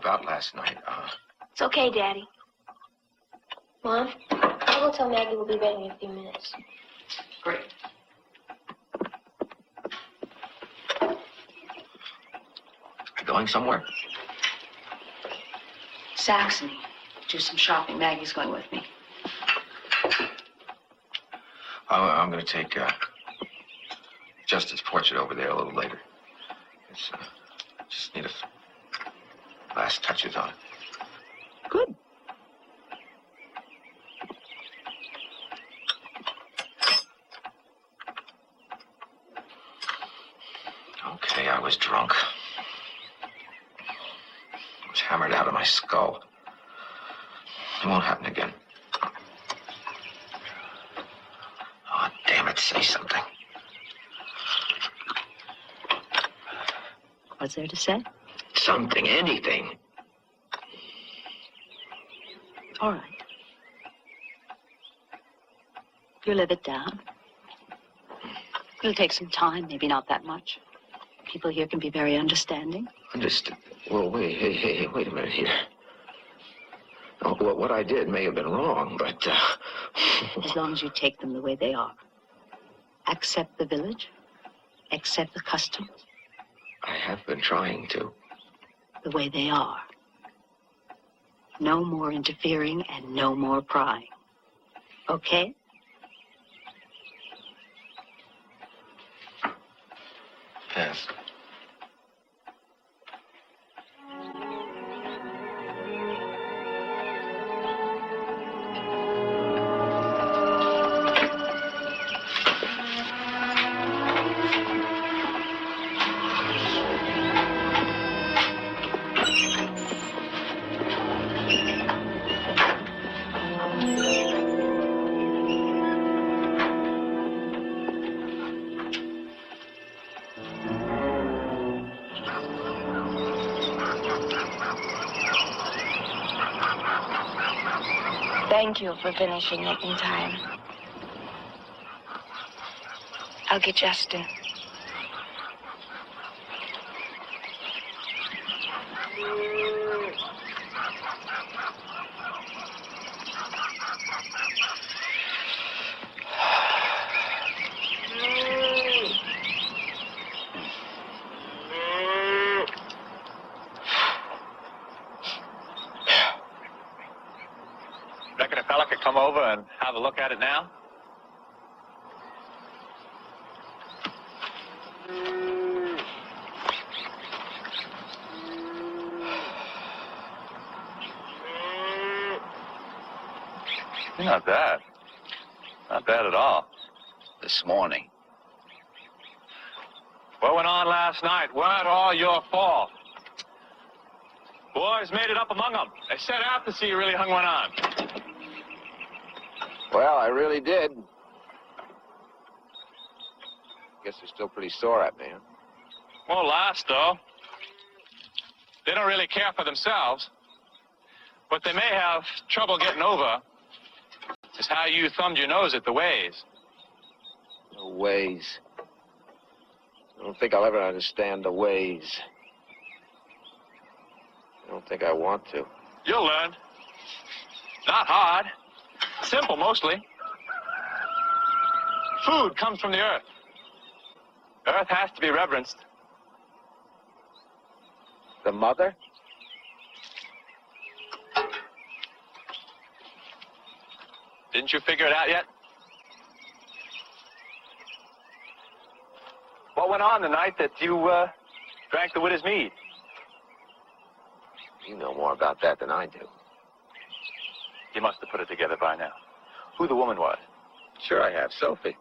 about last night. It's okay, Daddy. Mom, I'll go tell Maggie we'll be ready in a few minutes. Great. You going somewhere? Saxony. Do some shopping. Maggie's going with me. I'm going to take Justice's portrait over there a little later. It's, just need a last touches on it. Good. Okay, I was drunk. I was hammered out of my skull. It won't happen again. Oh, damn it, say something. What's there to say? Something, anything. All right. You live it down. It'll take some time, maybe not that much. People here can be very understanding. Understood. Well, wait a minute here. Oh, well, what I did may have been wrong, but, As long as you take them the way they are. Accept the village. Accept the customs. I have been trying to. The way they are. No more interfering and no more prying. Okay? Yes. Thank you for finishing it in time. I'll get Justin. Reckon a fella could come over and have a look at it now? Not bad. Not bad at all. This morning. What went on last night weren't all your fault. Boys made it up among them. They set out to see you really hung one on. Well, I really did. Guess they're still pretty sore at me, huh? Won't last, though. They don't really care for themselves. What they may have trouble getting over is how you thumbed your nose at the ways. The ways. I don't think I'll ever understand the ways. I don't think I want to. You'll learn. Not hard. Simple, mostly. Food comes from the earth. Earth has to be reverenced. The mother? Didn't you figure it out yet? What went on the night that you drank the widow's mead? You know more about that than I do. You must have put it together by now. Who the woman was? Sure I have. Sophie.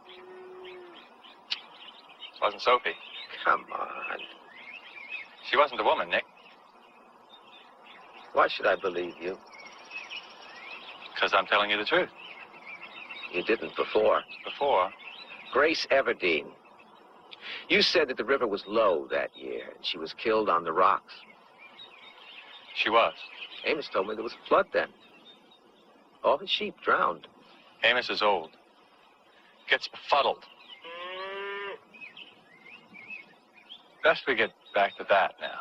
Wasn't Sophie. Come on. She wasn't a woman, Nick. Why should I believe you? Because I'm telling you the truth. You didn't before. Before? Grace Everdeen. You said that the river was low that year, and she was killed on the rocks. She was. Amos told me there was a flood then. All his sheep drowned. Amos is old. Gets befuddled. Best we get back to that now.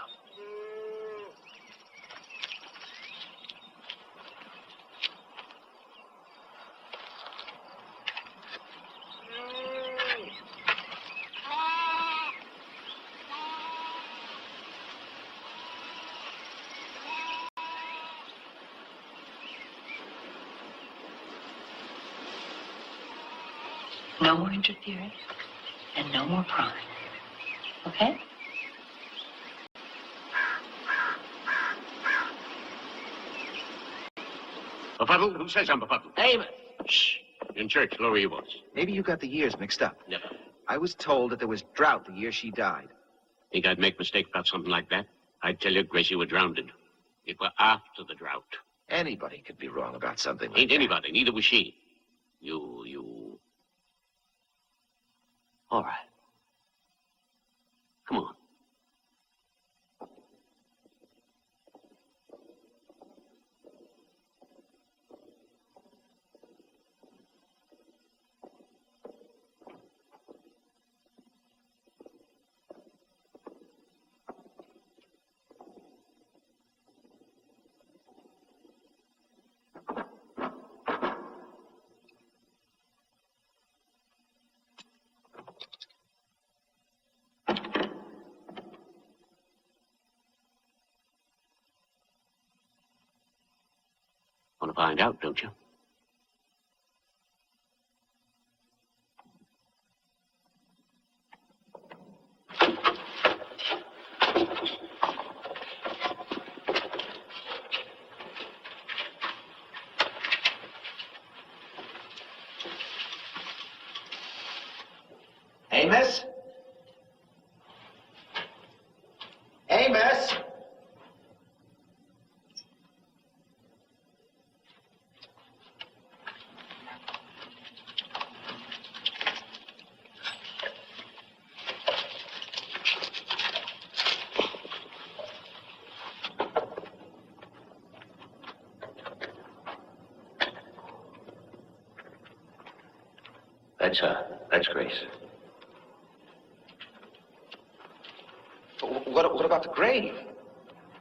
No more interference and no more prying. Okay? Befuddle? Who says I'm befuddled? Amos! Shh. In church, lower your voice. Maybe you got the years mixed up. Never. I was told that there was drought the year she died. Think I'd make mistake about something like that? I'd tell you Gracie were drowned. It were after the drought. Anybody could be wrong about something like Ain't that. anybody, neither was she. You. All right. Come on. Want to find out, don't you? Amos? Amos? That's her. That's Grace. What about the grave?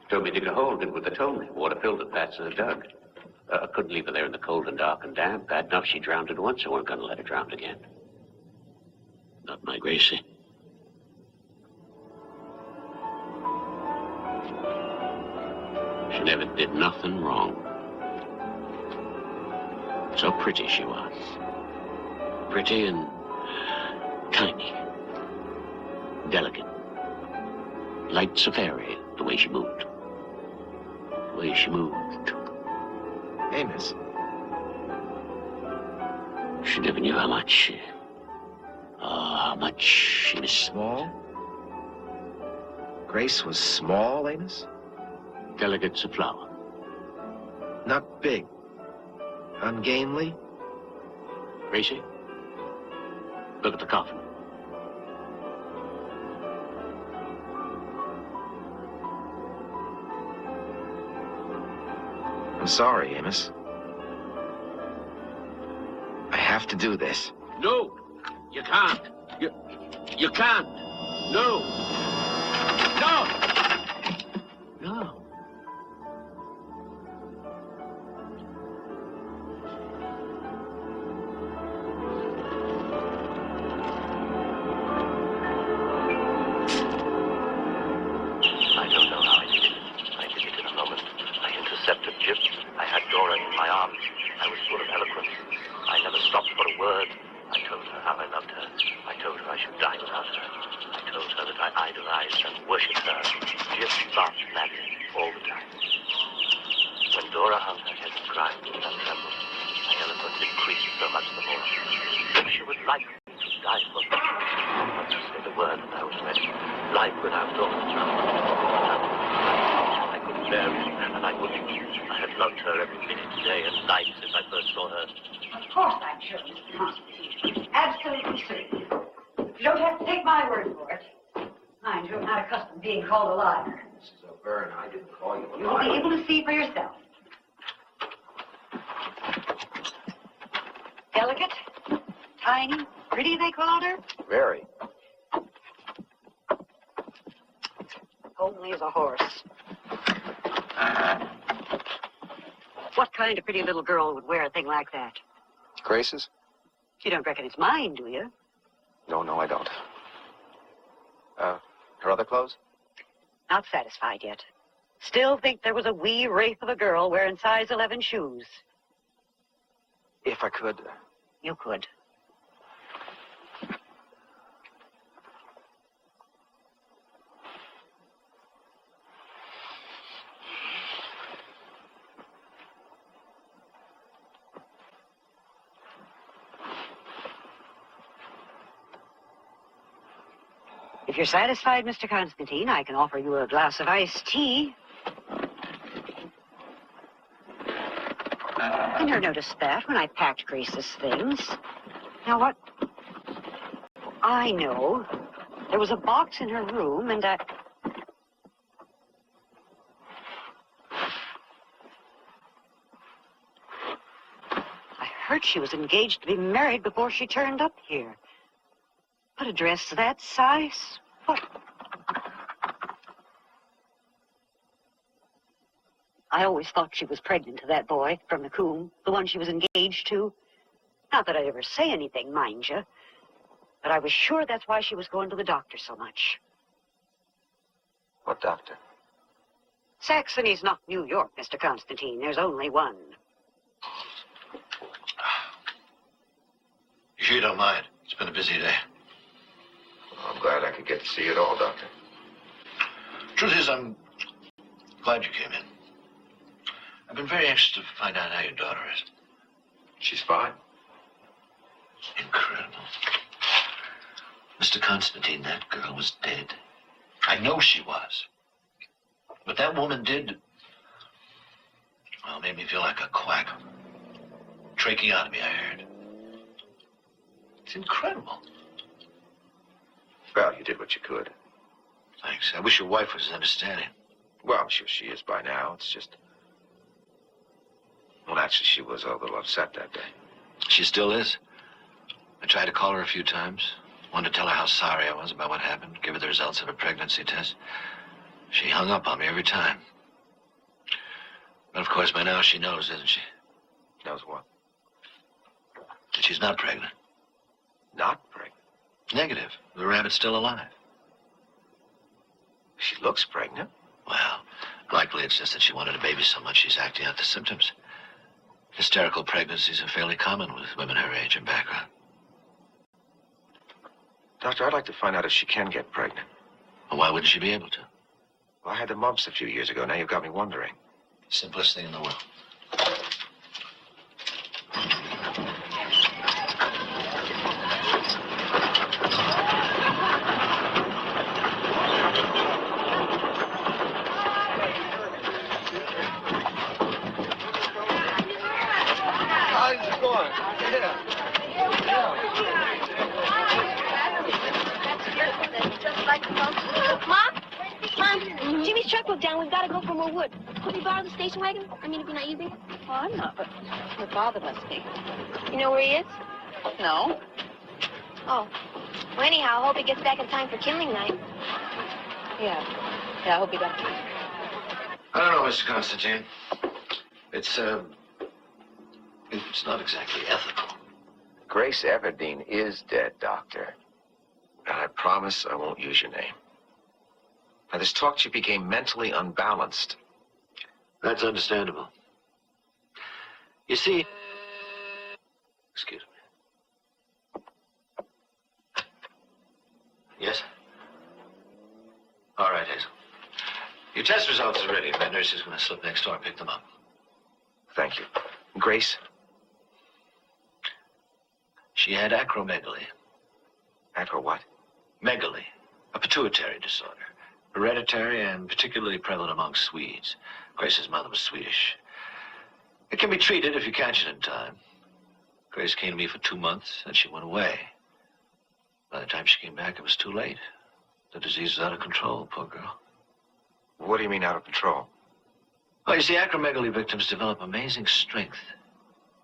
Told me to dig a hole, did what they told me. Water filled it, Pat, so they dug. I couldn't leave her there in the cold and dark and damp, Pat. Now, if she drowned it once, I weren't going to let her drown again. Not my Gracie. She never did nothing wrong. So pretty she was. Pretty and tiny. Delicate. Light safari, the way she moved. The way she moved. Amos. She never knew how much she was Small? Grace was small, Amos? delicate as a flower. Not big. Ungainly? Gracie, look at the coffin. I'm sorry, Amos. I have to do this. No, you can't. You can't. No. No. No. I don't know how I did it. I did it in a moment. I intercepted Jip. I had Dora in my arms. I was full of eloquence. I never stopped for a word. I told her how I loved her. I told her I should die without her. I told her that I idolized and worshipped her. Jip laughed madly all the time. When Dora hung her head and cried and I trembled, my eloquence increased so much the more. If she would like me to die for her, I just said a word and I was ready. Life without Dora. I couldn't bear it, and I wouldn't. I had loved her every minute, day and night since I first saw her. Of course I'm sure, Mr. Constantine. Absolutely certain. You don't have to take my word for it. Mind you, I'm not accustomed to being called a liar. Mrs. O'Byrne, I didn't call you a You'll be able to see for yourself. Delicate, tiny, pretty, they called her. Very. Homely as a horse. What kind of pretty little girl would wear a thing like that? Grace's? You don't reckon it's mine, do you? No, I don't. Her other clothes? Not satisfied yet. Still think there was a wee wraith of a girl wearing size 11 shoes. If I could. You could. If you're satisfied, Mr. Constantine, I can offer you a glass of iced tea. I never noticed that when I packed Grace's things. Now, what? I know. There was a box in her room, and I heard she was engaged to be married before she turned up here. But a dress that size? What? I always thought she was pregnant to that boy from the Coombe, the one she was engaged to. Not that I'd ever say anything, mind you, but I was sure that's why she was going to the doctor so much. What doctor? Saxony's not New York, Mr. Constantine. There's only one. You sure you don't mind? It's been a busy day. Well, I'm glad I could get to see it all, Doctor. Truth is, I'm glad you came in. I've been very anxious to find out how your daughter is. She's fine. Incredible. Mr. Constantine, that girl was dead. I know she was. But that woman did, well, made me feel like a quack. Tracheotomy, I heard. It's incredible. Well, you did what you could. Thanks. I wish your wife was understanding. Well, I'm sure she is by now. It's just... Well, actually, she was a little upset that day. She still is. I tried to call her a few times. Wanted to tell her how sorry I was about what happened. Give her the results of her pregnancy test. She hung up on me every time. But of course, by now she knows, doesn't she? Knows what? That she's not pregnant. Not pregnant? Negative. The rabbit's still alive. She looks pregnant. Well, likely it's just that she wanted a baby so much she's acting out the symptoms. Hysterical pregnancies are fairly common with women her age and background. Doctor, I'd like to find out if she can get pregnant. Well, why wouldn't she be able to? Well, I had the mumps a few years ago. Now you've got me wondering. Simplest thing in the world. How's it going? Mom, Jimmy's truck broke down. We've got to go for more wood. Could we borrow the station wagon? I mean, if you're not using it. Well, I'm not, but your father must be. You know where he is? No. Oh. Well, anyhow, I hope he gets back in time for kindling night. Yeah, I hope he does. I don't know, Mr. Constantine. It's not exactly ethical. Grace Everdeen is dead, Doctor. And I promise I won't use your name. Now, this talk she became mentally unbalanced. That's understandable. You see... Excuse me. Yes? All right, Hazel. Your test results are ready. My nurse is going to slip next door and pick them up. Thank you. Grace? She had acromegaly. Acro what? Megaly, a pituitary disorder. Hereditary and particularly prevalent among Swedes. Grace's mother was Swedish. It can be treated if you catch it in time. Grace came to me for 2 months, and she went away. By the time she came back, it was too late. The disease was out of control, poor girl. What do you mean out of control? Well, you see, acromegaly victims develop amazing strength.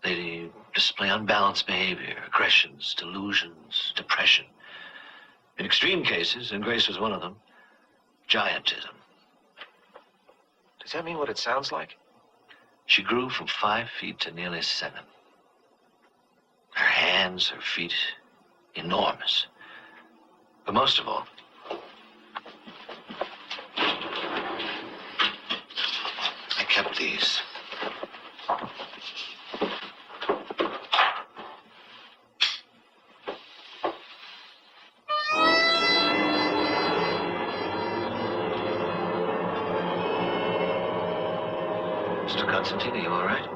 They display unbalanced behavior, aggressions, delusions, depression. In extreme cases, and Grace was one of them, giantism. Does that mean what it sounds like? She grew from 5 feet to nearly 7. Her hands, her feet, enormous. But most of all, I kept these. Mr. Constantine, are you all right?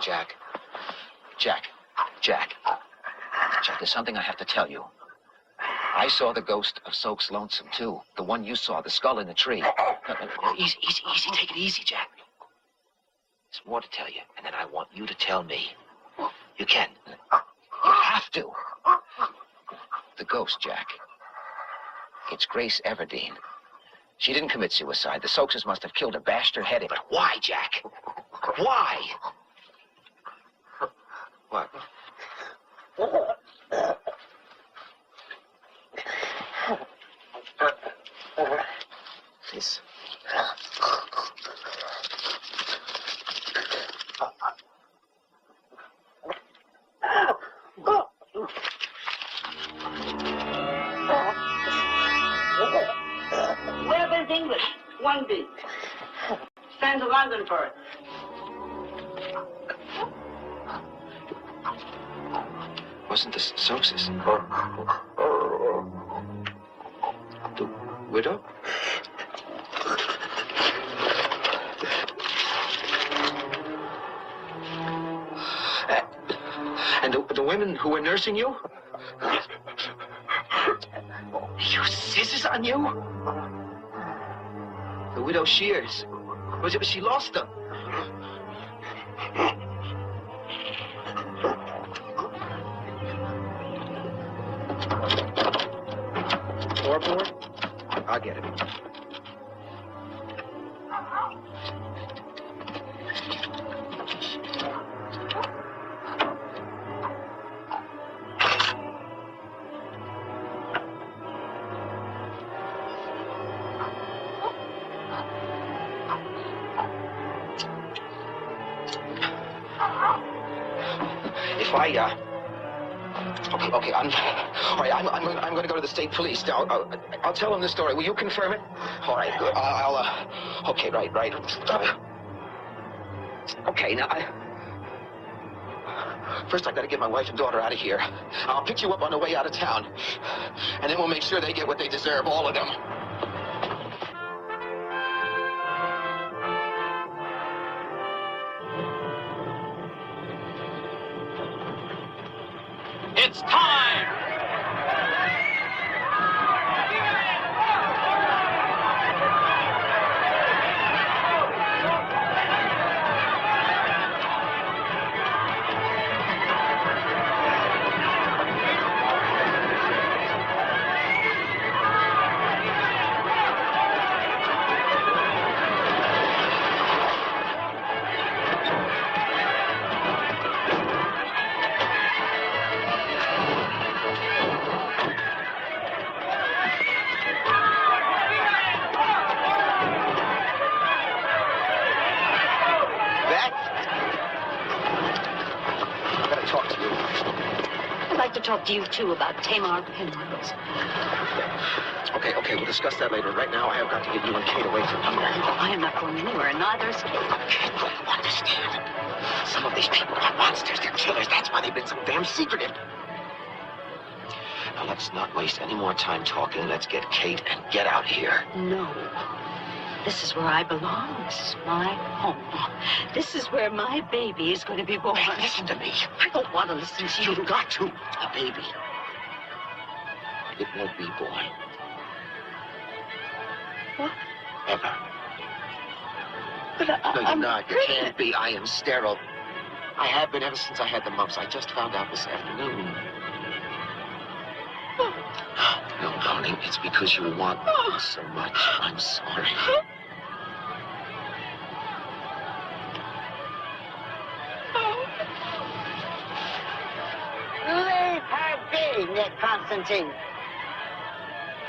Jack, there's something I have to tell you. I saw the ghost of Soak's Lonesome, too. The one you saw, the skull in the tree. No, easy. Take it easy, Jack. There's more to tell you, and then I want you to tell me. You can. You have to. The ghost, Jack. It's Grace Everdeen. She didn't commit suicide. The Soakses must have killed her, bashed her head in. But why, Jack? Why? What? Please. Web is English, 1B. Stand to London for it. Wasn't the Soakses? The widow? And the women who were nursing you? You scissors on you? The widow Shears. Was it she lost them? Floorboard? I'll get it. If I, Okay, I'm going to go to the state police. I'll tell them the story. Will you confirm it? All right, good. Okay, right. Okay, now, first I've got to get my wife and daughter out of here. I'll pick you up on the way out of town. And then we'll make sure they get what they deserve, all of them. It's time! Talk to you, too, about Tamar Penrose. Okay, we'll discuss that later. Right now, I have got to get you and Kate away from here. I am not going anywhere, and neither is Kate. Kate, you understand. Some of these people are monsters. They're killers. That's why they've been so damn secretive. Now, let's not waste any more time talking. Let's get Kate and get out of here. No. This is where I belong. This is my home. This is where my baby is going to be born. Hey, listen to me. I don't want to listen to you. You've got to. A baby. It won't be born. What? Ever. But No, you're not. You can't be. I am sterile. I have been ever since I had the mumps. I just found out this afternoon. No, darling, it's because you want me so much. I'm sorry. Leave her be, Nick Constantine.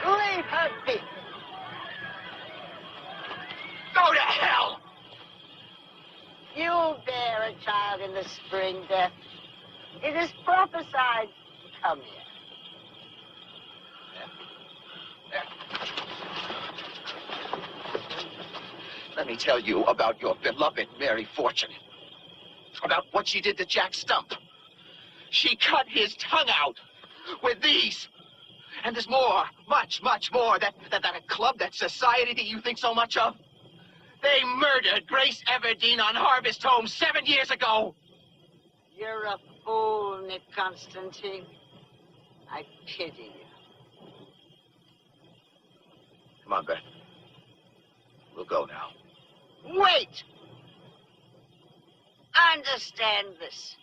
Leave her be. Go to hell! You'll bear a child in the spring, Beth. It is prophesied. Come here. Let me tell you about your beloved Mary Fortune. About what she did to Jack Stump. She cut his tongue out with these. And there's more, much more. That club, that society that you think so much of. They murdered Grace Everdeen on Harvest Home 7 years ago. You're a fool, Nick Constantine. I pity you. Come on, Bette. We'll go now. Wait! Understand this.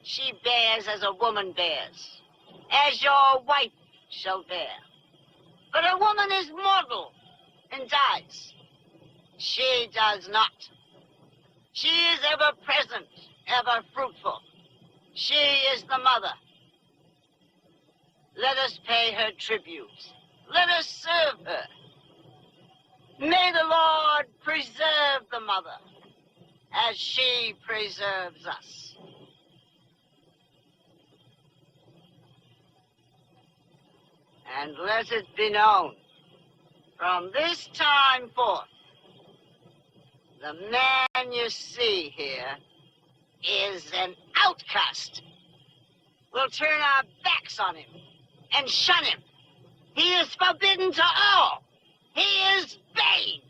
She bears as a woman bears, as your wife shall bear. But a woman is mortal and dies. She does not. She is ever present, ever fruitful. She is the mother. Let us pay her tribute. Let us serve her. May the Lord preserve the mother as she preserves us. And let it be known, from this time forth, the man you see here is an outcast. We'll turn our backs on him and shun him. He is forbidden to all. He is Bane.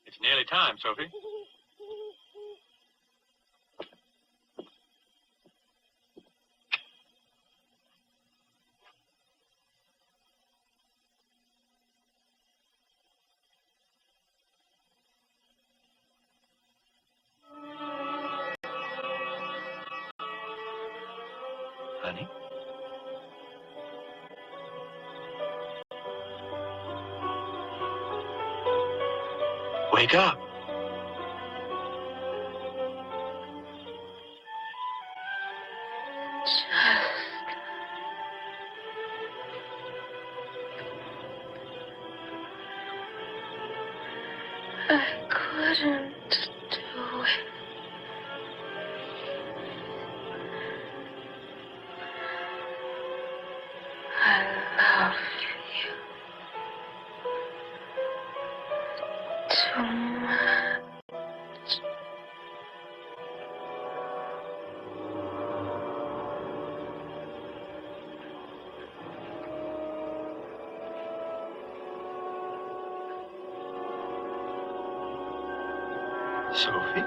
It's nearly time, Sophie. Honey? Wake up. I couldn't do it. I love you too much. Sophie?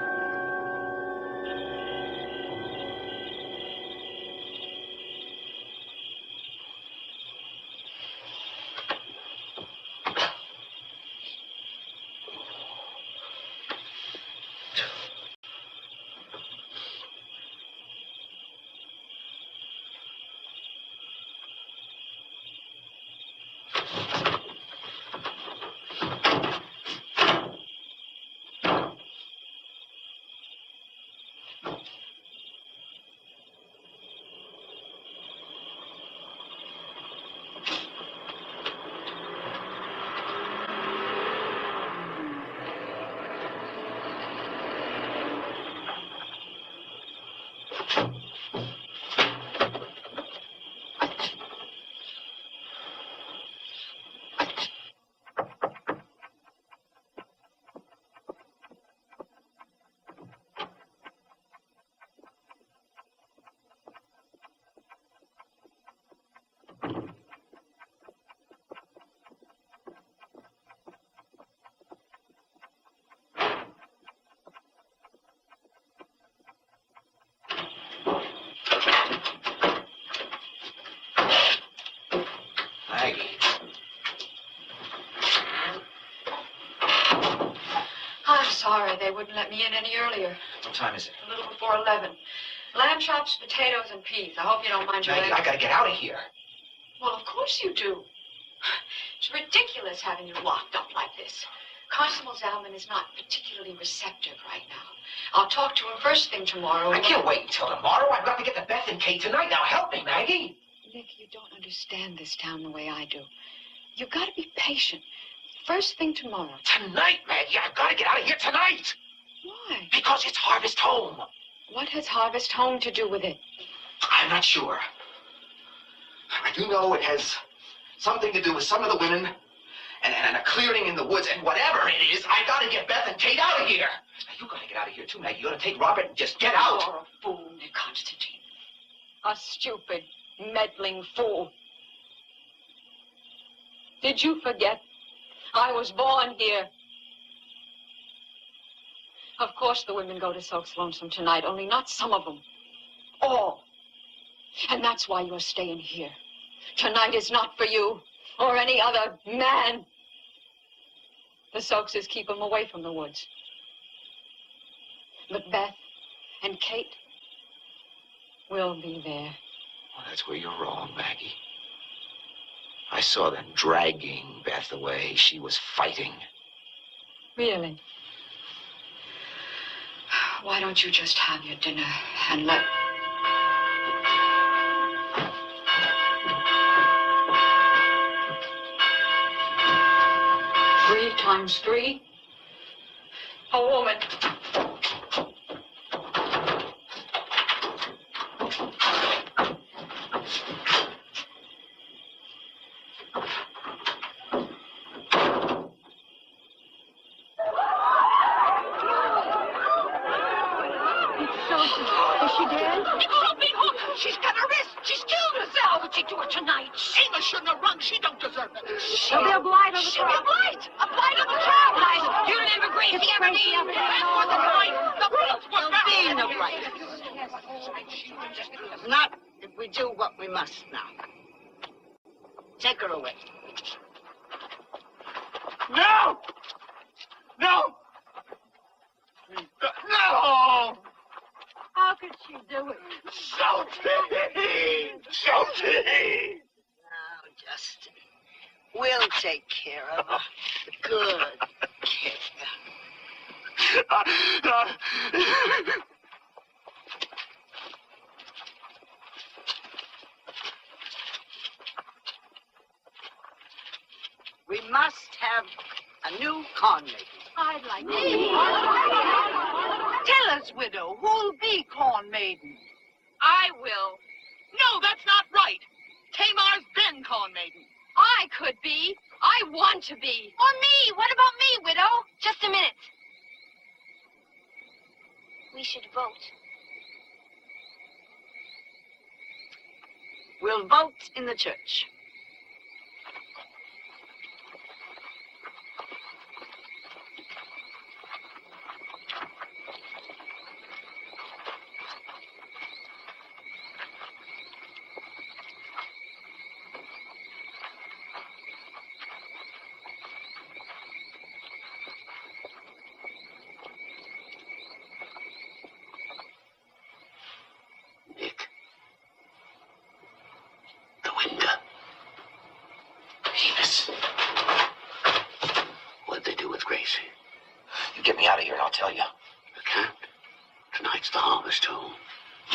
sorry. They wouldn't let me in any earlier. What time is it? A little before 11. Lamb chops, potatoes, and peas. I hope you don't mind your Maggie, eggs. I gotta get out of here. Well, of course you do. It's ridiculous having you locked up like this. Constable Zalman is not particularly receptive right now. I'll talk to him first thing tomorrow. I can't wait until tomorrow. I've got to get to Beth and Kate tonight. Now help me, Maggie. Nick, you don't understand this town the way I do. You've got to be patient. First thing tomorrow. Tonight, Maggie. I've got to get out of here tonight. Why? Because it's Harvest Home. What has Harvest Home to do with it? I'm not sure. I do know it has something to do with some of the women and a clearing in the woods, and whatever it is, I've got to get Beth and Kate out of here. Now, you got to get out of here, too, Maggie. You got to take Robert and just get out. You're a fool, Nick Constantine. A stupid, meddling fool. Did you forget? I was born here. Of course the women go to Soak's Lonesome tonight, only not some of them. All. And that's why you're staying here. Tonight is not for you or any other man. The Soakses keep them away from the woods. But Beth and Kate will be there. Well, that's where you're wrong, Maggie. I saw them dragging Beth away. She was fighting. Really? Why don't you just have your dinner and let... Three times three? A woman. Is she dead? She's cut her wrist. She's killed herself. What would she do it tonight? Amos shouldn't have run. She don't deserve it. There'll be a blight on the She'll be crowd. a blight. A blight on the crowd. You remember Gracie Everdeen? That was the blight. The blight was There'll be no blight. Not if we do what we must now. Take her away. No! No! No! How could she do it? Sophie! Now, Justin, we'll take care of her. Good care. We must have a new corn maker. I'd like Tell us, widow, who'll be corn maiden? I will. No, that's not right. Tamar's been corn maiden. I could be. I want to be. Or me. What about me, widow? Just a minute. We should vote. We'll vote in the church. Nick. The window. Amos. What'd they do with Gracie? You get me out of here and I'll tell you. I can't. Tonight's the Harvest Home.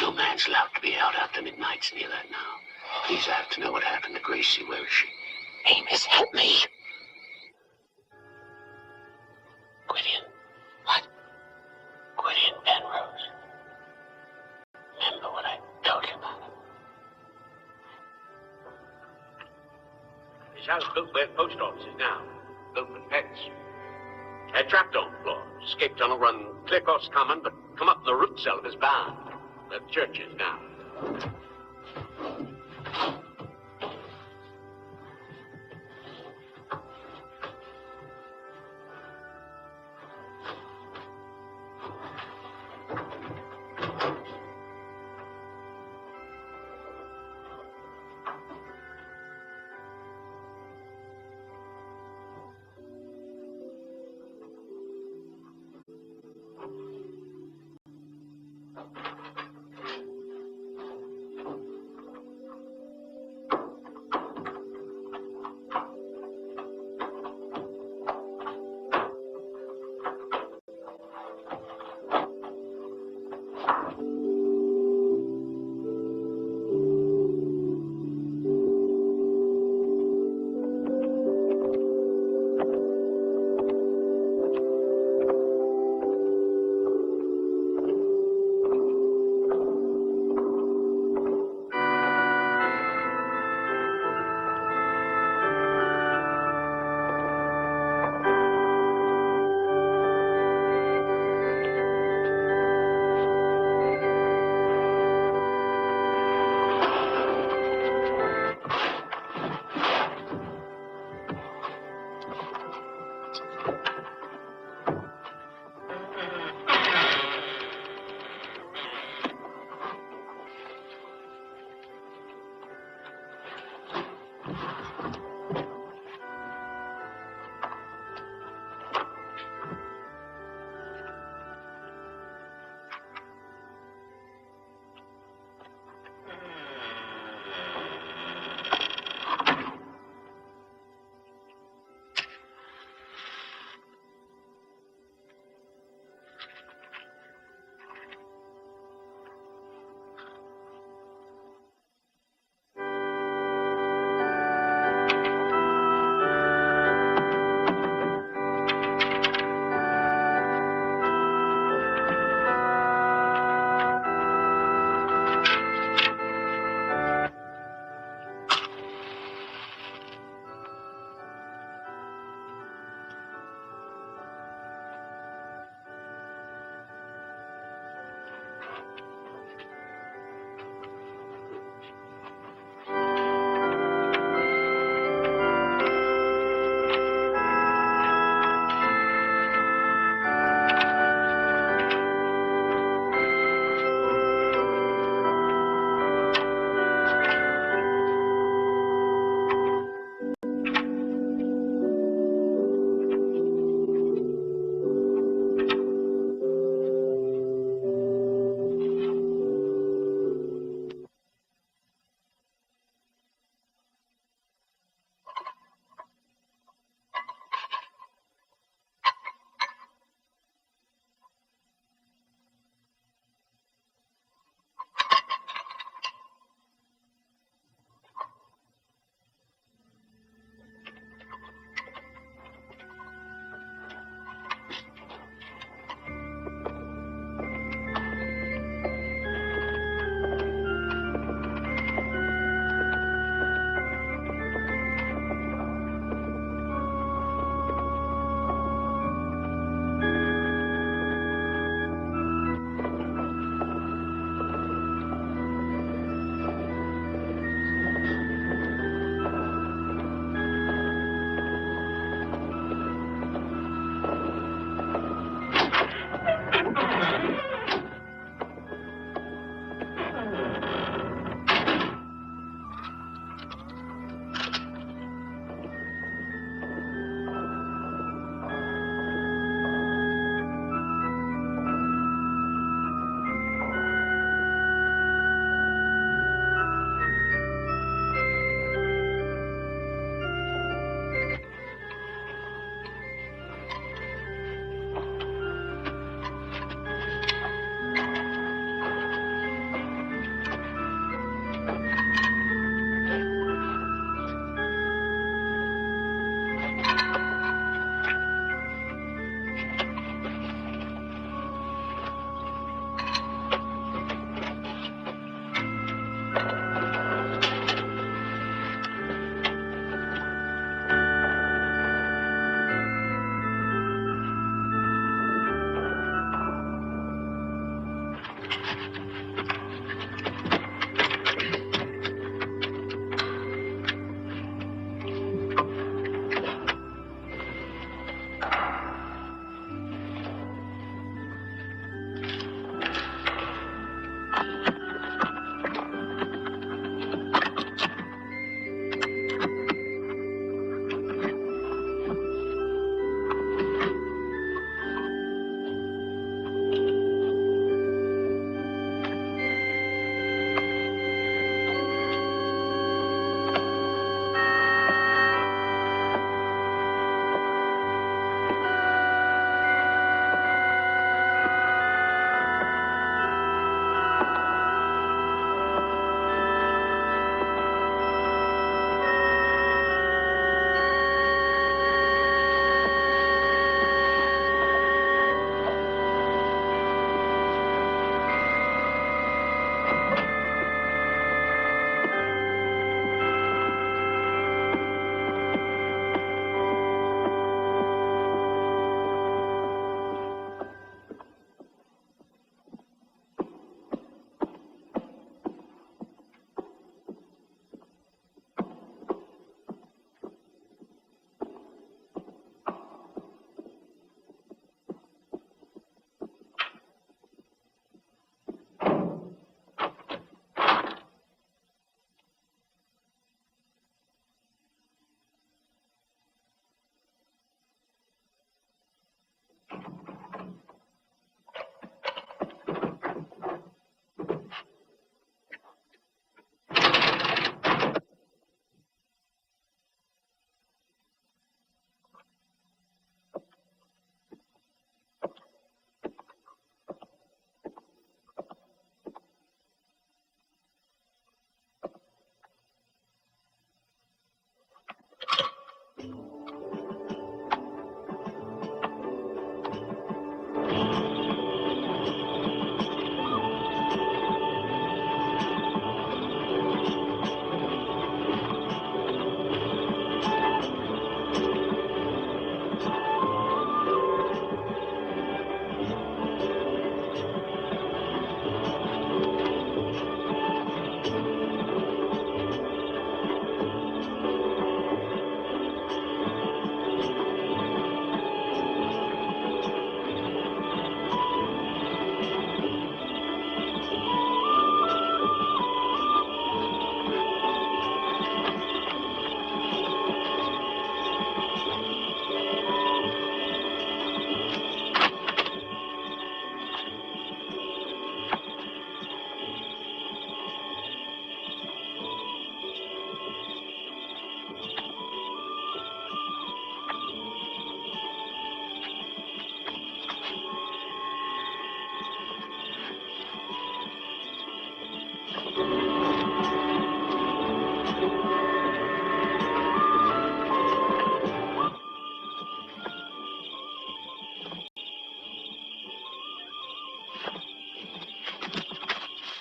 No man's allowed to be out after midnight's near that now. Please, I have to know what happened to Gracie. Where is she? Amos, help me. Gwydion. What? Gwydion Penrose. Remember what I told you about her? This house built where the post office is now. Built for pets. Had trapped on floor. Escape tunnel run clear across common, but come up in the root cell of his barn. Where the church is now.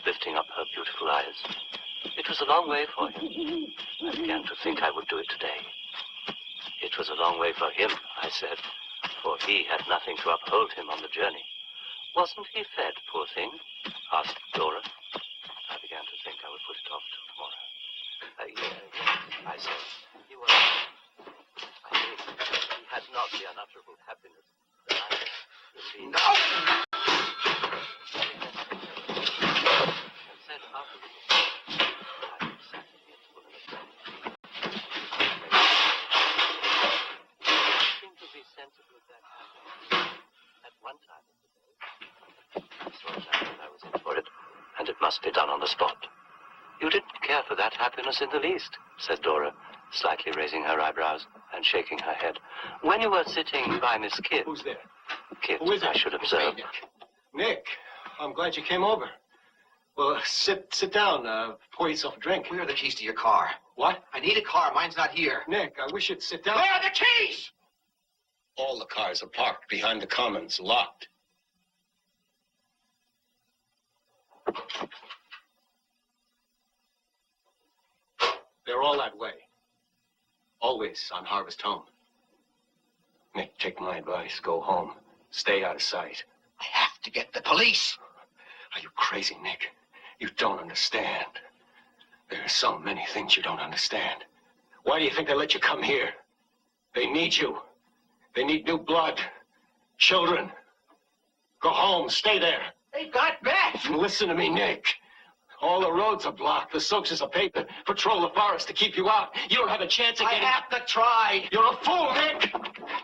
Lifting up her beautiful eyes. It was a long way for him. I began to think I would do it today. It was a long way for him, I said, for he had nothing to uphold him on the journey. Wasn't he fed, poor thing? Asked Dora. I began to think I would put it off till tomorrow. Yes, I said. He was. I think he had not the unutterable happiness that I had. Indeed. No! And said afterwards, I sat in the interval in a friend. I seemed to be sensible of that happiness at one time of the day. I saw now that I was in for it, and it must be done on the spot. You didn't care for that happiness in the least, said Dora, slightly raising her eyebrows and shaking her head. When you were sitting by Miss Kidd. Who's there? Kidd, Who is it? I should observe. Nick, I'm glad you came over. Well, sit down. Pour yourself a drink. Where are the keys to your car? What? I need a car. Mine's not here. Nick, I wish you'd sit down. Where are the keys? All the cars are parked behind the commons, locked. They're all that way. Always on Harvest Home. Nick, take my advice. Go home. Stay out of sight. I have to get the police. Are you crazy, Nick? You don't understand. There are so many things you don't understand. Why do you think they let you come here? They need you. They need new blood. Children. Go home. Stay there. They've got Bette. Listen to me, Nick. All the roads are blocked. The Soaks are paid to patrol the forest to keep you out. You don't have a chance of getting... I have to try. You're a fool, Nick.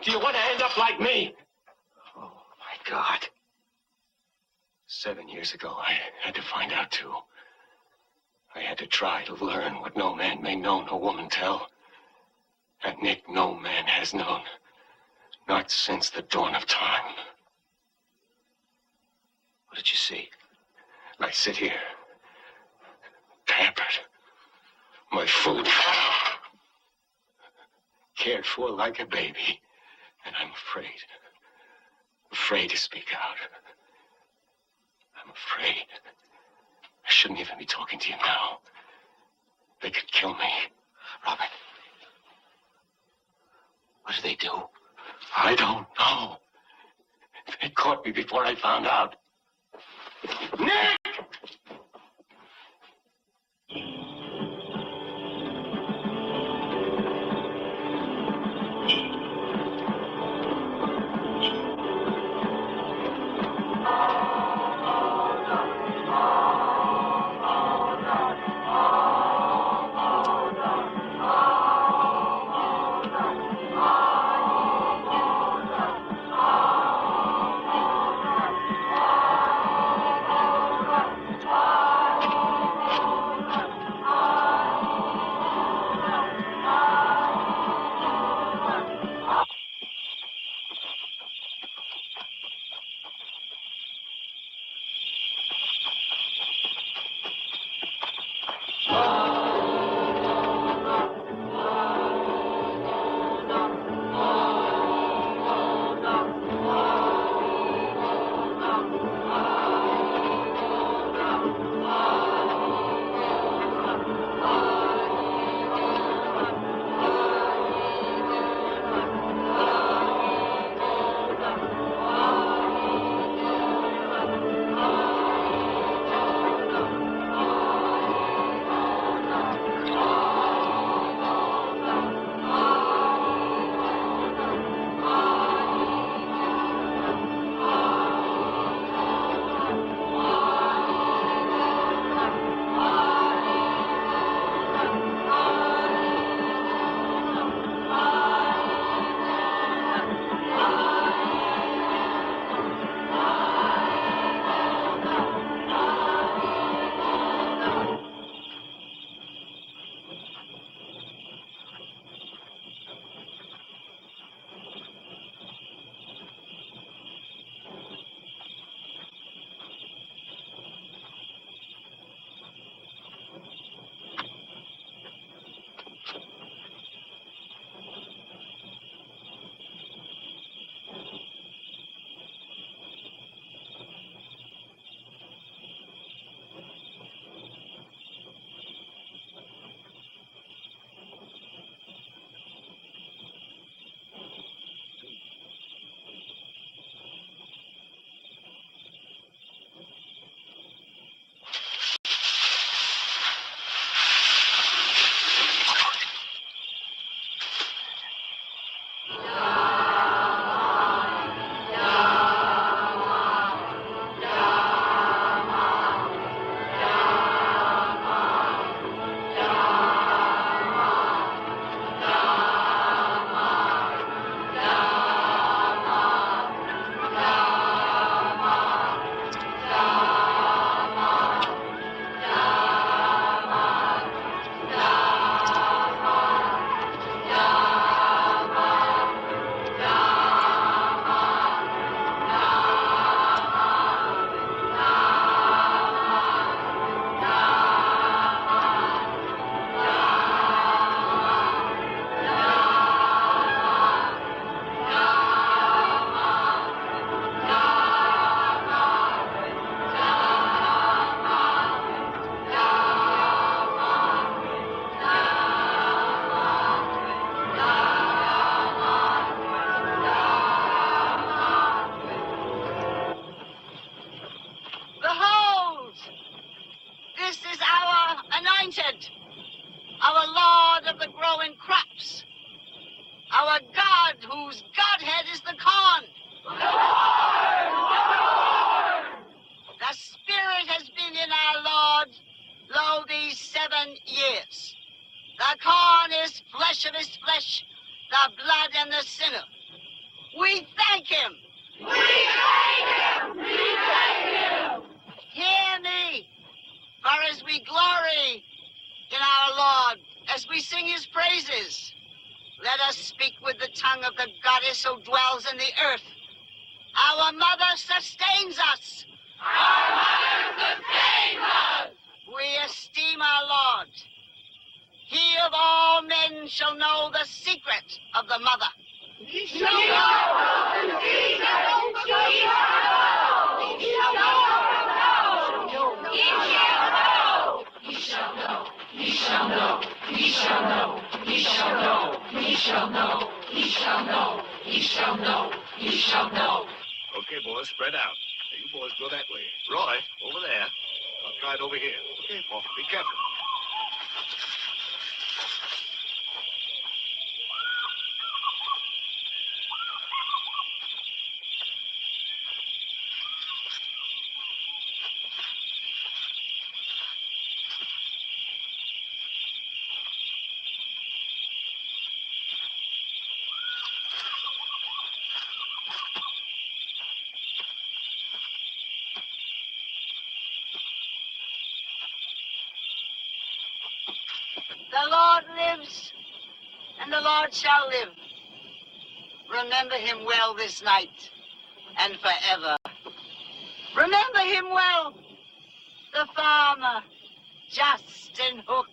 Do you want to end up like me? Oh, my God. 7 years ago, I had to find out, too. I had to try to learn what no man may know, no woman tell. And Nick, no man has known. Not since the dawn of time. What did you see? I sit here, pampered, my food cared for like a baby, and I'm afraid to speak out. I'm afraid. I shouldn't even be talking to you now. They could kill me. Robert, what did they do? I don't know. They caught me before I found out. Nick! Behold, this is our anointed, our Lord of the growing crops, our God whose Godhead is the corn. The Spirit has been in our Lord, lo, these 7 years. The corn is flesh of his flesh, the blood and the sinner. We thank him. We thank him. We thank him. Hear me, for as we glory in our Lord, as we sing his praises, let us speak with the tongue of the goddess who dwells in the earth. Our mother sustains us. Our mother sustains us. We esteem our Lord. He of all men shall know the secret of the mother. He shall know. He shall know. He shall know. He shall know. He shall know. He shall know. He shall know. He shall know. He shall know. He shall know. He shall know. He shall know. Okay, boys, spread out. Now, you boys go that way. Roy, over there. I'll try it over here. Okay, Paul, be careful. The Lord lives, and the Lord shall live. Remember him well this night and forever. Remember him well, the farmer, Justin Hook.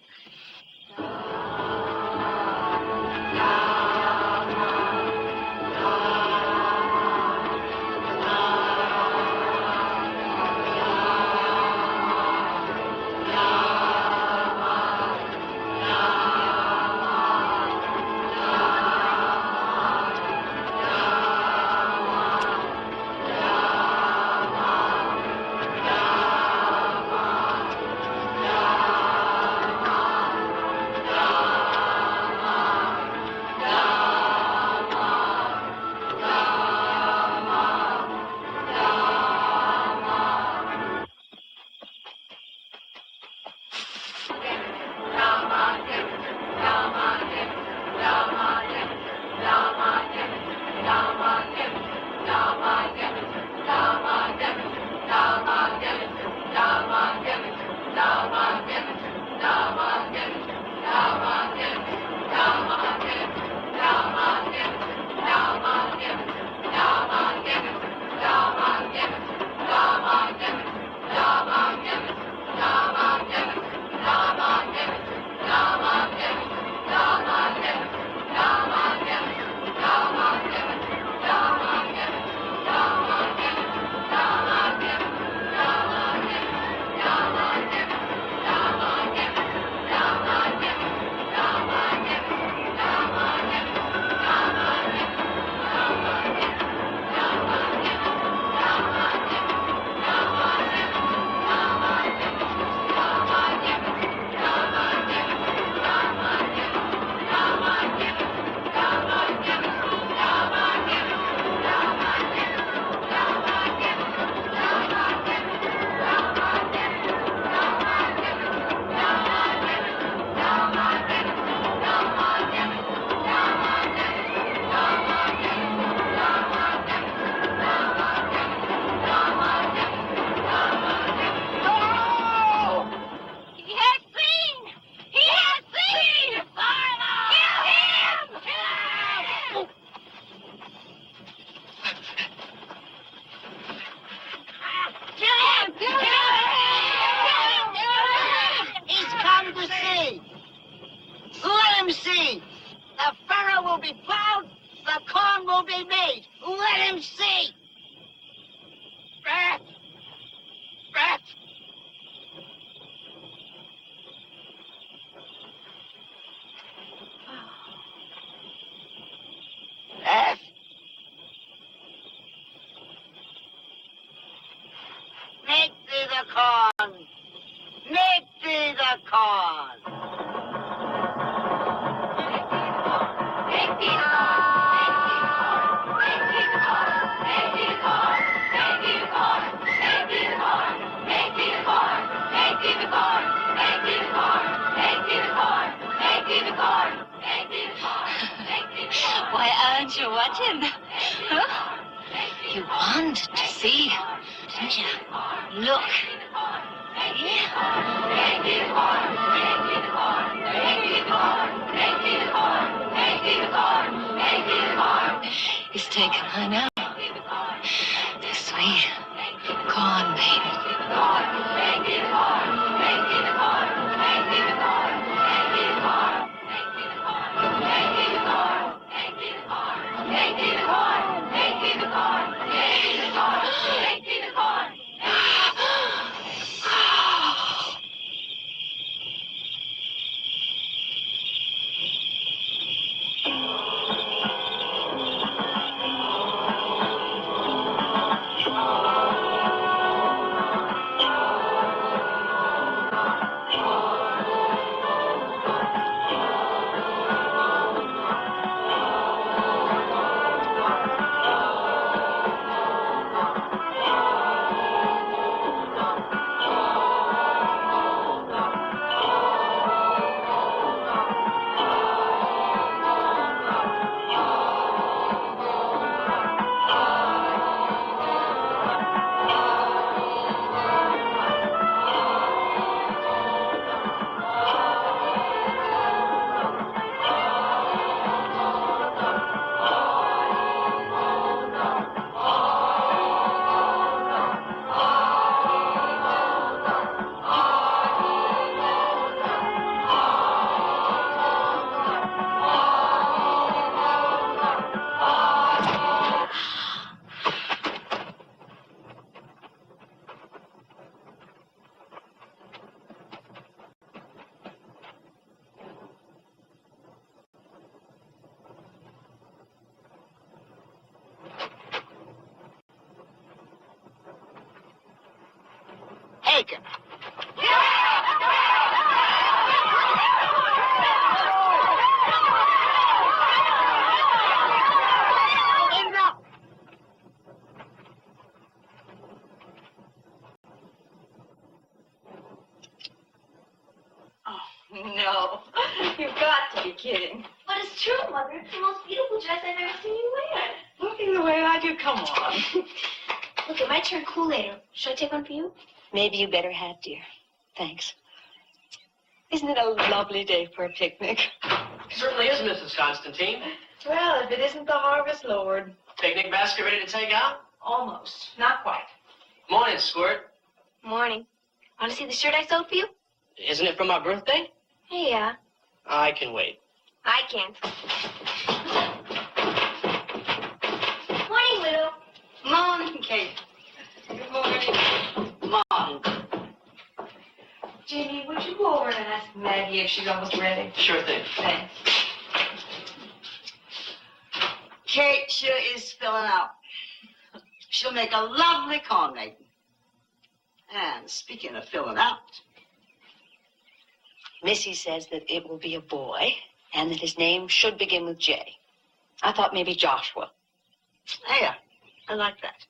won't be me. Let him see. Rat! Rat! Rat! Make thee the corn. Make thee the corn. Make thee the corn. Make thee the corn. Make thee the corn. Make thee the corn. Make thee the corn. Make thee the corn. Make thee the corn. Make thee the corn. Make thee the corn. Make thee the corn. Make thee the corn. Make thee the corn. Why, aren't you watching? Huh? You wanted to see, didn't you? Look. He's taken her now. The sweet corn baby. Taken. Enough. No, you've got to be kidding. But it's true, Mother. It's the most beautiful dress I've ever seen you wear. Looking the way I do, come on. Look, it might turn cool later. Should I take one for you? Maybe you better have, dear. Thanks. Isn't it a lovely day for a picnic? Certainly is, Mrs. Constantine. Well, if it isn't the Harvest Lord. Picnic basket ready to take out? Almost. Not quite. Morning, Squirt. Morning. Want to see the shirt I sewed for you? Isn't it for my birthday? Yeah. I can wait. I can't. Morning, Widow. Morning, Kate. Good morning. Morning. Jamie, would you go over and ask Maggie if she's almost ready? Sure thing. Thanks. Kate sure is filling out. She'll make a lovely corn maiden. And speaking of filling out, Missy says that it will be a boy and that his name should begin with J. I thought maybe Joshua. yeah, I like that.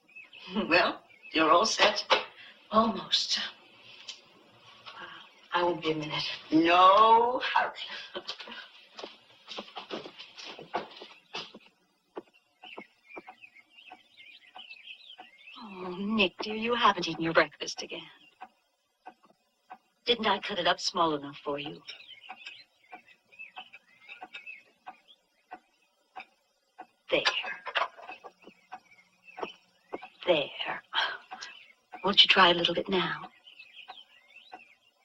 Well, you're all set. Almost. I won't be a minute. No hurry. Oh, Nick, dear, you haven't eaten your breakfast again. Didn't I cut it up small enough for you? There. There. Won't you try a little bit now?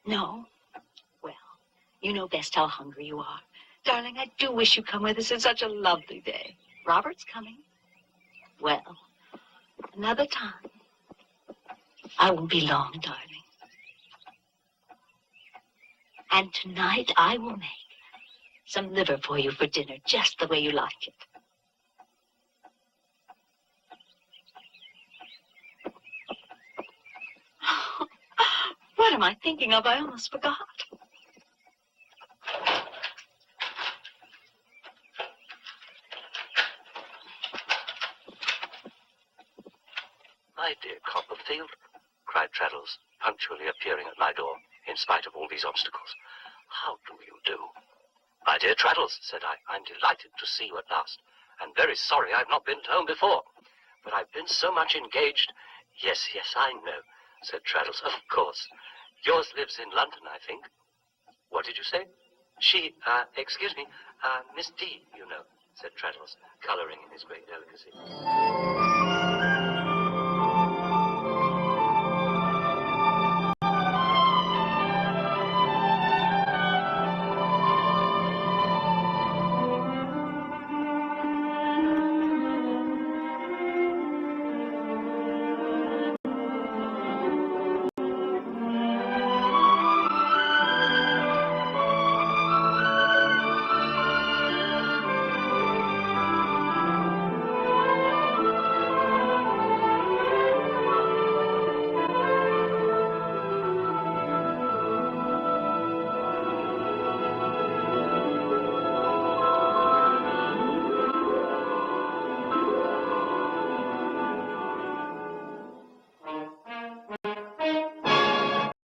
No? Well, you know best how hungry you are. Darling, I do wish you'd come with us. It's such a lovely day. Robert's coming. Well, another time. I won't be long, darling. And tonight I will make some liver for you for dinner, just the way you like it. What am I thinking of? I almost forgot. My dear Copperfield, cried Traddles, punctually appearing at my door, in spite of all these obstacles. How do you do? My dear Traddles, said I, I'm delighted to see you at last, and very sorry I've not been at home before. But I've been so much engaged. Yes, I know, said Traddles. Of course. Yours lives in London, I think. What did you say? She, excuse me, Miss D, you know, said Traddles, colouring in his great delicacy.